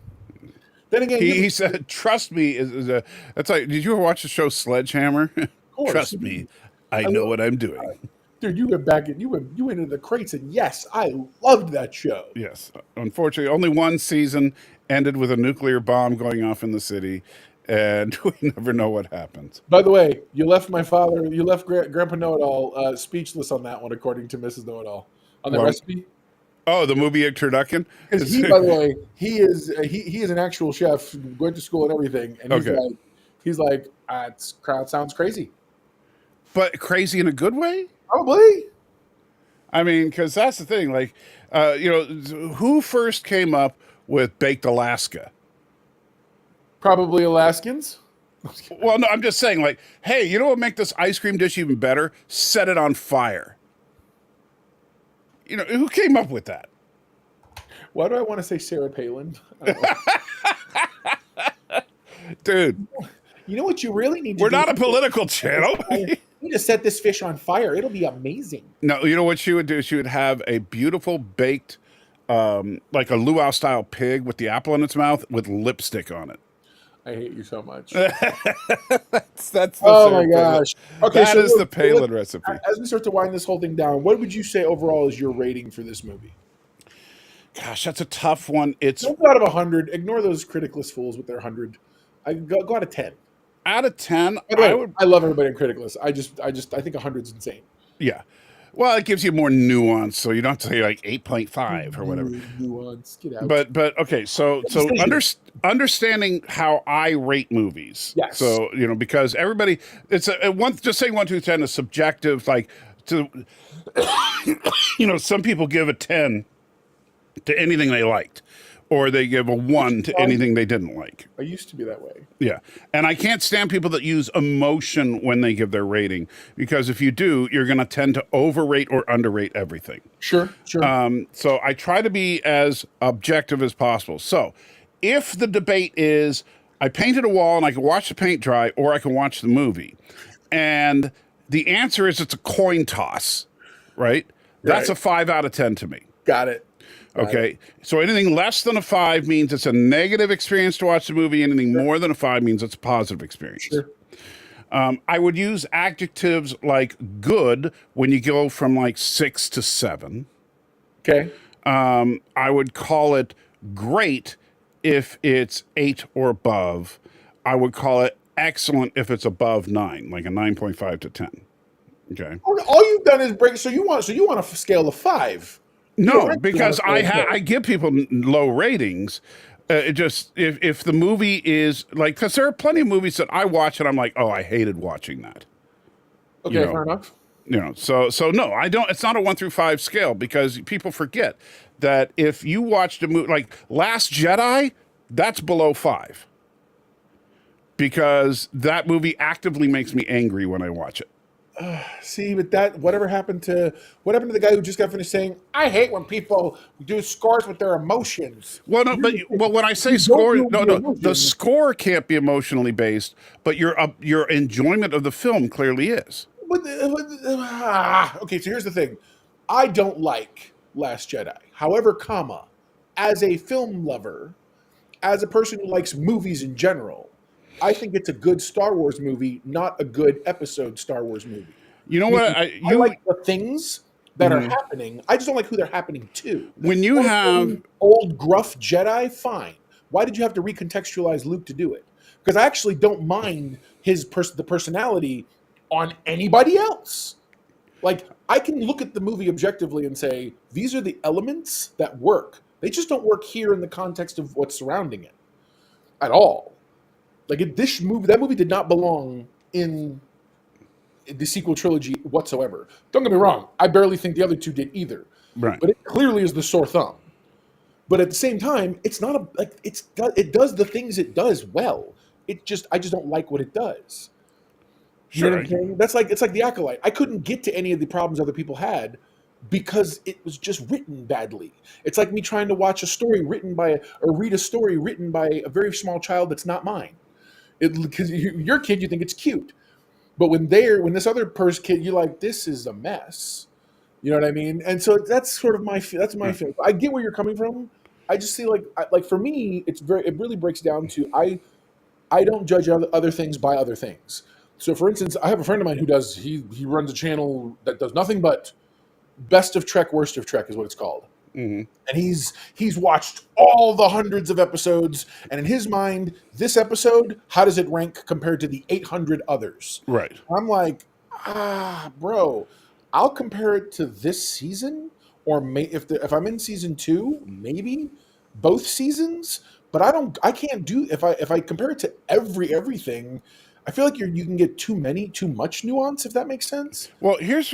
[SPEAKER 2] Then again,
[SPEAKER 3] he said, "Trust me." That's like. Did you ever watch the show Sledgehammer? Trust me, I know what I'm doing.
[SPEAKER 2] Dude, you went back and you went into the crates, and yes, I loved that show.
[SPEAKER 3] Yes, unfortunately, only one season ended with a nuclear bomb going off in the city, and we never know what happens.
[SPEAKER 2] By the way, you left Grandpa Know-It-All speechless on that one, according to Mrs. Know-It-All, on the recipe.
[SPEAKER 3] Oh, the movie turducken.
[SPEAKER 2] Because he, by the way, he is an actual chef, went to school and everything, and he's like, crowd sounds crazy,
[SPEAKER 3] but crazy in a good way.
[SPEAKER 2] Probably.
[SPEAKER 3] I mean, because that's the thing. Like, who first came up with baked Alaska?
[SPEAKER 2] Probably Alaskans.
[SPEAKER 3] Well, no, I'm just saying, like, hey, you know what would make this ice cream dish even better? Set it on fire. Who came up with that?
[SPEAKER 2] Why do I want to say Sarah Palin?
[SPEAKER 3] Dude.
[SPEAKER 2] You know what you really need to do?
[SPEAKER 3] We're not a political channel.
[SPEAKER 2] You need to set this fish on fire. It'll be amazing.
[SPEAKER 3] No, you know what she would do? She would have a beautiful baked, like a luau-style pig with the apple in its mouth with lipstick on it.
[SPEAKER 2] I hate you so much.
[SPEAKER 3] that's the
[SPEAKER 2] oh my gosh.
[SPEAKER 3] Okay, that is the Palin recipe.
[SPEAKER 2] As we start to wind this whole thing down, what would you say overall is your rating for this movie?
[SPEAKER 3] Gosh, that's a tough one. It's
[SPEAKER 2] don't go out of 100. Ignore those criticless fools with their 100. I go out of 10.
[SPEAKER 3] Out of 10,
[SPEAKER 2] I love everybody in criticless. I think 100 is insane.
[SPEAKER 3] Yeah. Well, it gives you more nuance, so you don't have to say like 8.5 or whatever.
[SPEAKER 2] Nuance, get out.
[SPEAKER 3] But okay, so understanding how I rate movies.
[SPEAKER 2] Yes.
[SPEAKER 3] So because everybody, it's just saying 1 to 10 is subjective. Like some people give a 10 to anything they liked. or they give a 1 to anything they didn't like.
[SPEAKER 2] I used to be that way.
[SPEAKER 3] Yeah. And I can't stand people that use emotion when they give their rating, because if you do, you're going to tend to overrate or underrate everything.
[SPEAKER 2] Sure.
[SPEAKER 3] So I try to be as objective as possible. So if the debate is I painted a wall and I can watch the paint dry, or I can watch the movie, and the answer is it's a coin toss, right? That's a 5 out of 10 to me.
[SPEAKER 2] Got it.
[SPEAKER 3] Okay. So anything less than a 5 means it's a negative experience to watch the movie. Anything more than a 5 means it's a positive experience.
[SPEAKER 2] Sure.
[SPEAKER 3] I would use adjectives like good when you go from like 6 to 7.
[SPEAKER 2] Okay.
[SPEAKER 3] I would call it great if it's 8 or above. I would call it excellent if it's above 9, like a 9.5 to 10. Okay.
[SPEAKER 2] All you've done is break. So you want a scale of 5.
[SPEAKER 3] No, because I give people low ratings. Just if the movie is like, because there are plenty of movies that I watch and I'm like, oh, I hated watching that.
[SPEAKER 2] Okay, fair enough.
[SPEAKER 3] So no, I don't. It's not a 1 through 5 scale, because people forget that if you watched a movie like Last Jedi, that's below 5, because that movie actively makes me angry when I watch it.
[SPEAKER 2] See, but that whatever happened to the guy who just got finished saying, "I hate when people do scores with their emotions."
[SPEAKER 3] Well, no, but when I say score, the score can't be emotionally based, but your enjoyment of the film clearly is.
[SPEAKER 2] Okay, so here's the thing: I don't like Last Jedi. However, as a film lover, as a person who likes movies in general, I think it's a good Star Wars movie, not a good episode Star Wars movie.
[SPEAKER 3] You know what?
[SPEAKER 2] I like the things that are happening. I just don't like who they're happening to.
[SPEAKER 3] When you have
[SPEAKER 2] old gruff Jedi, fine. Why did you have to recontextualize Luke to do it? Because I actually don't mind the personality on anybody else. Like, I can look at the movie objectively and say, these are the elements that work. They just don't work here in the context of what's surrounding it at all. Like, that movie did not belong in the sequel trilogy whatsoever. Don't get me wrong. I barely think the other two did either.
[SPEAKER 3] Right.
[SPEAKER 2] But it clearly is the sore thumb. But at the same time, it's not it does the things it does well. I just don't like what it does. You know what I'm saying? It's like The Acolyte. I couldn't get to any of the problems other people had because it was just written badly. It's like me trying to watch a story read a story written by a very small child that's not mine. Because your kid, you think it's cute, but when this other person kid, you're like, this is a mess. You know what I mean? And so that's sort of my feeling. I get where you're coming from. I just see like for me, it really breaks down to I don't judge other things by other things. So for instance, I have a friend of mine who he runs a channel that does nothing but best of Trek, worst of Trek is what it's called. Mm-hmm. And he's watched all the hundreds of episodes, and in his mind, this episode, how does it rank compared to the 800 others?
[SPEAKER 3] Right.
[SPEAKER 2] I'm like, bro, I'll compare it to this season, or if I'm in season 2, maybe both seasons. But I can't do if I compare it to everything. I feel like you can get too much nuance, if that makes sense.
[SPEAKER 3] Well, here's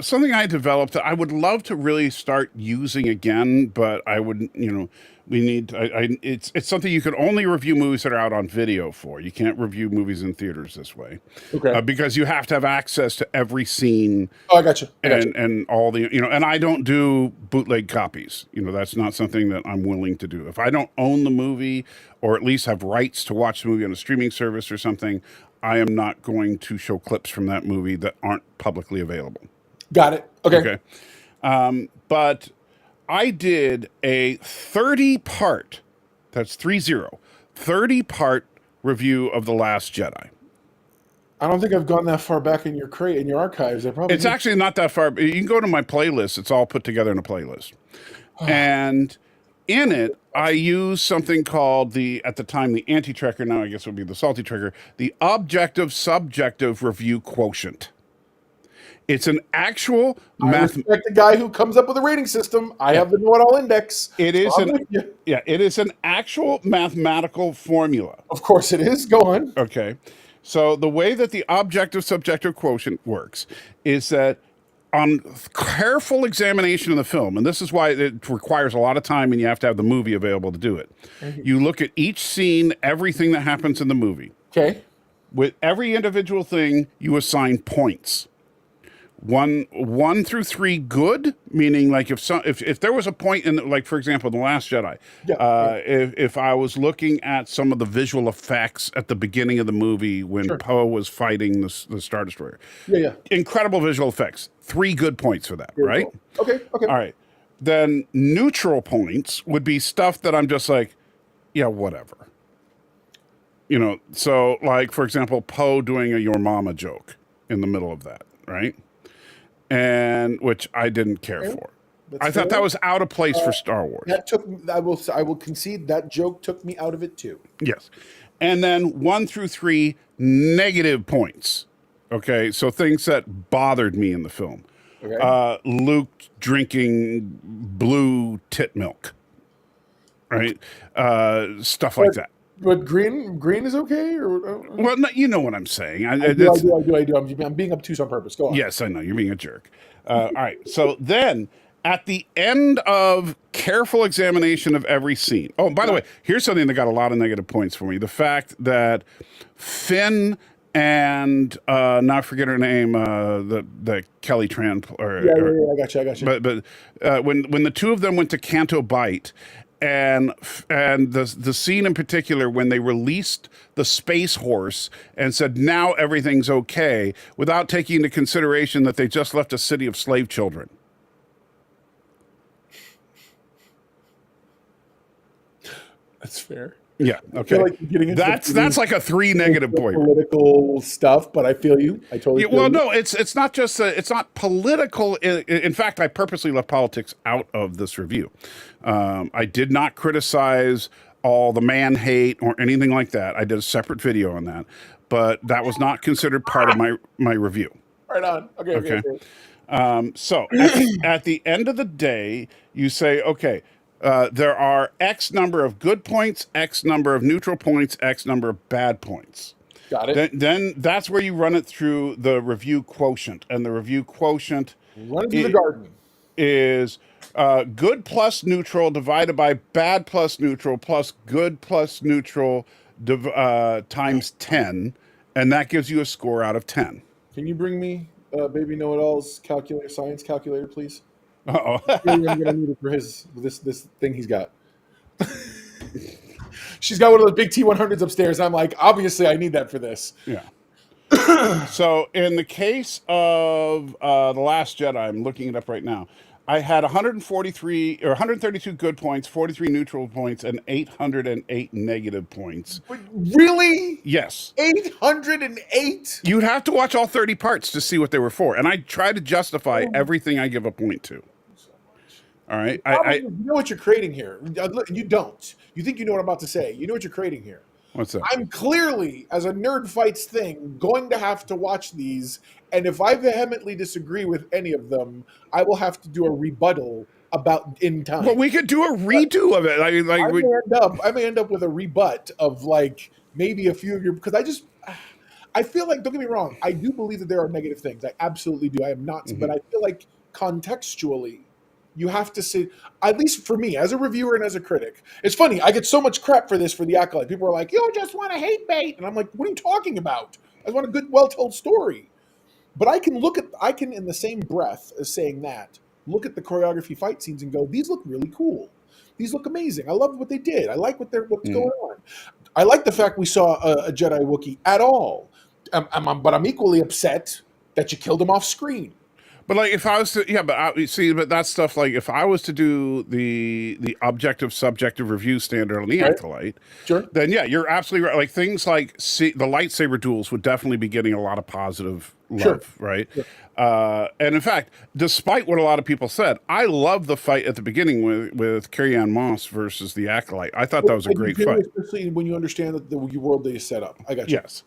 [SPEAKER 3] something I developed that I would love to really start using again, but I wouldn't, it's something you can only review movies that are out on video for. You can't review movies in theaters this way.
[SPEAKER 2] Okay.
[SPEAKER 3] Because you have to have access to every scene.
[SPEAKER 2] Oh, I got you.
[SPEAKER 3] And all the, and I don't do bootleg copies. That's not something that I'm willing to do. If I don't own the movie, or at least have rights to watch the movie on a streaming service or something, I am not going to show clips from that movie that aren't publicly available.
[SPEAKER 2] Got it. Okay.
[SPEAKER 3] But I did a 30-part, that's 30-part review of The Last Jedi.
[SPEAKER 2] I don't think I've gone that far back in your archives.
[SPEAKER 3] It's actually not that far. You can go to my playlist. It's all put together in a playlist. And in it, I use something called at the time, the anti-trekker, now I guess it would be the salty trekker, the objective-subjective review quotient. It's an actual
[SPEAKER 2] I respect the guy who comes up with a rating system. I have the know-it-all index.
[SPEAKER 3] It is it is an actual mathematical formula.
[SPEAKER 2] Of course it is. Go on.
[SPEAKER 3] Okay. So the way that the objective-subjective quotient works is that on careful examination of the film, and this is why it requires a lot of time and you have to have the movie available to do it. You look at each scene, everything that happens in the movie.
[SPEAKER 2] Okay.
[SPEAKER 3] With every individual thing, you assign points. One through 3 good, meaning like if there was a point in, like, for example, The Last Jedi, if I was looking at some of the visual effects at the beginning of the movie when Poe was fighting the Star Destroyer, incredible visual effects, 3 good points for that, right?
[SPEAKER 2] Cool. Okay.
[SPEAKER 3] All right. Then neutral points would be stuff that I'm just like, yeah, whatever. You know, so like, for example, Poe doing a "your mama" joke in the middle of that, right? And which I didn't care for. I thought that was out of place for Star Wars.
[SPEAKER 2] That took. I will concede that joke took me out of it too.
[SPEAKER 3] Yes, and then 1 through 3 negative points. Okay, so things that bothered me in the film. Okay. Luke drinking blue tit milk, right? Stuff like that.
[SPEAKER 2] But green is okay, or
[SPEAKER 3] well, no, you know what I'm saying.
[SPEAKER 2] I do. I'm being obtuse on purpose. Go on.
[SPEAKER 3] Yes, I know you're being a jerk. All right. So then, at the end of careful examination of every scene. Oh, by the way, here's something that got a lot of negative points for me: the fact that Finn and now I forget her name, the Kelly Tran.
[SPEAKER 2] I got you.
[SPEAKER 3] But when the two of them went to Canto Bight. And the scene in particular when they released the space horse and said now everything's okay, without taking into consideration that they just left a city of slave children.
[SPEAKER 2] That's fair.
[SPEAKER 3] Yeah. Okay.
[SPEAKER 2] Like you're getting
[SPEAKER 3] that's like a 3 negative point.
[SPEAKER 2] Political stuff, but I feel you. I totally.
[SPEAKER 3] Well, no, it's not just it's not political. In fact, I purposely left politics out of this review. I did not criticize all the man hate or anything like that. I did a separate video on that, but that was not considered part of my review.
[SPEAKER 2] Right on. Okay.
[SPEAKER 3] So at the end of the day, you say, okay. There are X number of good points, X number of neutral points, X number of bad points.
[SPEAKER 2] Got it.
[SPEAKER 3] Then that's where you run it through the review quotient. And the review quotient
[SPEAKER 2] run through the garden
[SPEAKER 3] is good plus neutral divided by bad plus neutral plus good plus neutral times 10. And that gives you a score out of 10.
[SPEAKER 2] Can you bring me Baby Know-It-All's science calculator, please?
[SPEAKER 3] Uh-oh.
[SPEAKER 2] I'm gonna need it for this thing he's got. She's got one of those big T100s upstairs. I'm like, obviously, I need that for this.
[SPEAKER 3] Yeah. So in the case of The Last Jedi, I'm looking it up right now. I had 132 good points, 43 neutral points, and 808 negative points.
[SPEAKER 2] Really?
[SPEAKER 3] Yes.
[SPEAKER 2] 808?
[SPEAKER 3] You'd have to watch all 30 parts to see what they were for. And I try to justify everything I give a point to. All right.
[SPEAKER 2] You know what you're creating here. You don't. You think you know what I'm about to say. You know what you're creating here.
[SPEAKER 3] What's that?
[SPEAKER 2] I'm clearly, as a Nerd Fights thing, going to have to watch these. And if I vehemently disagree with any of them, I will have to do a rebuttal about in time.
[SPEAKER 3] Well, we could do a redo of it.
[SPEAKER 2] I may end up with a rebut of like maybe a few of your, because I feel like, don't get me wrong, I do believe that there are negative things. I absolutely do. I am not, but I feel like contextually, you have to say, at least for me, as a reviewer and as a critic, it's funny, I get so much crap for this for the Acolyte. People are like, you just want to hate bait. And I'm like, what are you talking about? I want a good, well-told story. But I can in the same breath as saying that, look at the choreography fight scenes and go, these look really cool. These look amazing. I love what they did. I like what's going on. I like the fact we saw a Jedi Wookiee at all. But I'm equally upset that you killed him off screen.
[SPEAKER 3] But like if I was to, but that's stuff like if I was to do the objective subjective review standard on the Acolyte, then yeah, you're absolutely right. Like things like the lightsaber duels would definitely be getting a lot of positive love, right? Sure. And in fact, despite what a lot of people said, I love the fight at the beginning with Carrie-Anne Moss versus the Acolyte. I thought that was a great fight,
[SPEAKER 2] especially when you understand that the world they set up. I got you.
[SPEAKER 3] Yes.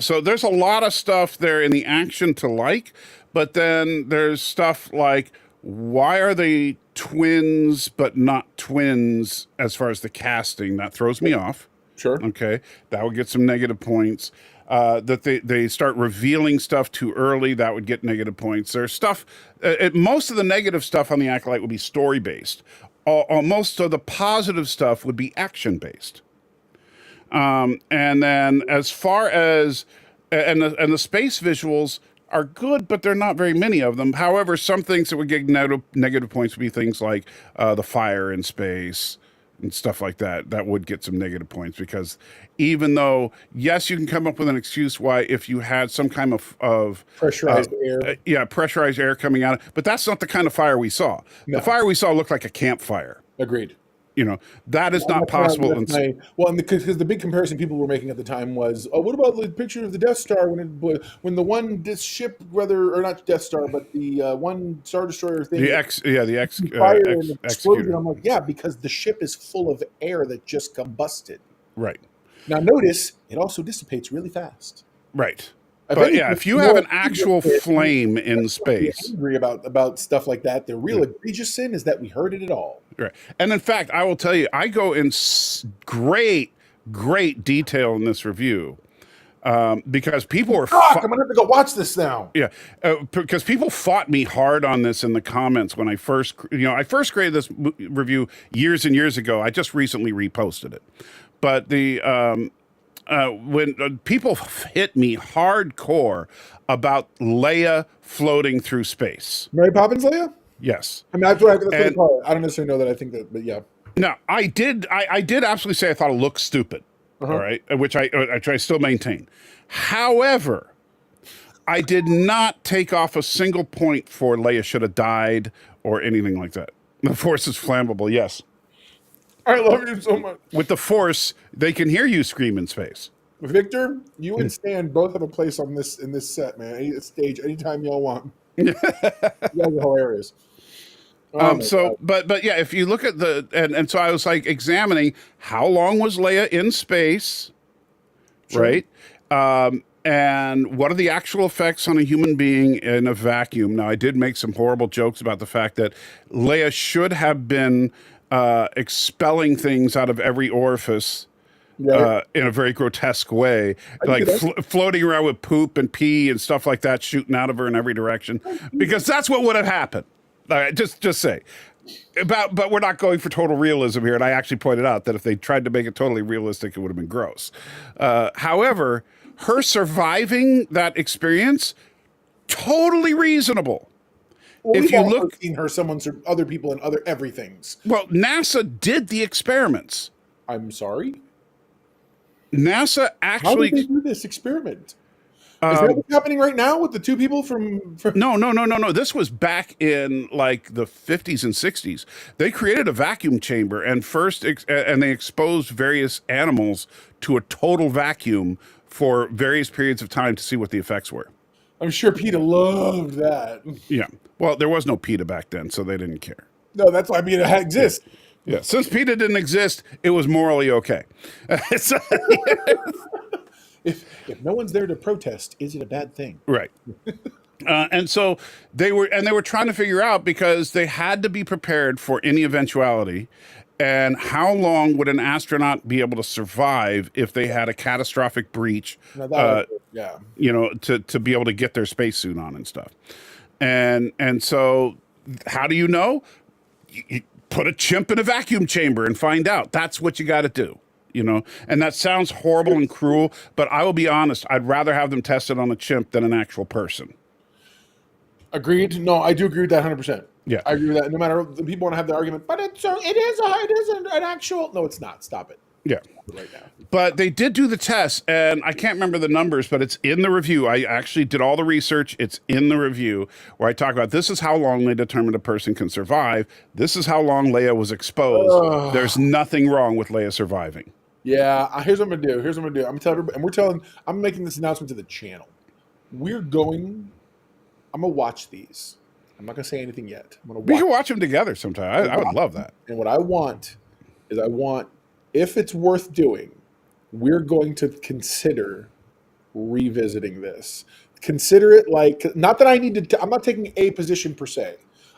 [SPEAKER 3] So there's a lot of stuff there in the action to like. But then there's stuff like, why are they twins but not twins as far as the casting? That throws me off.
[SPEAKER 2] Sure.
[SPEAKER 3] Okay. That would get some negative points. that they start revealing stuff too early. That would get negative points. There's stuff. Most of the negative stuff on the Acolyte would be story based. Most of the positive stuff would be action based. And then as far as and the space visuals are good, but there are not very many of them. However, some things that would get negative points would be things like the fire in space and stuff like that. That would get some negative points because even though, yes, you can come up with an excuse why if you had some kind of
[SPEAKER 2] Pressurized air.
[SPEAKER 3] Pressurized air coming out, but that's not the kind of fire we saw.
[SPEAKER 2] No.
[SPEAKER 3] The fire we saw looked like a campfire.
[SPEAKER 2] Agreed.
[SPEAKER 3] That is not possible.
[SPEAKER 2] Because the big comparison people were making at the time was, what about the picture of the Death Star when the one ship, or not Death Star, but the one Star Destroyer thing,
[SPEAKER 3] the
[SPEAKER 2] fire and explosion. I'm like, yeah, because the ship is full of air that just combusted.
[SPEAKER 3] Right.
[SPEAKER 2] Now notice it also dissipates really fast.
[SPEAKER 3] Right. But if you have an actual flame in space,
[SPEAKER 2] angry about stuff like that. The real egregious sin is that we heard it at all.
[SPEAKER 3] Right. And in fact, I will tell you, I go in great detail in this review because people were.
[SPEAKER 2] I'm gonna have to go watch this now.
[SPEAKER 3] Yeah, because people fought me hard on this in the comments when I first created this review years and years ago. I just recently reposted it, but when people hit me hardcore about Leia floating through space.
[SPEAKER 2] Mary Poppins Leia?
[SPEAKER 3] Yes.
[SPEAKER 2] I mean, that's what I call it. I don't necessarily know that I think that, but yeah.
[SPEAKER 3] No, I did absolutely say I thought it looked stupid, all right, which I still maintain. However, I did not take off a single point for Leia should have died or anything like that. The Force is flammable, yes.
[SPEAKER 2] I love you so much.
[SPEAKER 3] With the Force, they can hear you scream in space.
[SPEAKER 2] Victor, you and Stan both have a place in this set, man. Any stage, anytime y'all want. You guys are hilarious.
[SPEAKER 3] But yeah, if you look at and so I was like examining how long was Leia in space, right? And what are the actual effects on a human being in a vacuum? Now, I did make some horrible jokes about the fact that Leia should have been expelling things out of every orifice in a very grotesque way, like floating around with poop and pee and stuff like that, shooting out of her in every direction, because that's what would have happened. Just say. But we're not going for total realism here, and I actually pointed out that if they tried to make it totally realistic, it would have been gross. However, her surviving that experience, totally reasonable.
[SPEAKER 2] Well, if you look, seen her, other people, and other everythings.
[SPEAKER 3] Well, NASA did the experiments.
[SPEAKER 2] I'm sorry.
[SPEAKER 3] NASA actually.
[SPEAKER 2] How did they do this experiment? Is that what's happening right now with the two people from?
[SPEAKER 3] No. This was back in like the 50s and 60s. They created a vacuum chamber and and they exposed various animals to a total vacuum for various periods of time to see what the effects were.
[SPEAKER 2] I'm sure PETA loved that.
[SPEAKER 3] Yeah. Well, there was no PETA back then, so they didn't care.
[SPEAKER 2] No, that's why PETA exists.
[SPEAKER 3] Yeah. Since PETA didn't exist, it was morally okay.
[SPEAKER 2] If no one's there to protest, is it a bad thing?
[SPEAKER 3] Right. And so they were trying to figure out, because they had to be prepared for any eventuality. And how long would an astronaut be able to survive if they had a catastrophic breach? To be able to get their spacesuit on and stuff. And so, how do you know? You put a chimp in a vacuum chamber and find out. That's what you got to do. And that sounds horrible and cruel, but I will be honest. I'd rather have them tested on a chimp than an actual person.
[SPEAKER 2] Agreed. No, I do agree with that 100%.
[SPEAKER 3] Yeah,
[SPEAKER 2] I agree with that. No matter, the people want to have the argument, but it isn't an actual. No, it's not. Stop it.
[SPEAKER 3] Yeah.
[SPEAKER 2] Right now.
[SPEAKER 3] But they did do the test, and I can't remember the numbers, but it's in the review. I actually did all the research. It's in the review where I talk about this is how long they determined a person can survive. This is how long Leia was exposed. There's nothing wrong with Leia surviving.
[SPEAKER 2] Yeah. Here's what I'm gonna do. I'm telling everybody, and I'm making this announcement to the channel. I'm gonna watch these. I'm not gonna say anything yet.
[SPEAKER 3] We can watch them together sometime. I would love that.
[SPEAKER 2] And what I want is, if it's worth doing, we're going to consider revisiting this. Consider it like, not that I need to. I'm not taking a position per se.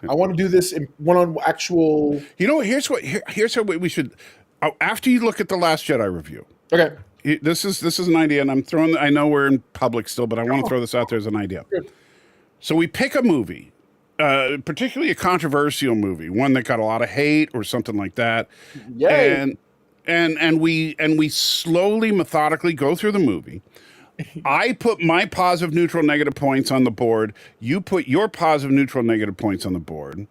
[SPEAKER 2] I want to do this in one-on actual.
[SPEAKER 3] Here's how we should. After you look at the Last Jedi review,
[SPEAKER 2] okay,
[SPEAKER 3] This is an idea, and I'm throwing. I know we're in public still, but I want to throw this out there as an idea.
[SPEAKER 2] Good.
[SPEAKER 3] So we pick a movie, particularly a controversial movie, one that got a lot of hate or something like that.
[SPEAKER 2] Yay.
[SPEAKER 3] And we slowly, methodically go through the movie. I put my positive, neutral, negative points on the board. You put your positive, neutral, negative points on the board.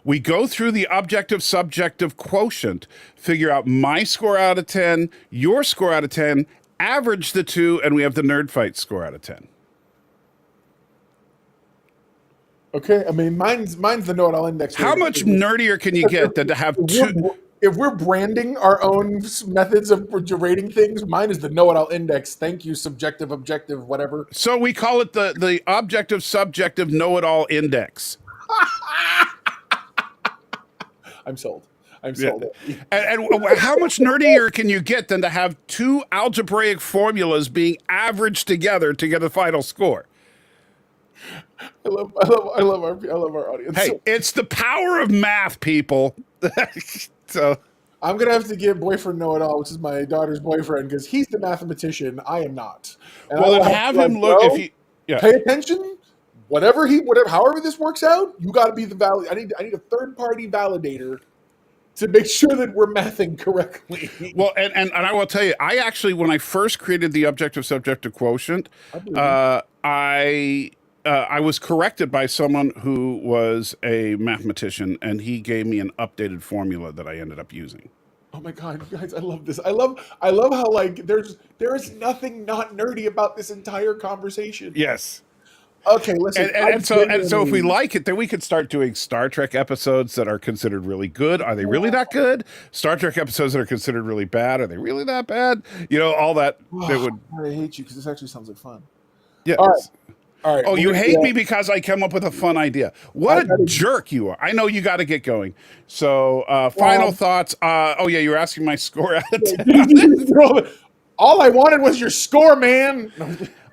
[SPEAKER 3] We go through the objective, subjective quotient, figure out my score out of 10, your score out of 10, average the two, and we have the Nerd Fight score out of 10.
[SPEAKER 2] Okay, I mean, mine's the know-it-all index.
[SPEAKER 3] How much nerdier can you get than to have two?
[SPEAKER 2] If we're branding our own methods of rating things, mine is the know-it-all index. Thank you, subjective, objective, whatever.
[SPEAKER 3] So we call it the objective, subjective, know-it-all index.
[SPEAKER 2] I'm sold. I'm sold.
[SPEAKER 3] Yeah. And how much nerdier can you get than to have two algebraic formulas being averaged together to get a final score?
[SPEAKER 2] I love our audience.
[SPEAKER 3] Hey, it's the power of math, people. So
[SPEAKER 2] I'm gonna have to give boyfriend know-it-all, which is my daughter's boyfriend, because he's the mathematician. I am not. And
[SPEAKER 3] well, then have him look if he
[SPEAKER 2] pay attention. However this works out, you got to be the valid. I need a third-party validator to make sure that we're mathing correctly.
[SPEAKER 3] Well, and I will tell you, I actually, when I first created the objective subjective quotient, I was corrected by someone who was a mathematician, and he gave me an updated formula that I ended up using.
[SPEAKER 2] Oh my God, you guys, I love this. I love how like there is nothing not nerdy about this entire conversation.
[SPEAKER 3] Yes.
[SPEAKER 2] Okay, listen.
[SPEAKER 3] And so if we like it, then we could start doing Star Trek episodes that are considered really good. Are they really that good? Star Trek episodes that are considered really bad. Are they really that bad? You know, all that.
[SPEAKER 2] I hate you because this actually sounds like fun.
[SPEAKER 3] Yeah.
[SPEAKER 2] All right.
[SPEAKER 3] Oh, you hate me because I come up with a fun idea. What a jerk you are. I know you got to get going. So final thoughts. You were asking my score out of 10.
[SPEAKER 2] All I wanted was your score, man.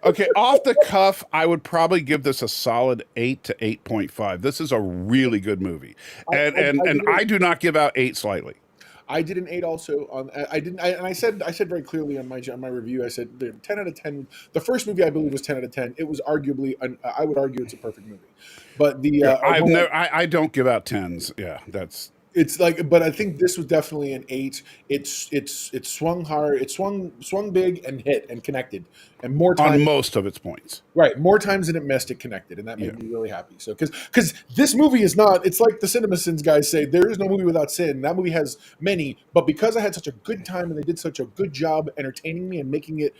[SPEAKER 3] Okay, off the cuff, I would probably give this a solid 8 to 8.5. This is a really good movie. And I do not give out 8 slightly.
[SPEAKER 2] I did an 8 also on. I said very clearly on my review. I said 10 out of 10. The first movie I believe was 10 out of 10. It was arguably. I would argue it's a perfect movie. But
[SPEAKER 3] I don't give out 10s. Yeah, that's.
[SPEAKER 2] It's like, but I think this was definitely an 8. It's swung hard. It swung big and hit and connected, and more times
[SPEAKER 3] on most of its points.
[SPEAKER 2] Right, more times than it missed, it connected, and that made me really happy. So, because this movie is not. It's like the Cinema Sins guys say, there is no movie without sin. That movie has many, but because I had such a good time and they did such a good job entertaining me and making it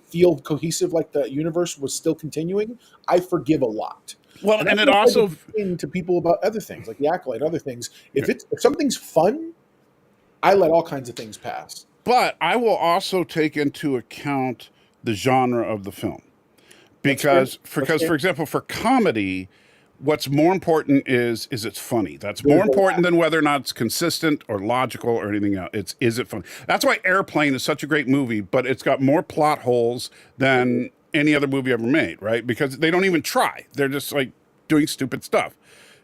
[SPEAKER 2] feel cohesive, like the universe was still continuing, I forgive a lot.
[SPEAKER 3] Well, and it also
[SPEAKER 2] to people about other things like The Acolyte, other things. If something's fun, I let all kinds of things pass.
[SPEAKER 3] But I will also take into account the genre of the film, because for example, for comedy, what's more important is it's funny. That's more important than whether or not it's consistent or logical or anything else. Is it funny? That's why Airplane is such a great movie, but it's got more plot holes than any other movie ever made, right? Because they don't even try. They're just like doing stupid stuff.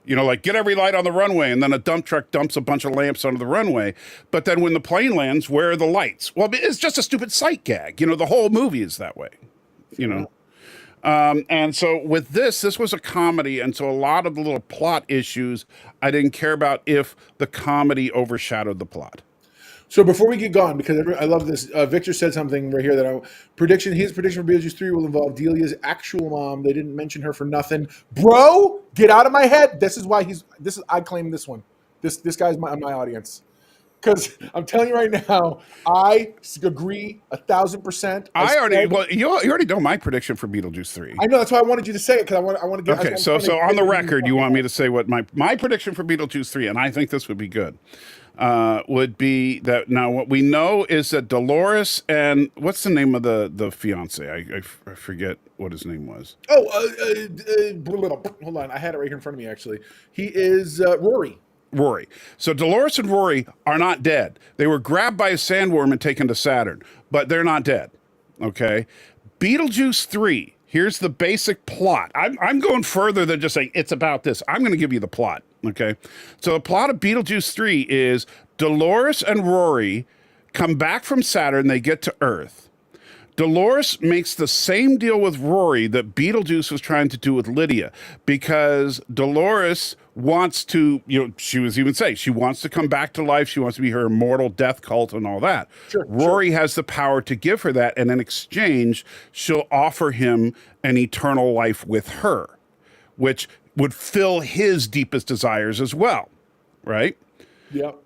[SPEAKER 3] You know, like get every light on the runway, and then a dump truck dumps a bunch of lamps onto the runway. But then when the plane lands, where are the lights? Well, it's just a stupid sight gag. You know, the whole movie is that way, you know? And so with this was a comedy. And so a lot of the little plot issues, I didn't care about if the comedy overshadowed the plot.
[SPEAKER 2] So before we get going, because I love this, Victor said something right here that his prediction for Beetlejuice 3 will involve Delia's actual mom. They didn't mention her for nothing. Bro, get out of my head. This is why I claim this one. This guy's my audience. Because I'm telling you right now, I agree 1,000%.
[SPEAKER 3] You already know my prediction for Beetlejuice 3.
[SPEAKER 2] I know, that's why I wanted you to say it, because I want to get.
[SPEAKER 3] Okay, so on the record, you want me to say what my prediction for Beetlejuice 3, and I think this would be good. Would be that now what we know is that Dolores and what's the name of the fiance? I forget what his name was.
[SPEAKER 2] Hold on, I had it right here in front of me. Actually, he is Rory.
[SPEAKER 3] So Dolores and Rory are not dead. They were grabbed by a sandworm and taken to Saturn, but they're not dead. Okay, Beetlejuice 3. Here's the basic plot. I'm going further than just saying it's about this. I'm going to give you the plot. Okay. So the plot of Beetlejuice 3 is Dolores and Rory come back from Saturn. They get to Earth. Dolores makes the same deal with Rory that Beetlejuice was trying to do with Lydia, because Dolores wants to, she was even saying she wants to come back to life. She wants to be her immortal death cult and all that. Rory has the power to give her that. And in exchange, she'll offer him an eternal life with her, which would fill his deepest desires as well. Right?
[SPEAKER 2] Yep.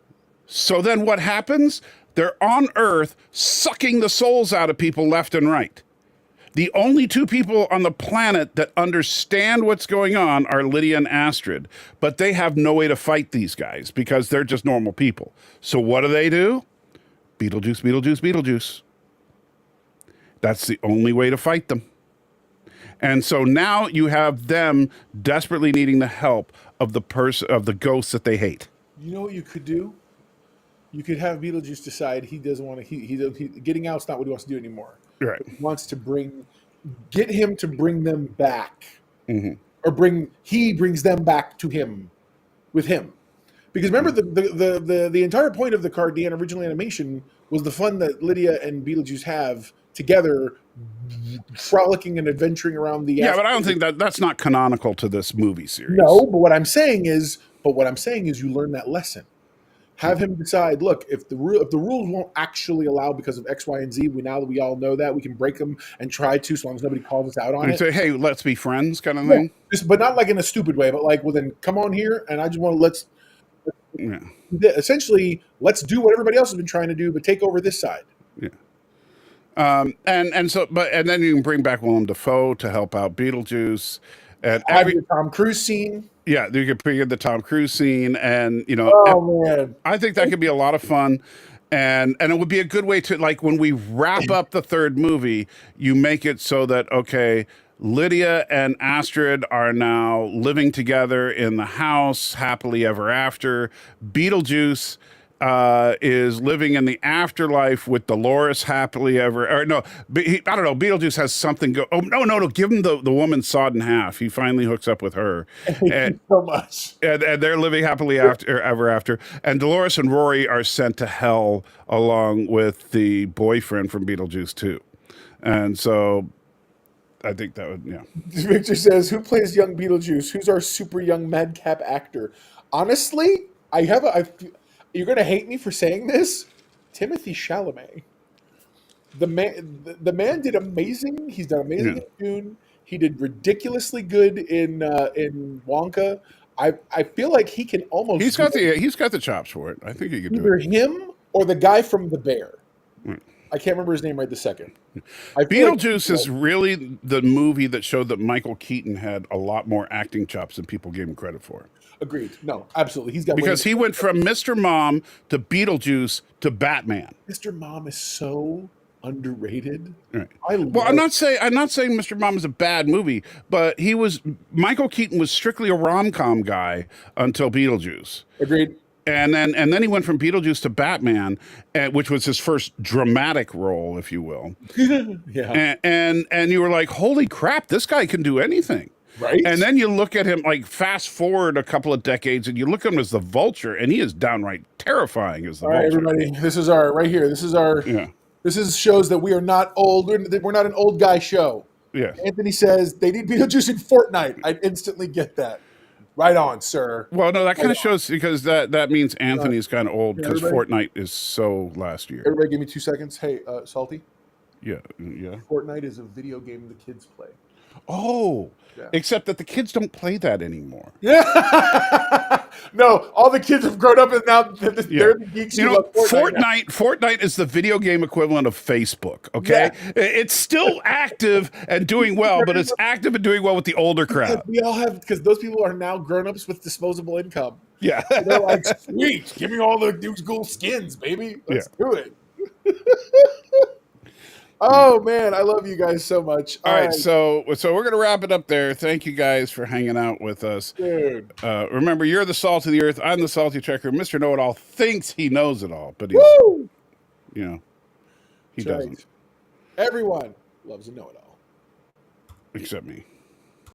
[SPEAKER 3] So then what happens? They're on Earth sucking the souls out of people left and right. The only two people on the planet that understand what's going on are Lydia and Astrid, but they have no way to fight these guys because they're just normal people. So what do? Beetlejuice, Beetlejuice, Beetlejuice. That's the only way to fight them. And so now you have them desperately needing the help of the ghosts that they hate.
[SPEAKER 2] You know what you could do? You could have Beetlejuice decide he doesn't want to. Getting out's not what he wants to do anymore.
[SPEAKER 3] Right.
[SPEAKER 2] He wants to get him to bring them back, or he brings them back to him, with him, because remember the entire point of the original animation was the fun that Lydia and Beetlejuice have together, frolicking and adventuring around the.
[SPEAKER 3] Yeah, but I don't think that's not canonical to this movie series.
[SPEAKER 2] No, but what I'm saying is you learn that lesson. Have him decide, look, if the rules won't actually allow because of X, Y, and Z, now that we all know that, we can break them and try to, as long as nobody calls us out on it.
[SPEAKER 3] Say, hey, let's be friends kind of thing.
[SPEAKER 2] But not like in a stupid way, but like, well, then come on here, and I just want to essentially, let's do what everybody else has been trying to do, but take over this side.
[SPEAKER 3] Yeah. And then you can bring back Willem Dafoe to help out Beetlejuice. And
[SPEAKER 2] every Tom Cruise scene.
[SPEAKER 3] Yeah, you could bring in the Tom Cruise scene, and
[SPEAKER 2] man,
[SPEAKER 3] I think that could be a lot of fun, and it would be a good way to, like, when we wrap up the third movie, you make it so that Lydia and Astrid are now living together in the house happily ever after. Beetlejuice is living in the afterlife with Dolores happily ever. Or no, I don't know. Beetlejuice has something go. Oh no! Give him the woman sawed in half. He finally hooks up with her.
[SPEAKER 2] And so much.
[SPEAKER 3] And they're living happily ever after. And Dolores and Rory are sent to hell along with the boyfriend from Beetlejuice 2. And so I think that would,
[SPEAKER 2] Victor says, who plays young Beetlejuice? Who's our super young madcap actor? Honestly, you're going to hate me for saying this. Timothée Chalamet. The man did amazing. He's done amazing in Dune. He did ridiculously good in Wonka. I feel like he can almost.
[SPEAKER 3] He's got the chops for it. I think he could do it.
[SPEAKER 2] Either him or the guy from The Bear. I can't remember his name right this second.
[SPEAKER 3] Beetlejuice is really the movie that showed that Michael Keaton had a lot more acting chops than people gave him credit for.
[SPEAKER 2] Agreed. No, absolutely. He's got
[SPEAKER 3] because he went from Mr. Mom to Beetlejuice to Batman.
[SPEAKER 2] Mr. Mom is so underrated.
[SPEAKER 3] Right. I'm not saying Mr. Mom is a bad movie, but Michael Keaton was strictly a rom-com guy until Beetlejuice.
[SPEAKER 2] Agreed.
[SPEAKER 3] And then he went from Beetlejuice to Batman, which was his first dramatic role, if you will.
[SPEAKER 2] Yeah.
[SPEAKER 3] And you were like, holy crap, this guy can do anything.
[SPEAKER 2] Right.
[SPEAKER 3] And then you look at him, like, fast forward a couple of decades, and you look at him as the Vulture, and he is downright terrifying as the Vulture.
[SPEAKER 2] All right, everybody, this is our. This shows that we are not old. We're not an old guy show.
[SPEAKER 3] Yeah.
[SPEAKER 2] Anthony says they need Beetlejuice in Fortnite. I instantly get that. Right on, sir.
[SPEAKER 3] Well, no, that kind of shows, because that means Anthony's kind of old, because Fortnite is so last year.
[SPEAKER 2] Everybody give me 2 seconds. Hey, Salty.
[SPEAKER 3] Yeah.
[SPEAKER 2] Fortnite is a video game the kids play.
[SPEAKER 3] Oh, except that the kids don't play that anymore.
[SPEAKER 2] Yeah. No, all the kids have grown up and now they're the geeks.
[SPEAKER 3] Fortnite is the video game equivalent of Facebook, okay? Yeah. It's still active and doing well, but it's active and doing well with the older crowd.
[SPEAKER 2] We all have, because those people are now grown-ups with disposable income.
[SPEAKER 3] Yeah.
[SPEAKER 2] So they're like, sweet, give me all the new school skins, baby. Let's do it. Oh man, I love you guys so much.
[SPEAKER 3] All right, so we're gonna wrap it up there. Thank you guys for hanging out with us.
[SPEAKER 2] Dude.
[SPEAKER 3] Remember, you're the salt of the earth. I'm the salty checker. Mr. Know-It-All thinks he knows it all, but he doesn't.
[SPEAKER 2] Everyone loves a know-it-all.
[SPEAKER 3] Except me.